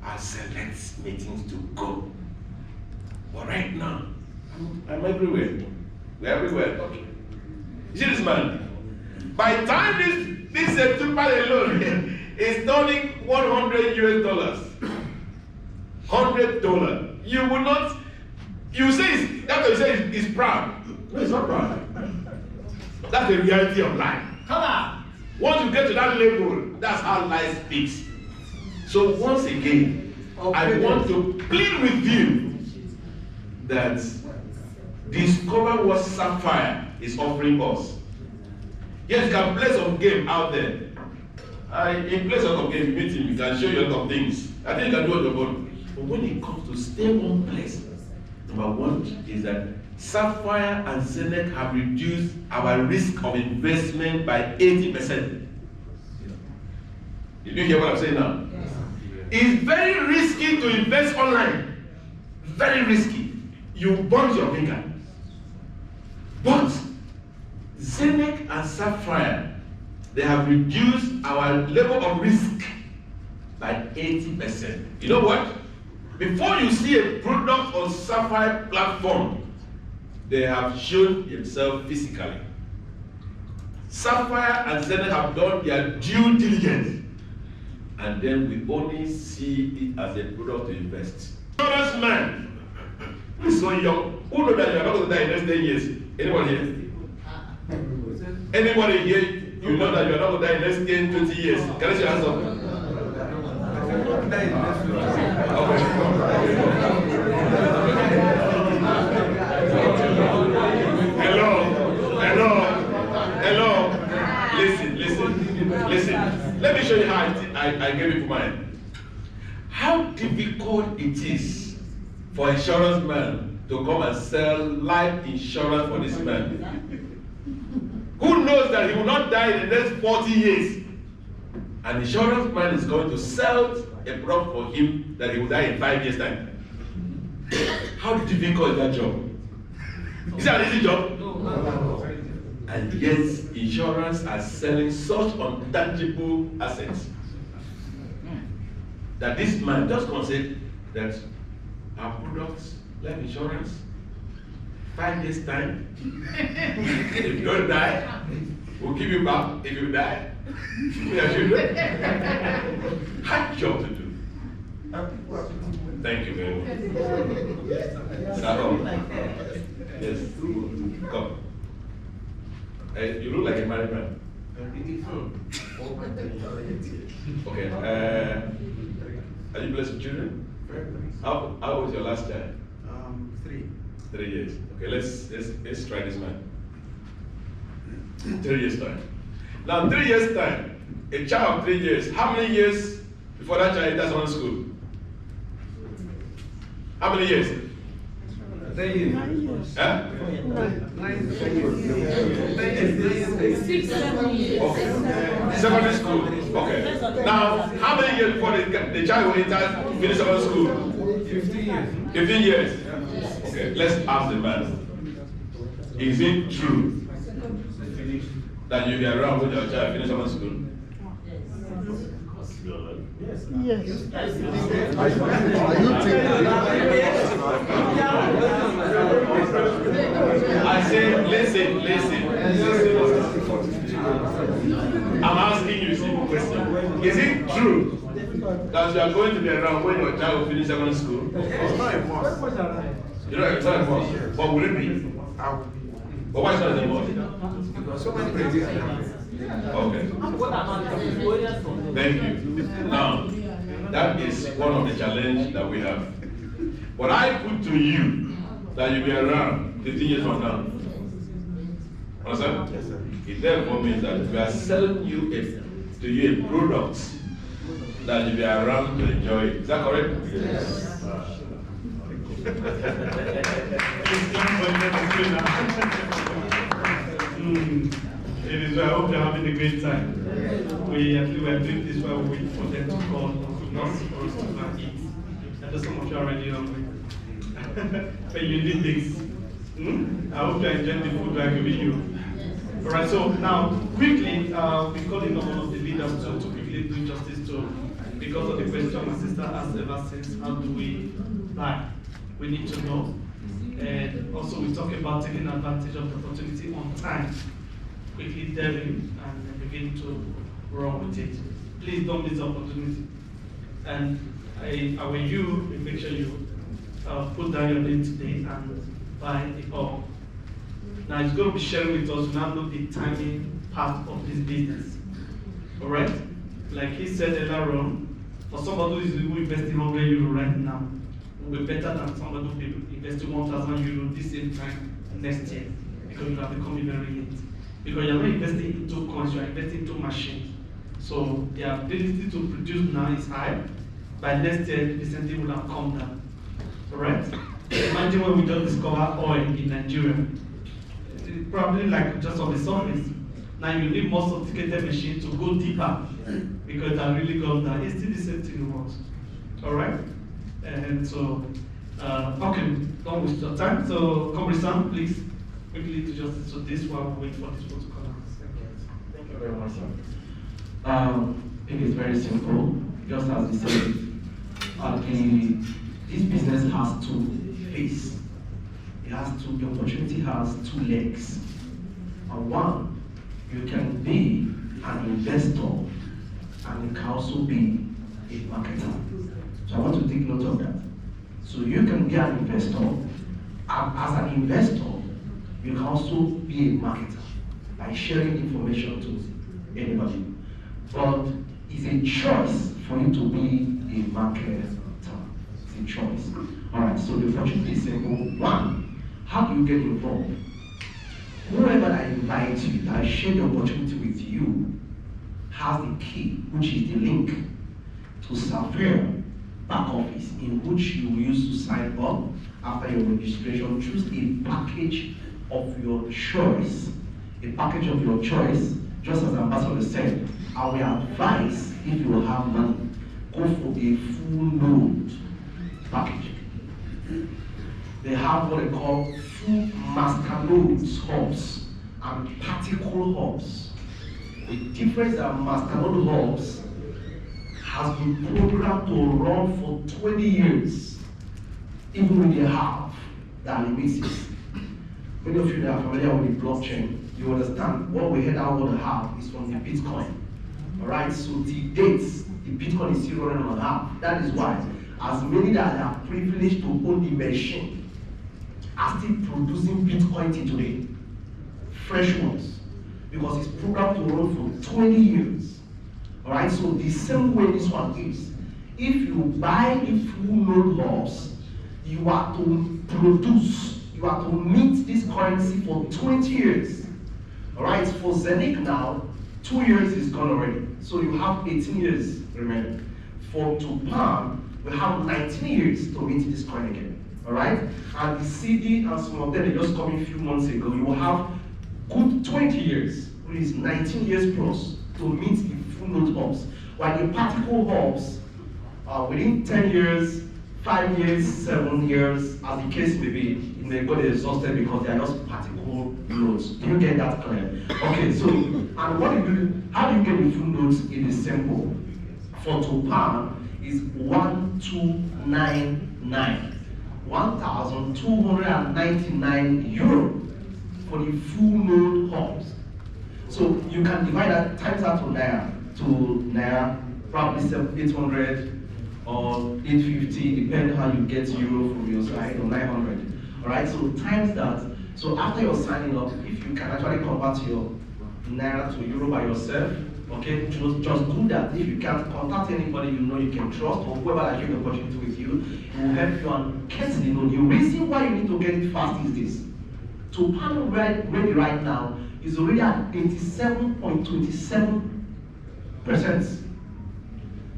I select meetings to go. But right now, I'm everywhere. We're everywhere. Okay. You see this man? By the time this Tupac alone is turning $100, $100, you will not. You say that's what you say is proud. No, it's not proud. That's the reality of life. Come on. Once you get to that level, that's how life speaks. So once again, I want to plead with you that discover what Sapphire is offering us. Yes, you can play some game out there. In place of game meeting, you can show you a lot of things. I think you can do it on your own. But when it comes to stay one place, number one is that Sapphire and Zenith have reduced our risk of investment by 80%. Did you hear what I'm saying now? Yes. It's very risky to invest online. Very risky. You burn your finger. But Zenith and Sapphire, they have reduced our level of risk by 80%. You know what? Before you see a product on Sapphire platform, they have shown themselves physically. Sapphire and Zenith have done their due diligence, and then we only see it as a product to invest. Honest man, please is so young, who knows that you are not going to die in the next 10 years? Anybody here? Anybody here, you know that you are not going to die in the next 10, 20 years? Can I see your hands up? Hello. Listen. Let me show you how I gave it for mine. How difficult it is for insurance man to come and sell life insurance for this man. Who knows that he will not die in the next 40 years? An insurance man is going to sell a product for him that he will die in 5 years' time. How difficult is that job? Is that an easy job? No. And yet, insurance are selling such untangible assets that this man just considered that our products, life insurance, 5 years' time, if you don't die, we'll give you back. If you die, we are children. Hard job to do. Thank you very much. Sarah. Yes. Come. You look like a married man. Okay. Are you blessed with children? How was your last child? 3. 3 years. Okay, let's try this man. 3 years time. Now 3 years time, a child of 3 years, how many years before that child enters one school? How many years? 10 years. Huh? 6, 7 years. Okay. Secondary school. Okay. Now, how many years before the child will enter finish secondary school? 15 years. 15 years. Okay. Let's ask the man. Is it true that you'll be around when your child finishes secondary school? Are you I say, listen. I'm asking you a simple question. Is it true that you are going to be around when your child will finish secondary school? It's not a must. You know, it's not a must. But will it be? But why is it not a must? Because so many things happen. Okay. Thank you. Now, that is one of the challenges that we have. But I put to you that you'll be around 15 years from now. Understand? Yes, sir. It therefore means that we are selling you a product that you'll be around to enjoy it. Is that correct? Yes. It is well. I hope you're having a great time. We are doing this while we wait for them to call not for us to go and eat. I know some of you are already hungry. But you need this. I hope you are enjoying the food we are giving you. Alright, so now quickly, we're calling on one of the leaders to quickly do justice to, because of the question my sister asked ever since, how do we buy? We need to know. And also we talk about taking advantage of the opportunity on time. Quickly delving and begin to run with it. Please don't miss the opportunity. And I will make sure you put down your name today and buy it all. Now it's going to be sharing with us, now know the timing part of this business. Alright? Like he said earlier on, for somebody who is investing €100 right now, will be better than somebody who will be investing €1,000 this same time next year, because you have become very late. Because you're not investing into coins, you're investing into machines. So the ability to produce now is high. By next year, the percentage will have come down. Alright? Imagine when we just discover oil in Nigeria. It's probably like just on the surface. Now you need more sophisticated machines to go deeper because that really goes down. It's still the same thing in works. Alright? And so, okay, don't waste your time. So, Comrade, please. Quickly to justice to this while we wait for this one to come out. Thank you very much, sir. I think it's very simple. Just as we said, this business has two faces. The opportunity has two legs. And one, you can be an investor and you can also be a marketer. So I want to take note of that. So you can be an investor As an investor, you can also be a marketer by sharing information to anybody. But it's a choice for you to be a marketer. It's a choice. All right, so the opportunity is simple. One, how do you get involved? Whoever that invites you, that share the opportunity with you, has the key, which is the link to Sapphire back office, in which you will use to sign up after your registration. Choose a package of your choice. A package of your choice, just as Ambassador said, I will advise, if you have money, go for a full load package. They have what they call full master loads hubs and particle hubs. The difference that master load hubs has been programmed to run for 20 years, even when they have that limits. Many of you that are familiar with the blockchain, you understand what we head out to have is from the Bitcoin. Alright, so the dates, the Bitcoin is still running on half. That is why, as many that are privileged to own the machine are still producing Bitcoin till today. Fresh ones. Because it's programmed to run for 20 years. Alright, so the same way this one is. If you buy the full node hubs, you are to produce, you are to mint this currency for 20 years. Alright, for Zenith now, 2 years is gone already. So you have 18 years remaining. For Tupan, we have 19 years to mint this coin again. Alright? And the CD and some of them, they just coming a few months ago. You will have good 20 years, which is 19 years plus, to mint the full node hubs. While the particle hubs, within 10 years, 5 years, 7 years, as the case may be, it may go exhausted because they are just particle nodes. Do you get that clear? Okay, so, and what do you do? How do you get the full nodes? It is simple. For Tupan is 1299. 1,299 euro for the full node hubs. So you can divide that times that to naira, probably 800 or 850, depending how you get euro from your side, or 900. All right, so times that. So after you're signing up, if you can actually convert your naira to euro by yourself, okay, just do that. If you can't, contact anybody you know you can trust, or whoever that you have the opportunity with you, it will help you and get the loan. The reason why you need to get it fast is this. Tupan ready right now is already at 87.27%.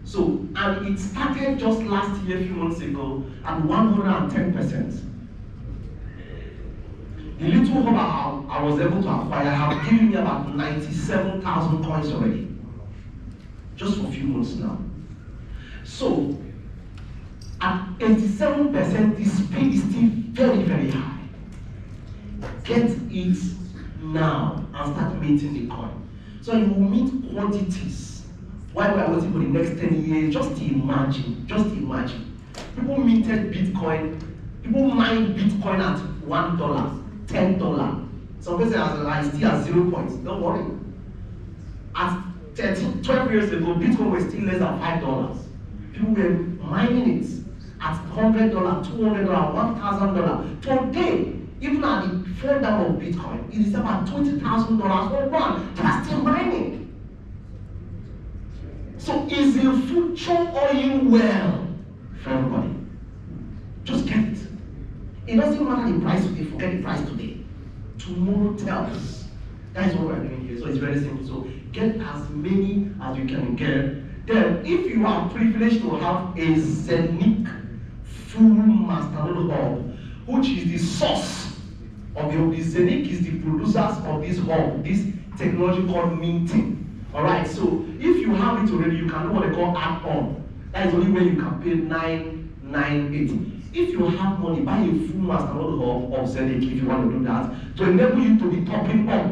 So, and it started just last year, a few months ago, at 110%. The little hub I was able to acquire have given me about 97,000 coins already. Just for a few months now. So, at 87%, the speed is still very, very high. Get it now and start minting the coin. So you will mint quantities. While we are waiting for the next 10 years, just imagine. People minted Bitcoin, people mined Bitcoin at $1, $10. Some people say I still at 0 points. Don't worry. At 12 years ago, Bitcoin was still less than $5. People were mining it at $100, $200, $1,000. Today, even at the fall down of Bitcoin, it is about $20,000 for one. They are still mining. So is the future oil well for everybody? Just get it. It doesn't matter the price today, forget the price today. Tomorrow tells. That is what we are doing here. So it's very simple. So get as many as you can get. Then, if you are privileged to have a Zenith full master node hub, which is the source of the Zenith is the producers of this hub, this technology called minting. Alright, so if you have it already, you can do what they call add-on. That is only when you can pay $998. If you have money, buy a full master node hub of Zenith if you want to do that, to enable you to be topping up,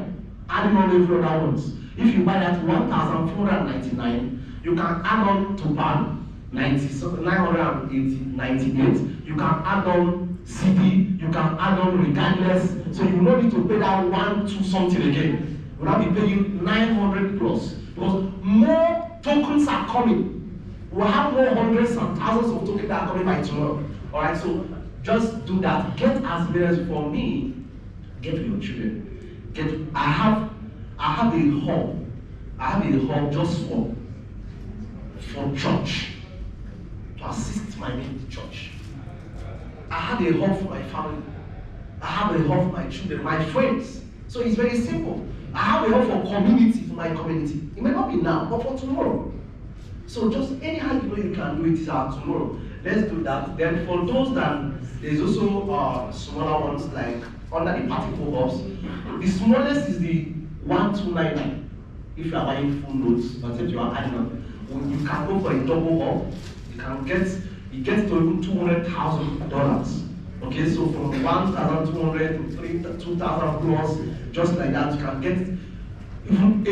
adding on every other ones. If you buy that 1,499, you can add on to PAN 998. You can add on CD, you can add on regardless, so you don't need to pay that 1, 2 something again. You will not be paying 900 plus, because more tokens are coming. We'll have more hundreds and thousands of tokens that are coming by tomorrow. Alright, so Just do that. Get as many as for me. Get for your children. I have a hub. I have a hub just for church, to assist my church. I have a hub for my family. I have a hub for my children, my friends. So it's very simple. I have a hub for community, for my community. It may not be now, but for tomorrow. So just anyhow you know you can do it tomorrow. Let's do that. Then for those that there's also smaller ones like under the particle hubs. The smallest is the 1299. If you are buying full notes, but if you are adding up, you can go for a double hub. You can get to even $200,000. Okay, so from 1,200 to 2,000 plus, just like that, you can get even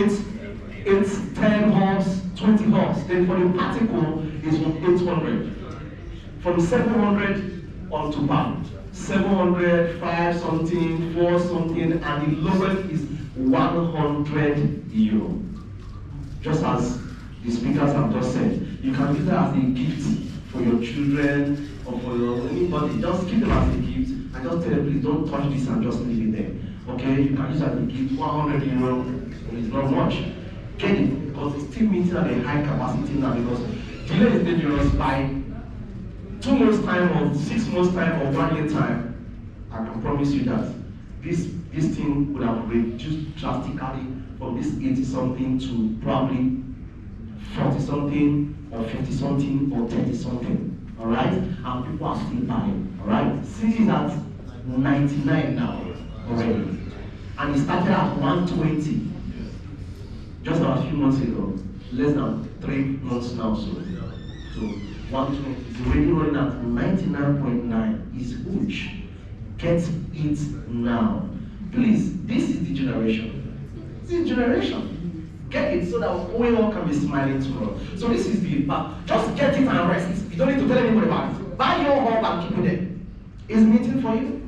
10 hubs, 20 hubs. Then for the particle is from 800. From 700 on to pound. 700, 5 something, 4 something, and the lowest is €100. Just as the speakers have just said, you can use that as a gift for your children or for anybody. Just give them as a gift and just tell them, please don't touch this and just leave it there. Okay, you can use that as a gift. €100 is not much. Get it because it's still meeting at a high capacity now because delay is dangerous. By 2 months time or 6 months time or 1 year time, I can promise you that this thing would have reduced drastically from this 80 something to probably 40 something or 50 something or 30 something. Alright? And people are still buying. Alright? Since it's at 99 now already. And it started at 120 just a few months ago. Less than 3 months now. So 120 is already running at 99.9. Is huge. Get it now. Please, this is the generation. This is the generation. Get it so that we all can be smiling tomorrow. So this is the part. Just get it and rest. You don't need to tell anybody about it. Buy your hub and keep it there. It's meeting for you.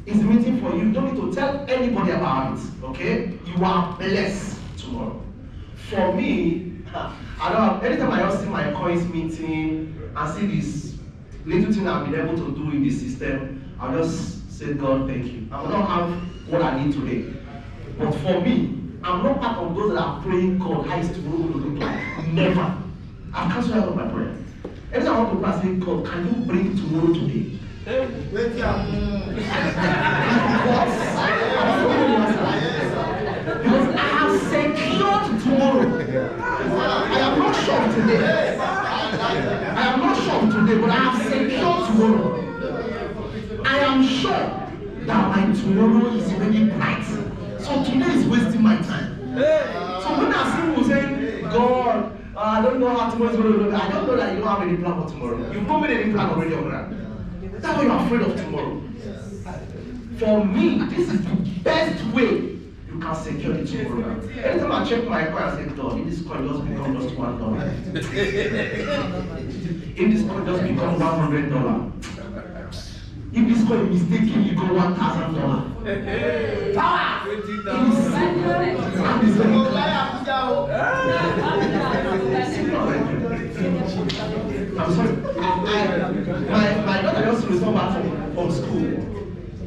It's meeting for you. You don't need to tell anybody about it. Okay? You are blessed tomorrow. For me, I don't have, anytime I just see my coins meeting and see this little thing I've been able to do in this system, I'll just say, God, thank you. I will not have what I need today. But for me, I'm not part of those that are praying, God, how is tomorrow going to look like? Never. I've cancelled out of my prayer. Every time I want to pray, I say, God, can you bring tomorrow today? Because I have secured tomorrow. I am not sure today. I am not sure today, but I have secured tomorrow. I am sure that my tomorrow is very bright. So today is wasting my time. So when I see people saying, God, I don't know how tomorrow is going to look, I don't know that you don't have any plan for tomorrow. You've not made any plan already on that. That's why you're afraid of tomorrow. For me, this is the best way you can secure it tomorrow. Anytime I check my coin, I say, God, if this coin just become just $1. If this coin just become $100. If this coin mistakenly you go $1,000. Power! I'm sorry. My daughter just returned back from school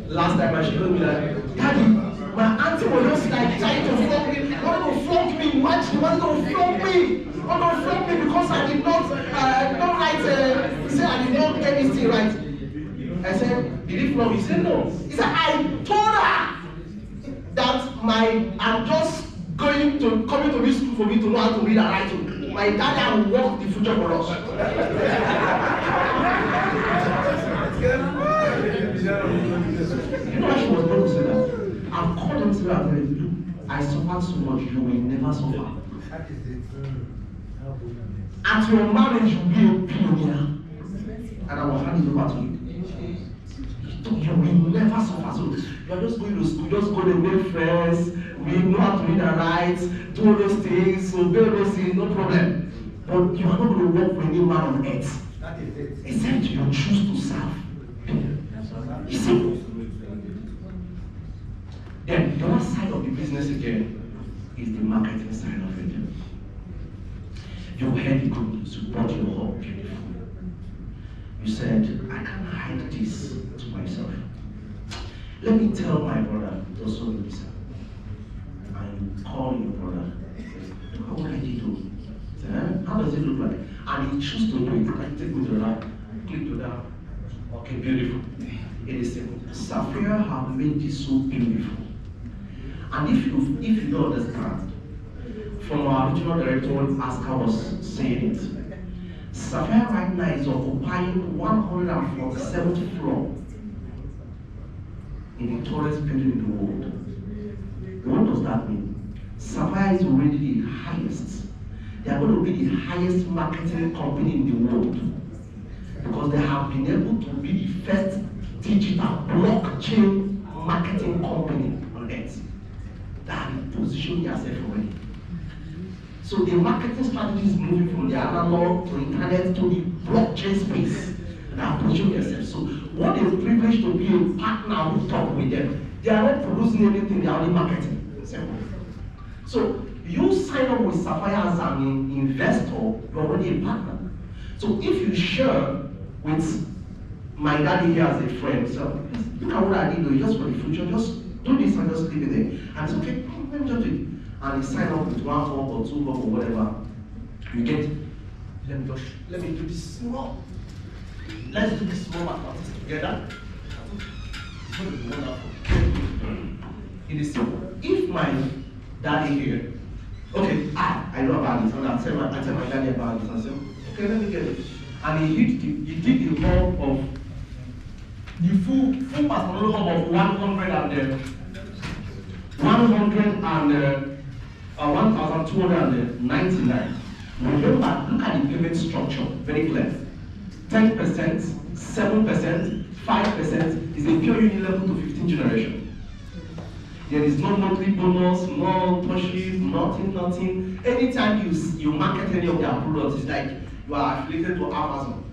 last time and she told me that, Daddy, my auntie was just like trying to flog me. Want to flog me? What? She wanted to flog me. Want to flog me because I did not write. He said I did not get this thing right. I said, did he flog me? He said no. He said I told her that I'm just coming to this school for me to know how to read and write. My daddy will work the future for us. You know why she was able to say that? I've called them to her and said, look, I suffered so much, you will never suffer. At your marriage, you'll be a billionaire. And I will hand it over to you. You will never suffer. So you are just going to school, just go to make friends, we know how to read and write, do all those things, obey all those things, no problem. But you are not going to work for any man on earth. Except you choose to serve. It's simple. Then the other side of the business again is the marketing side of it. You heard the good news, you brought your home beautiful. You said, I can hide this to myself. Let me tell my brother, also Lisa. I'm calling your brother. Look at what I did do. How does it look like? And he chooses to do it. Like, take me to that. Click to that. Okay, beautiful. It is simple. Sapphire have made this so beautiful. And if you don't understand, from our regional director, when Aska was saying it, Sapphire right now is occupying 147th floor in the tallest building in the world. What does that mean? Sapphire is already the highest. They are going to be the highest marketing company in the world because they have been able to be the first digital blockchain marketing company on earth that have positioned themselves already. So the marketing strategy is moving from the analog to internet to the blockchain space and have positioned themselves. So what is privileged to be a partner who talk with them? They are not producing anything, they are only marketing. Simple. So you sign up with Sapphire as an investor, you're already a partner. So if you share with my daddy here as a friend, so look at what I did though, just for the future, just do this and just leave it there. And it's okay, let me just do it. And you sign up with 1 hub or 2 hub or whatever, you get, let me do this small. Let's do this small mathematics together. It's going to be wonderful. It is simple. If my daddy here, okay, I know about this, and I tell my daddy about this, and I say, okay, let me get it. And he did the hub of the full mathematical hub of 1,299. Remember, look at the payment structure, very clear. 10%, 7%, 5% is a pure unilevel to 15th generation. There is no monthly bonus, no pushes, nothing. Anytime you market any of their products, it's like you are affiliated to Amazon.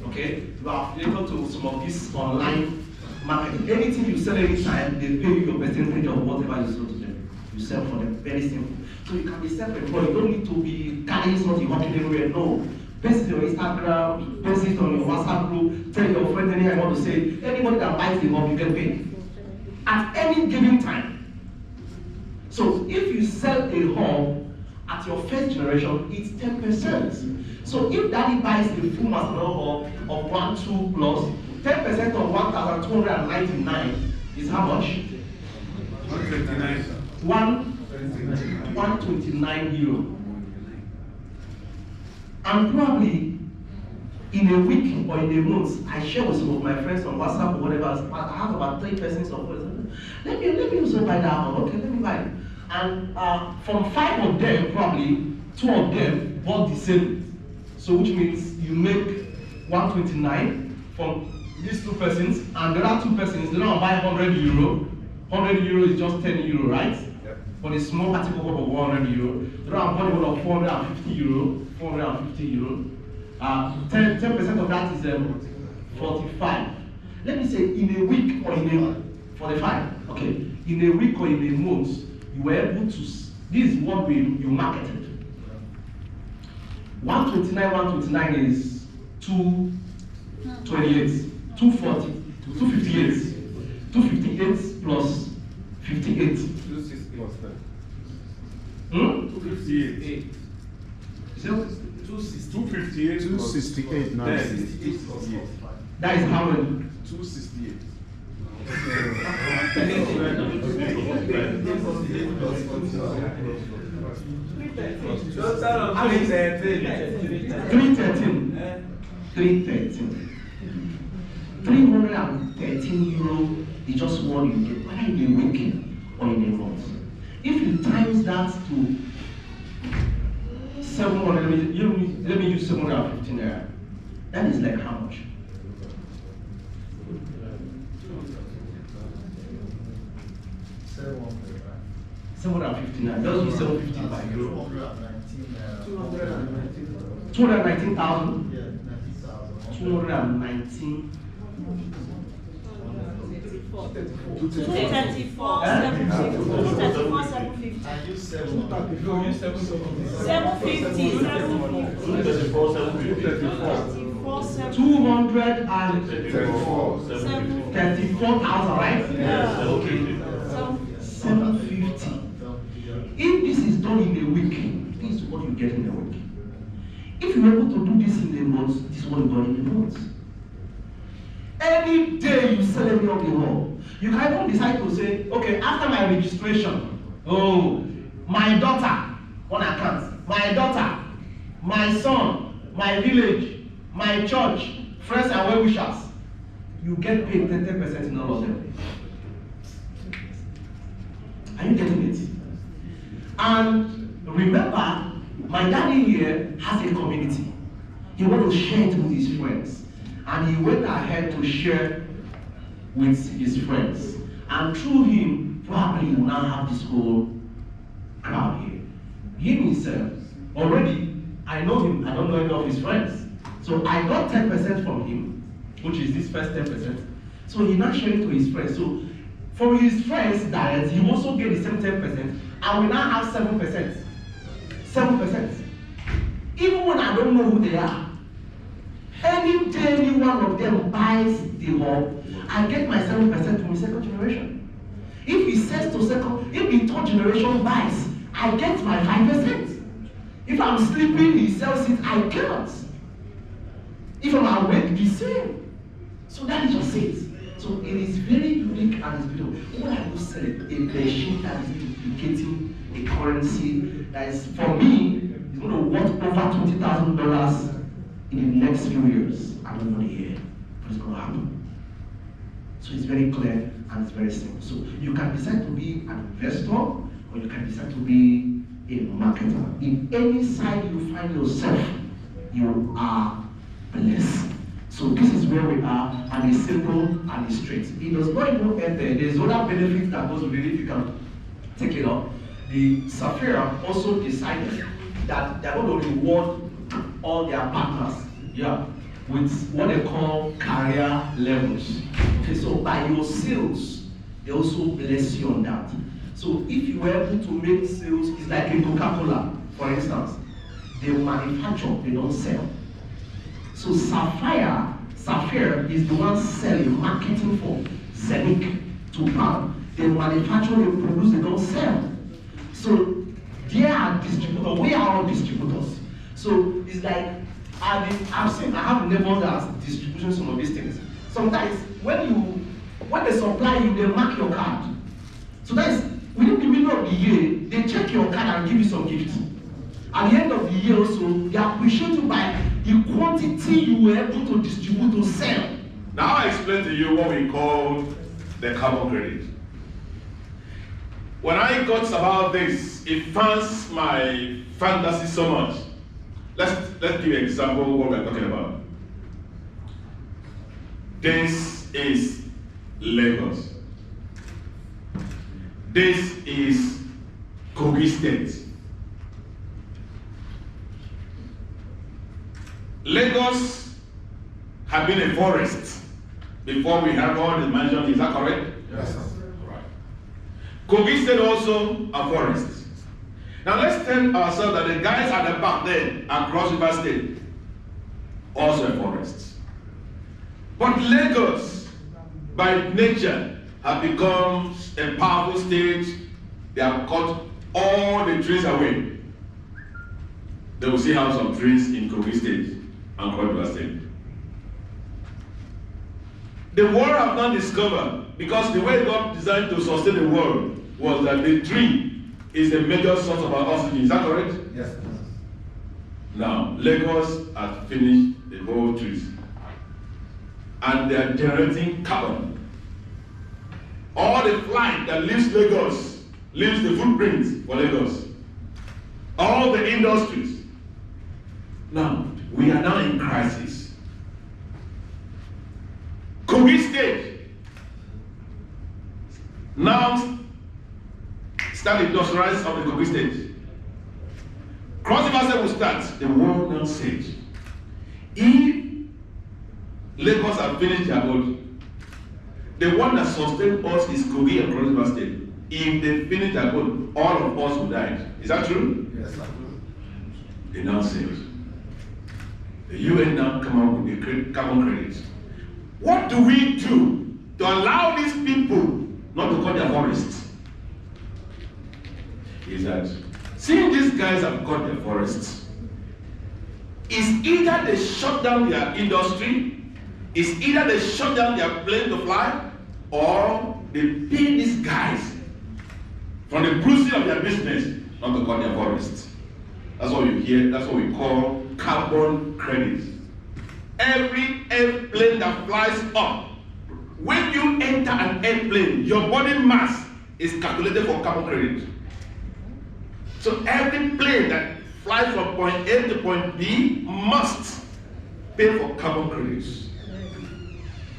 Okay? You are affiliated to some of this online marketing. Anything you sell anytime, they pay you your percentage of whatever you sell to them. You sell for them. Very simple. So you can be self-employed. You don't need to be carrying something working everywhere. No. Paste it on your Instagram, post it on your WhatsApp group, tell your friend anything I want to say. Anybody that buys the hub, you get paid. At any given time. So if you sell a hub at your first generation, it's 10%. So if daddy buys the full master hub of 1, 2 plus, 10% of 1,299 is how much? 129 euro. And probably in a week or in a month, I share with some of my friends on WhatsApp or whatever. I have about 3 persons of WhatsApp. Let me also buy that one. Okay, let me buy it. And from 5 of them, probably 2 of them bought the same. So which means you make 129 from these 2 persons, and the other 2 persons, they don't buy 100 euro. 100 euro is just 10 euro, right? Yep. For the small article of 100 euro, they don't buy one of 450 euro. 450 euro. 10% of that is 45. Let me say in a week or in a 45. Okay. In a week or in a month, you were able to. This is what you marketed. 129 is 228, 240, 258, 258 plus 58. 260 plus 10. 258. 258. 268 now. That is how many? 268. How many? 313. 313 euro is just what you get, whether in a week or in a month. If you times that to 700, let me use 715 naira. That is like how much? $759. Just use 750 by euro. 219,000. 219. 234, 750. I use 750. 750. 234, 750. 234, 234,000, right? Yeah. Okay. 750. If this is done in a week, this is what you get in a week. If you're able to do this in a month, this is what you got in a month. Any day you sell any of the hall, you can even decide to say, okay, after my registration, oh, my daughter, one account, my daughter, my son, my village, my church, friends and well-wishers, you get paid 10% in all of them. Are you getting it? And remember, my daddy here has a community. He wants to share it with his friends. And he went ahead to share with his friends. And through him, probably he will now have this whole crowd here. Him himself, already, I know him, I don't know any of his friends. So I got 10% from him, which is this first 10%. So he now sharing to his friends. So from his friends' diet, he also get the same 10%, and we now have 7%. 7%. Even when I don't know who they are, any day any one of them buys the hall, I get my 7% from the second generation. If he says to second, if the third generation buys, I get my 5%. If I'm sleeping, he sells it, I cannot. If I'm awake, the same. So that is just it. So it is very unique and it's beautiful. What I will sell it, a machine that is duplicating a currency that is, for me, is going to worth over $20,000 in the next few years. I don't know the year, but it's going to happen. So it's very clear and it's very simple. So you can decide to be an investor or you can decide to be a marketer. In any side you find yourself, you are blessed. So this is where we are, and it's simple and it's straight. It does not even end there. There's other benefits that goes with it if you can take it up. The Sapphire also decided that they're going to reward all their partners, with what they call career levels. Okay, so by your sales, they also bless you on that. So if you were able to make sales, it's like in Coca-Cola, for instance. They manufacture, they don't sell. So Sapphire is the one selling, marketing for Zenith to Palm. They manufacture, they produce, they don't sell. So they are distributors, we are all distributors. So it's like, I have neighbors that distribution some of these things. Sometimes when they supply you, they mark your card. So that is, within the middle of the year, they check your card and give you some gifts. At the end of the year also, they appreciate you by the quantity you were able to distribute to sell. Now I explain to you what we call the carbon credit. When I got about this, it fans my fantasy so much. Let's give an example of what we're talking about. This is Lagos. This is Kogi State. Lagos had been a forest before we had all the mansions. Is that correct? Yes, sir. Right. Kogi State also a forest. Now let's tell ourselves that the guys at the back there across River State also a forest. But Lagos, by nature, have become a powerful state. They have cut all the trees away. They will see how some trees in Kogi State and River State. The world have not discovered, because the way God designed to sustain the world was that the tree is the major source of our oxygen. Is that correct? Yes. Now, Lagos has finished the whole trees. And they are generating carbon. All the flight that leaves Lagos leaves the footprints for Lagos. All the industries. Now, we are now in crisis. Kogi State now start industrializing of the Kogi State. Cross River State will start. The world now said, if Lagos have finished their body, the one that sustains us is Kogi and Cross River State. If they finish their body, all of us will die. Is that true? Yes, sir. They now said, The UN now come out with the carbon credits. What do we do to allow these people not to cut their forests? Is that seeing these guys have cut their forests, is either they shut down their industry, is either they shut down their plane to fly, or they pay these guys from the bruising of their business not to cut their forests. That's what you hear, that's what we call carbon credits. Every airplane that flies up, when you enter an airplane, your body mass is calculated for carbon credit. So every plane that flies from point A to point B must pay for carbon credits.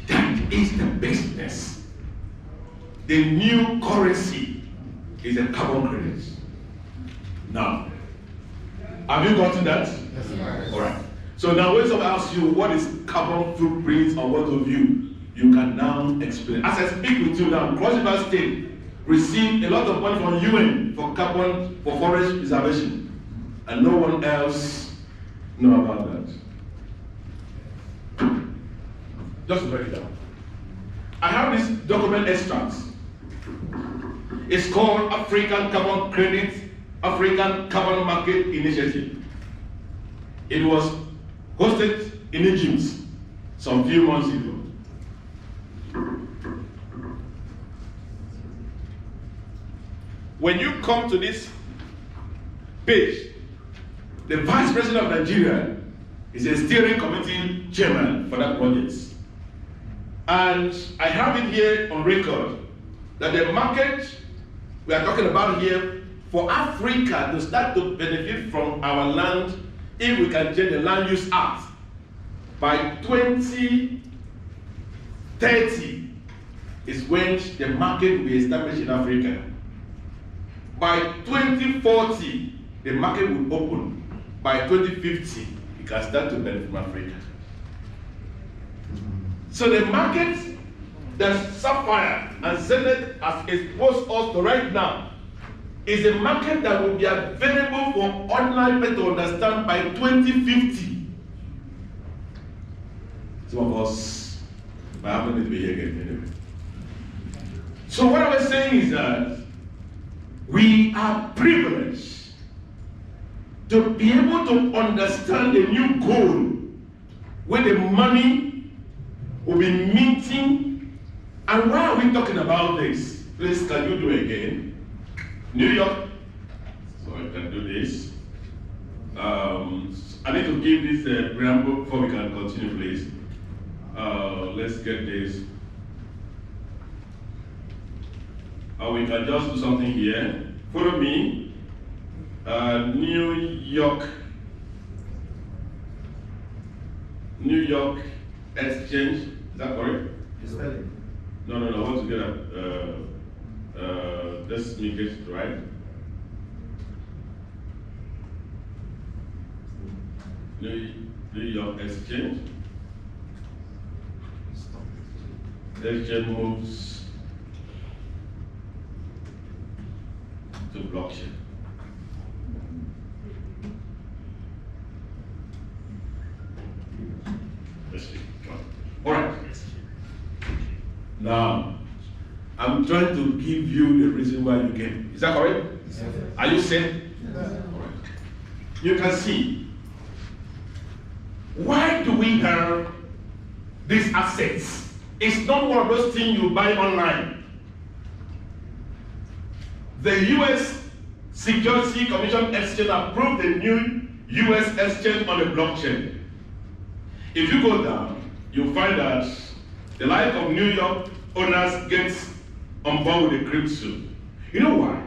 That is the business. The new currency is a carbon credit. Now, have you gotten that? Yes, sir. All right. So now when someone asks you what is carbon footprint or what of you can now explain. As I speak with you now, Cross River State received a lot of money from UN for carbon, for forest preservation, and no one else know about that. Just write it down. I have this document extract. It's called African Carbon Credit, African Carbon Market Initiative. It was hosted in Egypt some few months ago. When you come to this page, the Vice President of Nigeria is a steering committee chairman for that project. And I have it here on record that the market we are talking about here for Africa to start to benefit from our land, if we can change the Land Use Act by 2030 is when the market will be established in Africa. By 2040, the market will open. By 2050, it can start to benefit from Africa. So the market that Sapphire and Zenith has exposed us to right now is a market that will be available for ordinary people to understand by 2050. Some of us might happen to be here again anyway. So what I was saying is that we are privileged to be able to understand the new goal where the money will be minting. And why are we talking about this? Please, can you do it again? New York, so I can do this. I need to give this preamble before we can continue, please. Let's get this. We can just do something here. Follow me. New York Exchange. Is that correct? No. I want to get let's make it right. New York Exchange. The exchange moves to blockchain. Let's see. All right. Now, I'm trying to give you the reason why you came. Is that correct? Yes. Are you safe? Yes. All right. You can see. Why do we have these assets? It's not one of those things you buy online. The U.S. Security Commission Exchange approved the new U.S. exchange on the blockchain. If you go down, you'll find that the like of New York owners gets on board with the crypto. You know why?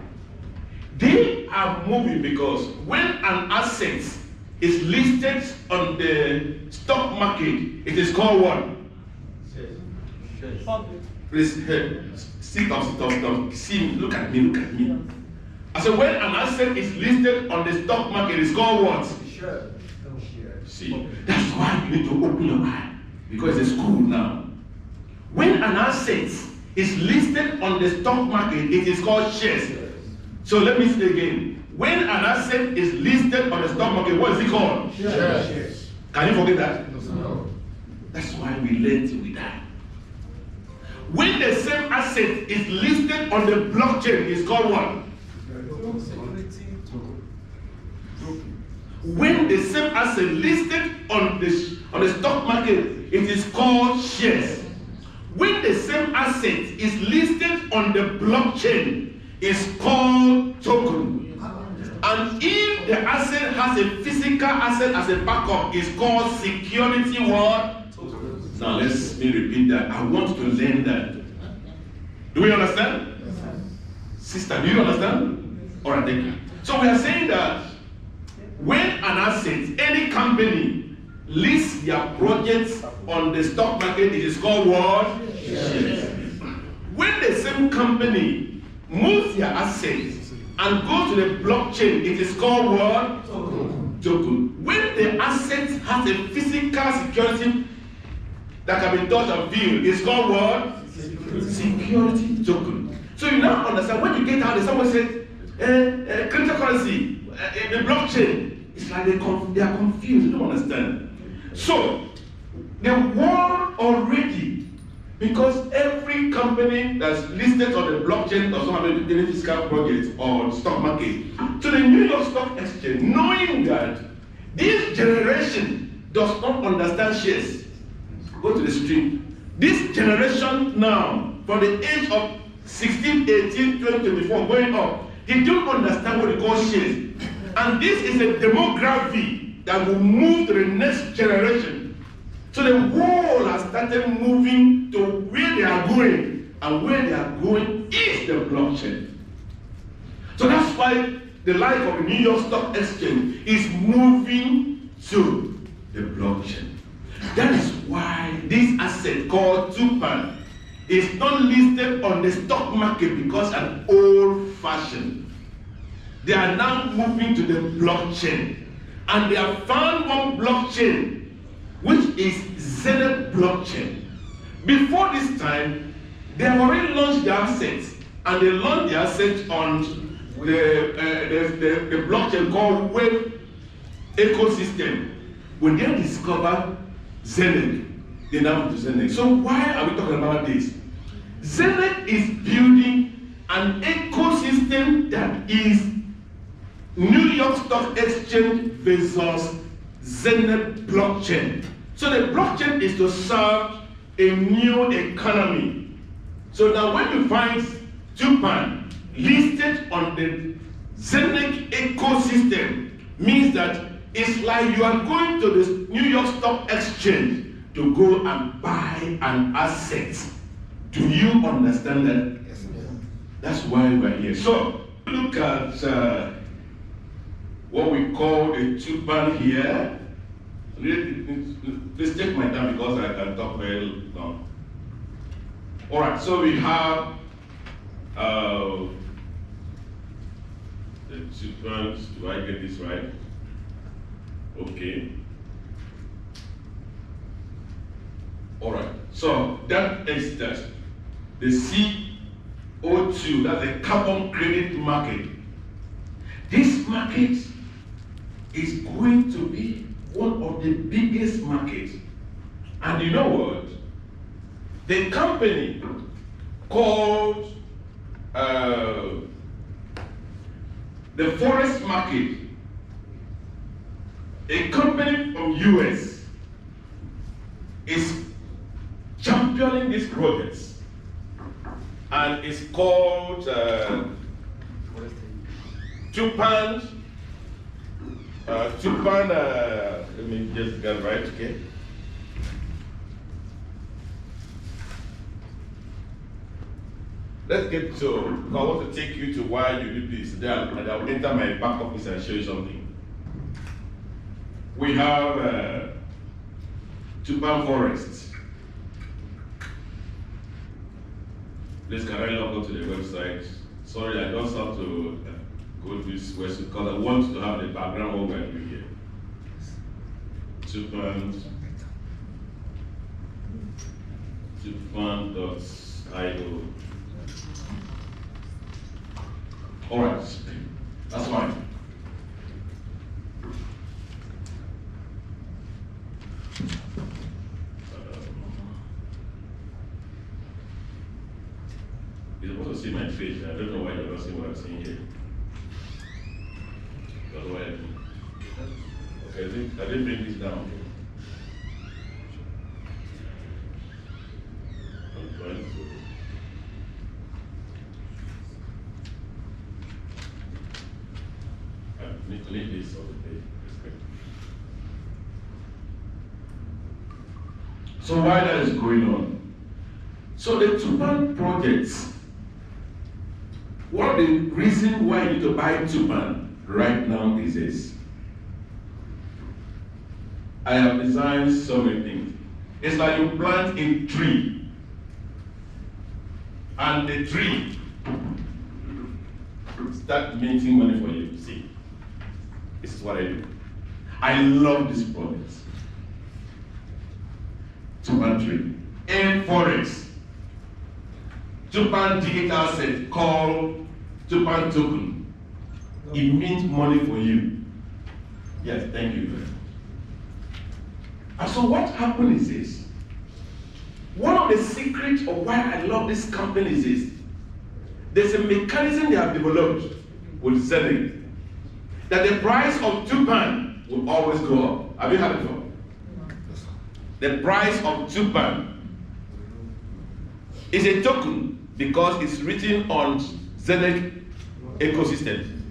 They are moving because when an asset is listed on the stock market, it is called what? Please, sit down. See, look at me. I said, when an asset is listed on the stock market, it's called what? See, that's why you need to open your eye, because it's school now. When an asset is listed on the stock market, it is called shares. So let me say again. When an asset is listed on the stock market, what is it called? Shares. Can you forget that? No. That's why we learn till we die. When the same asset is listed on the blockchain, it's called what? When the same asset listed on the stock market, it is called shares. When the same asset is listed on the blockchain, it's called token. And if the asset has a physical asset as a backup, it's called security what? Now let me repeat that. I want to learn that. Do we understand? Sister, do you understand? All right, thank you. So we are saying that when an asset, any company, lists their projects on the stock market, it is called what? Yes. When the same company moves their assets and goes to the blockchain, it is called what? Token. When the asset has a physical security that can be touched and viewed, it's called what? Security token. So you now understand when you get out there, someone said, cryptocurrency, the blockchain. It's like they are confused, you don't understand. So, the world already, because every company that's listed on the blockchain does not have any physical project or stock market, to the New York Stock Exchange, knowing that this generation does not understand shares, go to the street. This generation now, from the age of 16, 18, 20, 24, going up, they don't understand what they call shares. And this is a demography that will move to the next generation. So the world has started moving to where they are going, and where they are going is the blockchain. So that's why the life of the New York Stock Exchange is moving to the blockchain. That is why this asset called Tupan is not listed on the stock market because an old-fashioned. They are now moving to the blockchain, and they have found one blockchain, which is Zenith blockchain. Before this time, they have already launched their assets, and they launched their assets on the blockchain called Web Ecosystem. When they discover Zenith, they now move to Zenith. So why are we talking about this? Zenith is building an ecosystem that is New York Stock Exchange versus Zenith blockchain. So the blockchain is to serve a new economy. So now when you find Tupan listed on the Zenith ecosystem, means that it's like you are going to the New York Stock Exchange to go and buy an asset. Do you understand that? Yes. That's why we're here. So look at what we call a Tupan here. Please take my time because I can talk very long. All right, so we have the Tupans. Do I get this right? Okay. All right, so that is that. The CO2, that's the carbon credit market. This market is going to be one of the biggest markets. And you know what? The company called the Forest Market, a company from US, is championing these projects. And it's called Tupan. Let me just get right, okay? Let's get to, I want to take you to why you do this. Then I'll enter my back office and show you something. We have Tupan Forest. Please, can I log on to the website? Sorry, I don't have to go to this website because I want to have the background what we're doing here. Tupan.io. All right, that's fine. You're supposed to see my face. I don't know why you're not seeing what I'm seeing here. That's why okay, I didn't bring this down. I'm trying to. I need to leave this on the page. So why that is going on? So the Tupan projects, one of the reasons why you need to buy Tupan right now is this. I have designed so many things. It's like you plant a tree, and the tree start making money for you. See, this is what I do. I love this project. Tupan tree in forest. Tupan digital asset called Tupan token. It means money for you. Yes, thank you. And so what happened is this. One of the secrets of why I love this company is this. There's a mechanism they have developed with Zenith that the price of Tupan will always go up. Have you heard it before? The price of Tupan is a token because it's written on Zenith ecosystem.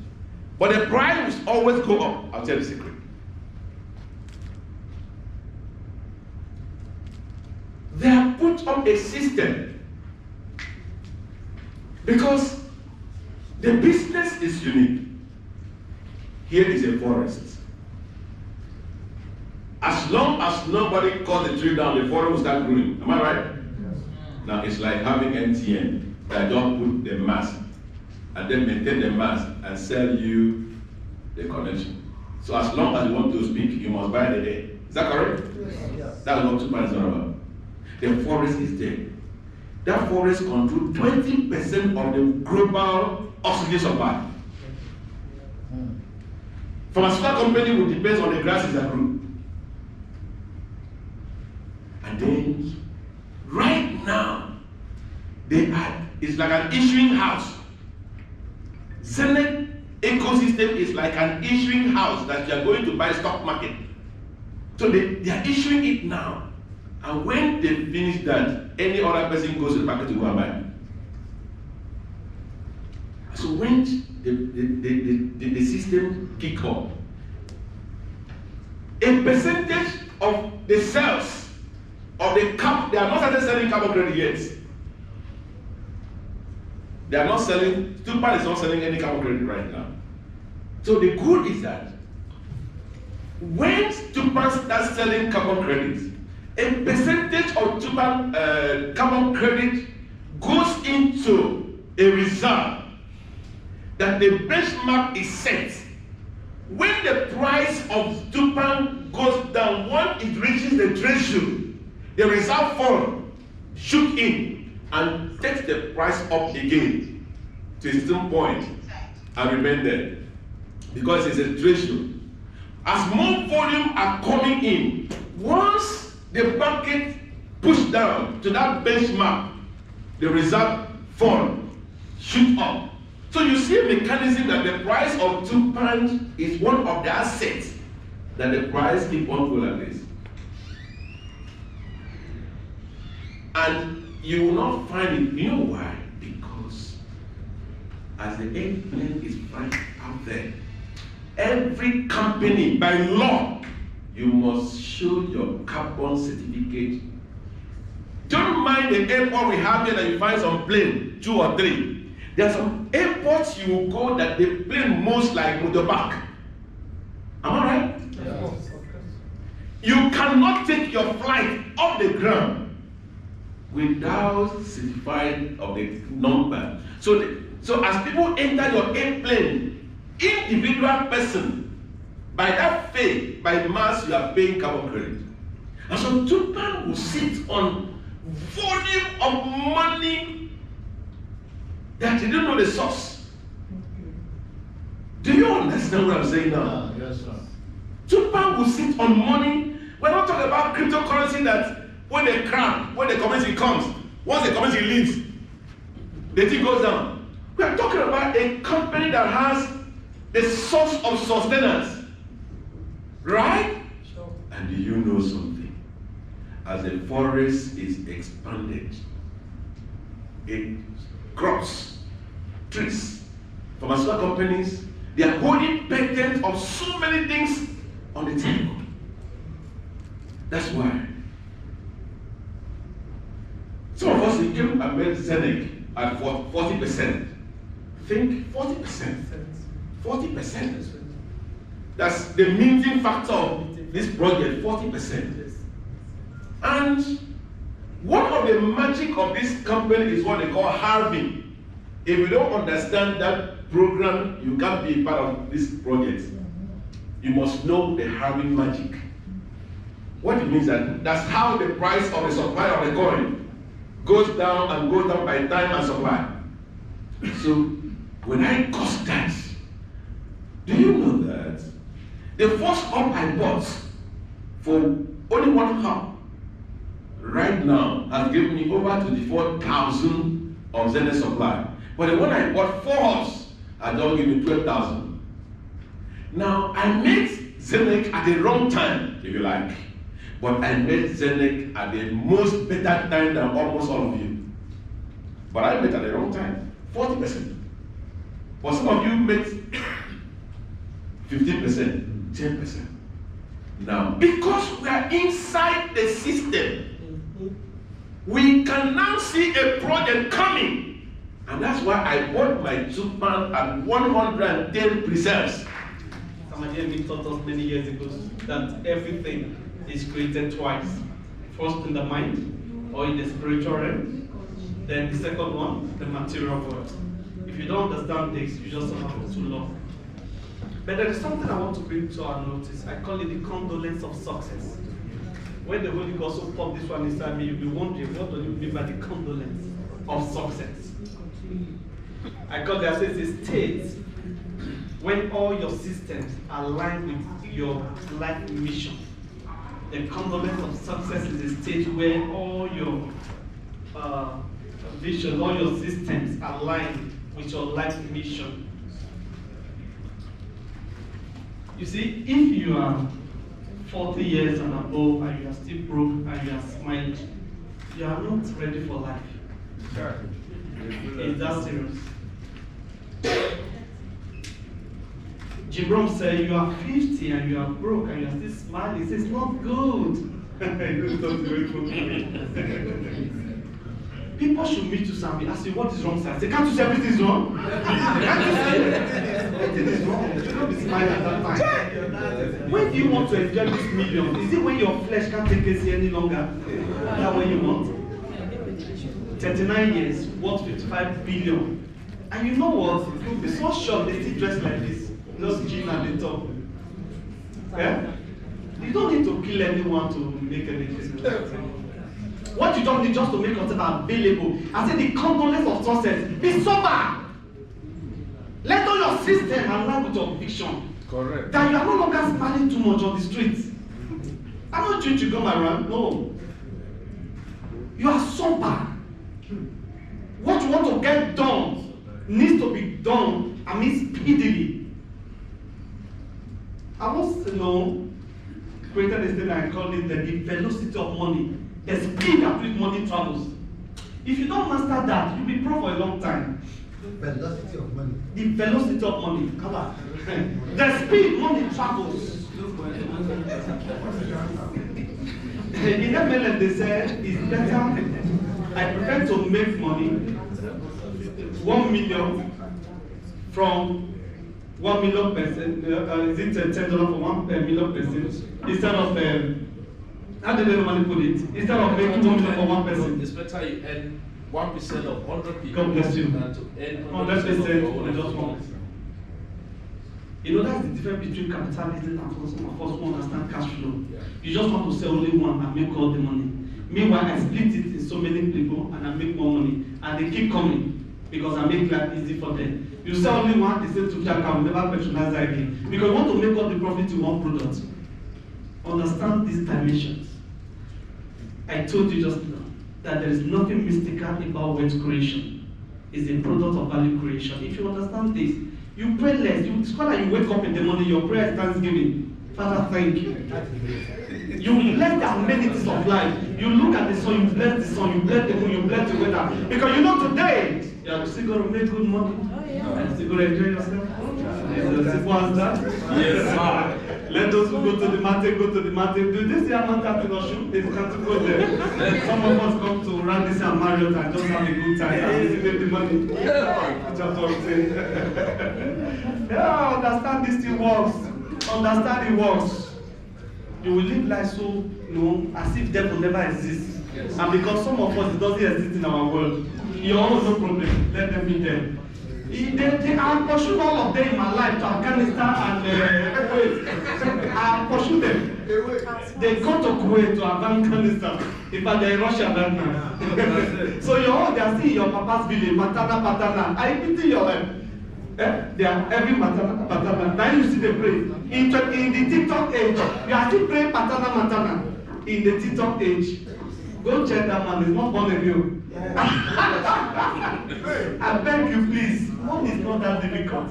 But the price will always go up. I'll tell you the secret. They have put up a system because the business is unique. Here is a forest. As long as nobody cuts the tree down, the forest will start growing. Am I right? Yes. Now it's like having MTN that don't put the mast and then maintain the mast and sell you the connection. So as long as you want to speak, you must buy the air. Is that correct? Yes. That's what Tupan is all about. The forest is there. That forest controls 20% of the global oxygen supply. Pharmaceutical company will depend on the grasses that grow. And then, right now, it's like an issuing house. Zenith ecosystem is like an issuing house that you are going to buy stock market. So they are issuing it now. And when they finish that, any other person goes to the market to go and buy. So when the system kick off, a percentage of the sales of the cap, they are not started selling carbon credit yet. They are not selling, Tupan is not selling any carbon credit right now. So the good is that when Tupan starts selling carbon credits, a percentage of Tupan carbon credit goes into a reserve that the benchmark is set. When the price of Tupan goes down, once it reaches the threshold, the reserve fund shoot in and takes the price up again to a certain point and remain there because it's a threshold. As more volume are coming in, once the market push down to that benchmark, the reserve fund shoot up. So you see a mechanism that the price of Tupan is one of the assets that the price keep on going like this. And you will not find it. You know why? Because as the airplane is flying out there, every company by law, you must show your carbon certificate. Don't mind the airport we have here that you find some plane, 2 or 3. There are some airports you will go that the plane moves like motorbike. Am I right? Yes. You cannot take your flight off the ground without certifying of the number. So as people enter your airplane, individual person, by that fee, by mass, you are paying carbon credit. And so Tupan will sit on volume of money that you don't know the source. Do you understand what I'm saying now? Yes, sir. Tupan will sit on money. We're not talking about cryptocurrency that when they crack, when the currency comes, once the currency leaves, the thing goes down. We are talking about a company that has the source of sustenance. Right? And do you know something? As the forest is expanded, it crops, trees, pharmaceutical companies, they are holding patents of so many things on the table. That's why. Some of us came and met Zenec at 40%. Think 40%. 40%. That's the minting factor of this project, 40%. And one of the magic of this company is what they call halving. If you don't understand that program, you can't be part of this project. You must know the halving magic. What it means that's how the price of the supply of the coin goes down by time and supply. So when I cost that, do you know that the first hub I bought for only one hub right now has given me over 24,000 of Zenec supply. But the one I bought 4 hubs has just given me 12,000. Now I met Zenec at the wrong time, if you like. But I met Zenec at the most better time than almost all of you. But I met at the wrong time, 40%. But some of you met 15%, 10%. Now, because we are inside the system, we can now see a project coming. And that's why I bought my 2 pound at 110 preserves. Somebody taught us many years ago that everything is created twice. First in the mind or in the spiritual realm, then the second one, the material world. If you don't understand this, you just have to love. But there is something I want to bring to our notice. I call it the condolence of success. When the Holy Ghost will pop this one inside me, you'll be wondering, what do you mean by the condolence of success? I call that as a state when all your systems are aligned with your life mission. The condolence of success is a state where all your vision, all your systems are aligned with your life mission. You see, if you are 40 years and above and you are still broke and you are smiling, you are not ready for life. Sure. Is that serious? Jim Rohn said, you are 50 and you are broke and you are still smiling. He says, not good. People should meet you and ask you, what is wrong, sir? Say, can't you say everything is wrong? Can't you say everything is wrong? You should not be smiling at that time. When do you want to enjoy this million? Is it when your flesh can't take it any longer? Is that when you want? 39 years, worth 55 billion. And you know what? You'll be so shocked they still dress like this. Just jeans at the top. Yeah? You don't need to kill anyone to make anything. What you don't need just to make yourself available. I say the condolence of success. Be sober. Let all your system align with your vision. Correct. That you are no longer smiling too much on the streets. I'm not trying to come around. No. You are sober. What you want to get done needs to be done, I mean speedily. I once created a thing I call it the velocity of money, the speed at which money travels. If you don't master that, you'll be broke for a long time. Velocity of money. The velocity of money. Come on. The speed money travels. In MLM they say it's better. I prefer to make money 1 million from 1 million percent. Is it $10 for 1 million person? Instead of how do they normally put it? Instead of making 1 million for 1 person. It's better you earn 1% of 100 people. God bless you. Than to earn 100% of just 1%. You know, that's the difference between capitalism and for some of us who understand cash flow. Yeah. You just want to sell only one and make all the money. Meanwhile, I split it in so many people and I make more money. And they keep coming because I make life easy for them. You sell only one, they say to Jack, I will never patronize that again. Because you want to make all the profit in one product. Understand these dimensions. I told you just now that there is nothing mystical about wealth creation. is a product of value creation. If you understand this, you pray less. It's not that you wake up in the morning, your prayer is thanksgiving. Father, thank you. You bless the amenities of life. You look at the sun, you bless the sun, you bless the moon, you bless the weather. Because you know today, you're still going to make good money. You're still going to enjoy yourself. Is as simple as that? Yes. Let those who go to the mountain go to the mountain. Do they see a mountain to Oshun? They can't go there. Some of us come to Radisson and Marriott and just have a good time and make the money. That's what I'm saying. Yeah, understand this thing works. Understand it works. You will live life so, as if death will never exist. Yes. And because some of us, it doesn't exist in our world. You always no problem. Let them be there. They are pursued all of them in my life to Afghanistan and Kuwait. I pursue them. They go to Kuwait to Afghanistan. In fact, they're in Russia right now. So they are still in your papa's village, Patana. I pity your life. They are every Matana. Now you see the praise. In the TikTok age, you are still praying Matana. In the TikTok age. Go check that man, he's not born again. I beg you, please. One is not that difficult.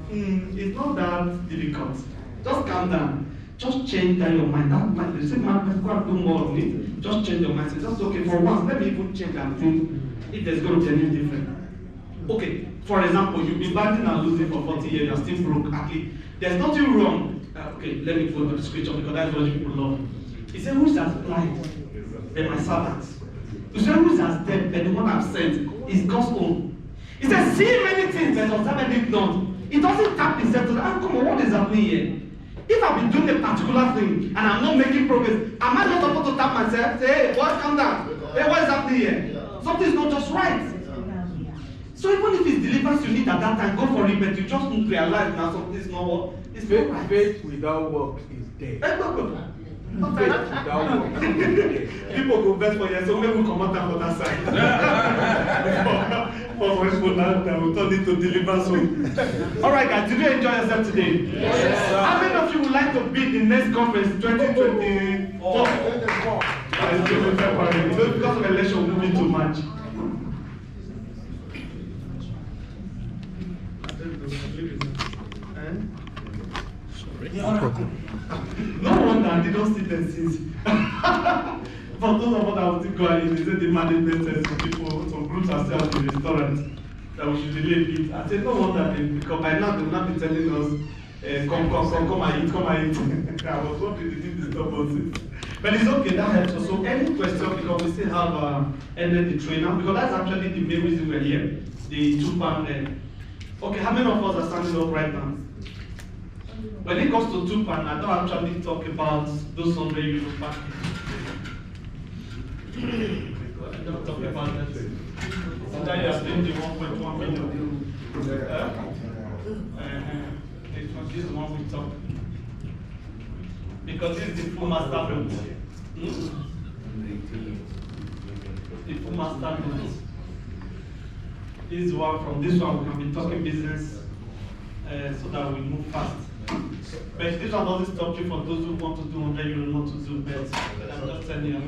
It's not that difficult. Just calm down. Just change down your mind. That mind, you say, man, let's go and do more on it. Just change your mind. Say, just okay, for once, let me even check and think if there's going to be anything different. Okay, for example, you've been buying and losing for 40 years, you're still broke. Okay, there's nothing wrong. Okay, let me go to the scripture because that's what people love. He said, who's that blind? They're my servants. He said, who's that dead? They're the one I've sent. Is God's own. He said, see many things that observed it not. It doesn't tap himself to come on, what is happening here? If I've been doing a particular thing and I'm not making progress, am I not supposed to tap myself? Say, hey, boy, calm down. Hey, what is happening here? Something's not just right. So even if it's deliverance you need at that time, go for it, but you just don't realize now something's not what it's faith, right. Faith without work is dead. Faith without work. People go best for you, so maybe we'll come out for that side. For people now, we'll turn it to deliverance soon. Alright guys, did you enjoy yourself today? Yes. How many of you would like to be in the next conference 2024? Because of election, we're moving too much. No wonder they don't see them since. For those of us that will still go in, they say the management says some people, some groups are still at the restaurant that we should delay a bit. I said, no wonder because by now they will not be telling us, come and eat. I was hoping they didn't disturb us. But it's okay, that helps us. So any question, because we still have ended the trainer, because that's actually the main reason we're here, the 2-pound. Okay, how many of us are standing up right now? When it comes to 2-pound, I don't actually talk about those 100 euro package. I don't talk about that. Sometimes you are spending the 1.1 million. This is one we talk. Because this is the full master note. The full master note. This is one from this one we can be talking business so that we move fast. But this one doesn't stop you for those who want to do 100 euro not to do bet. I'm just telling you, I'm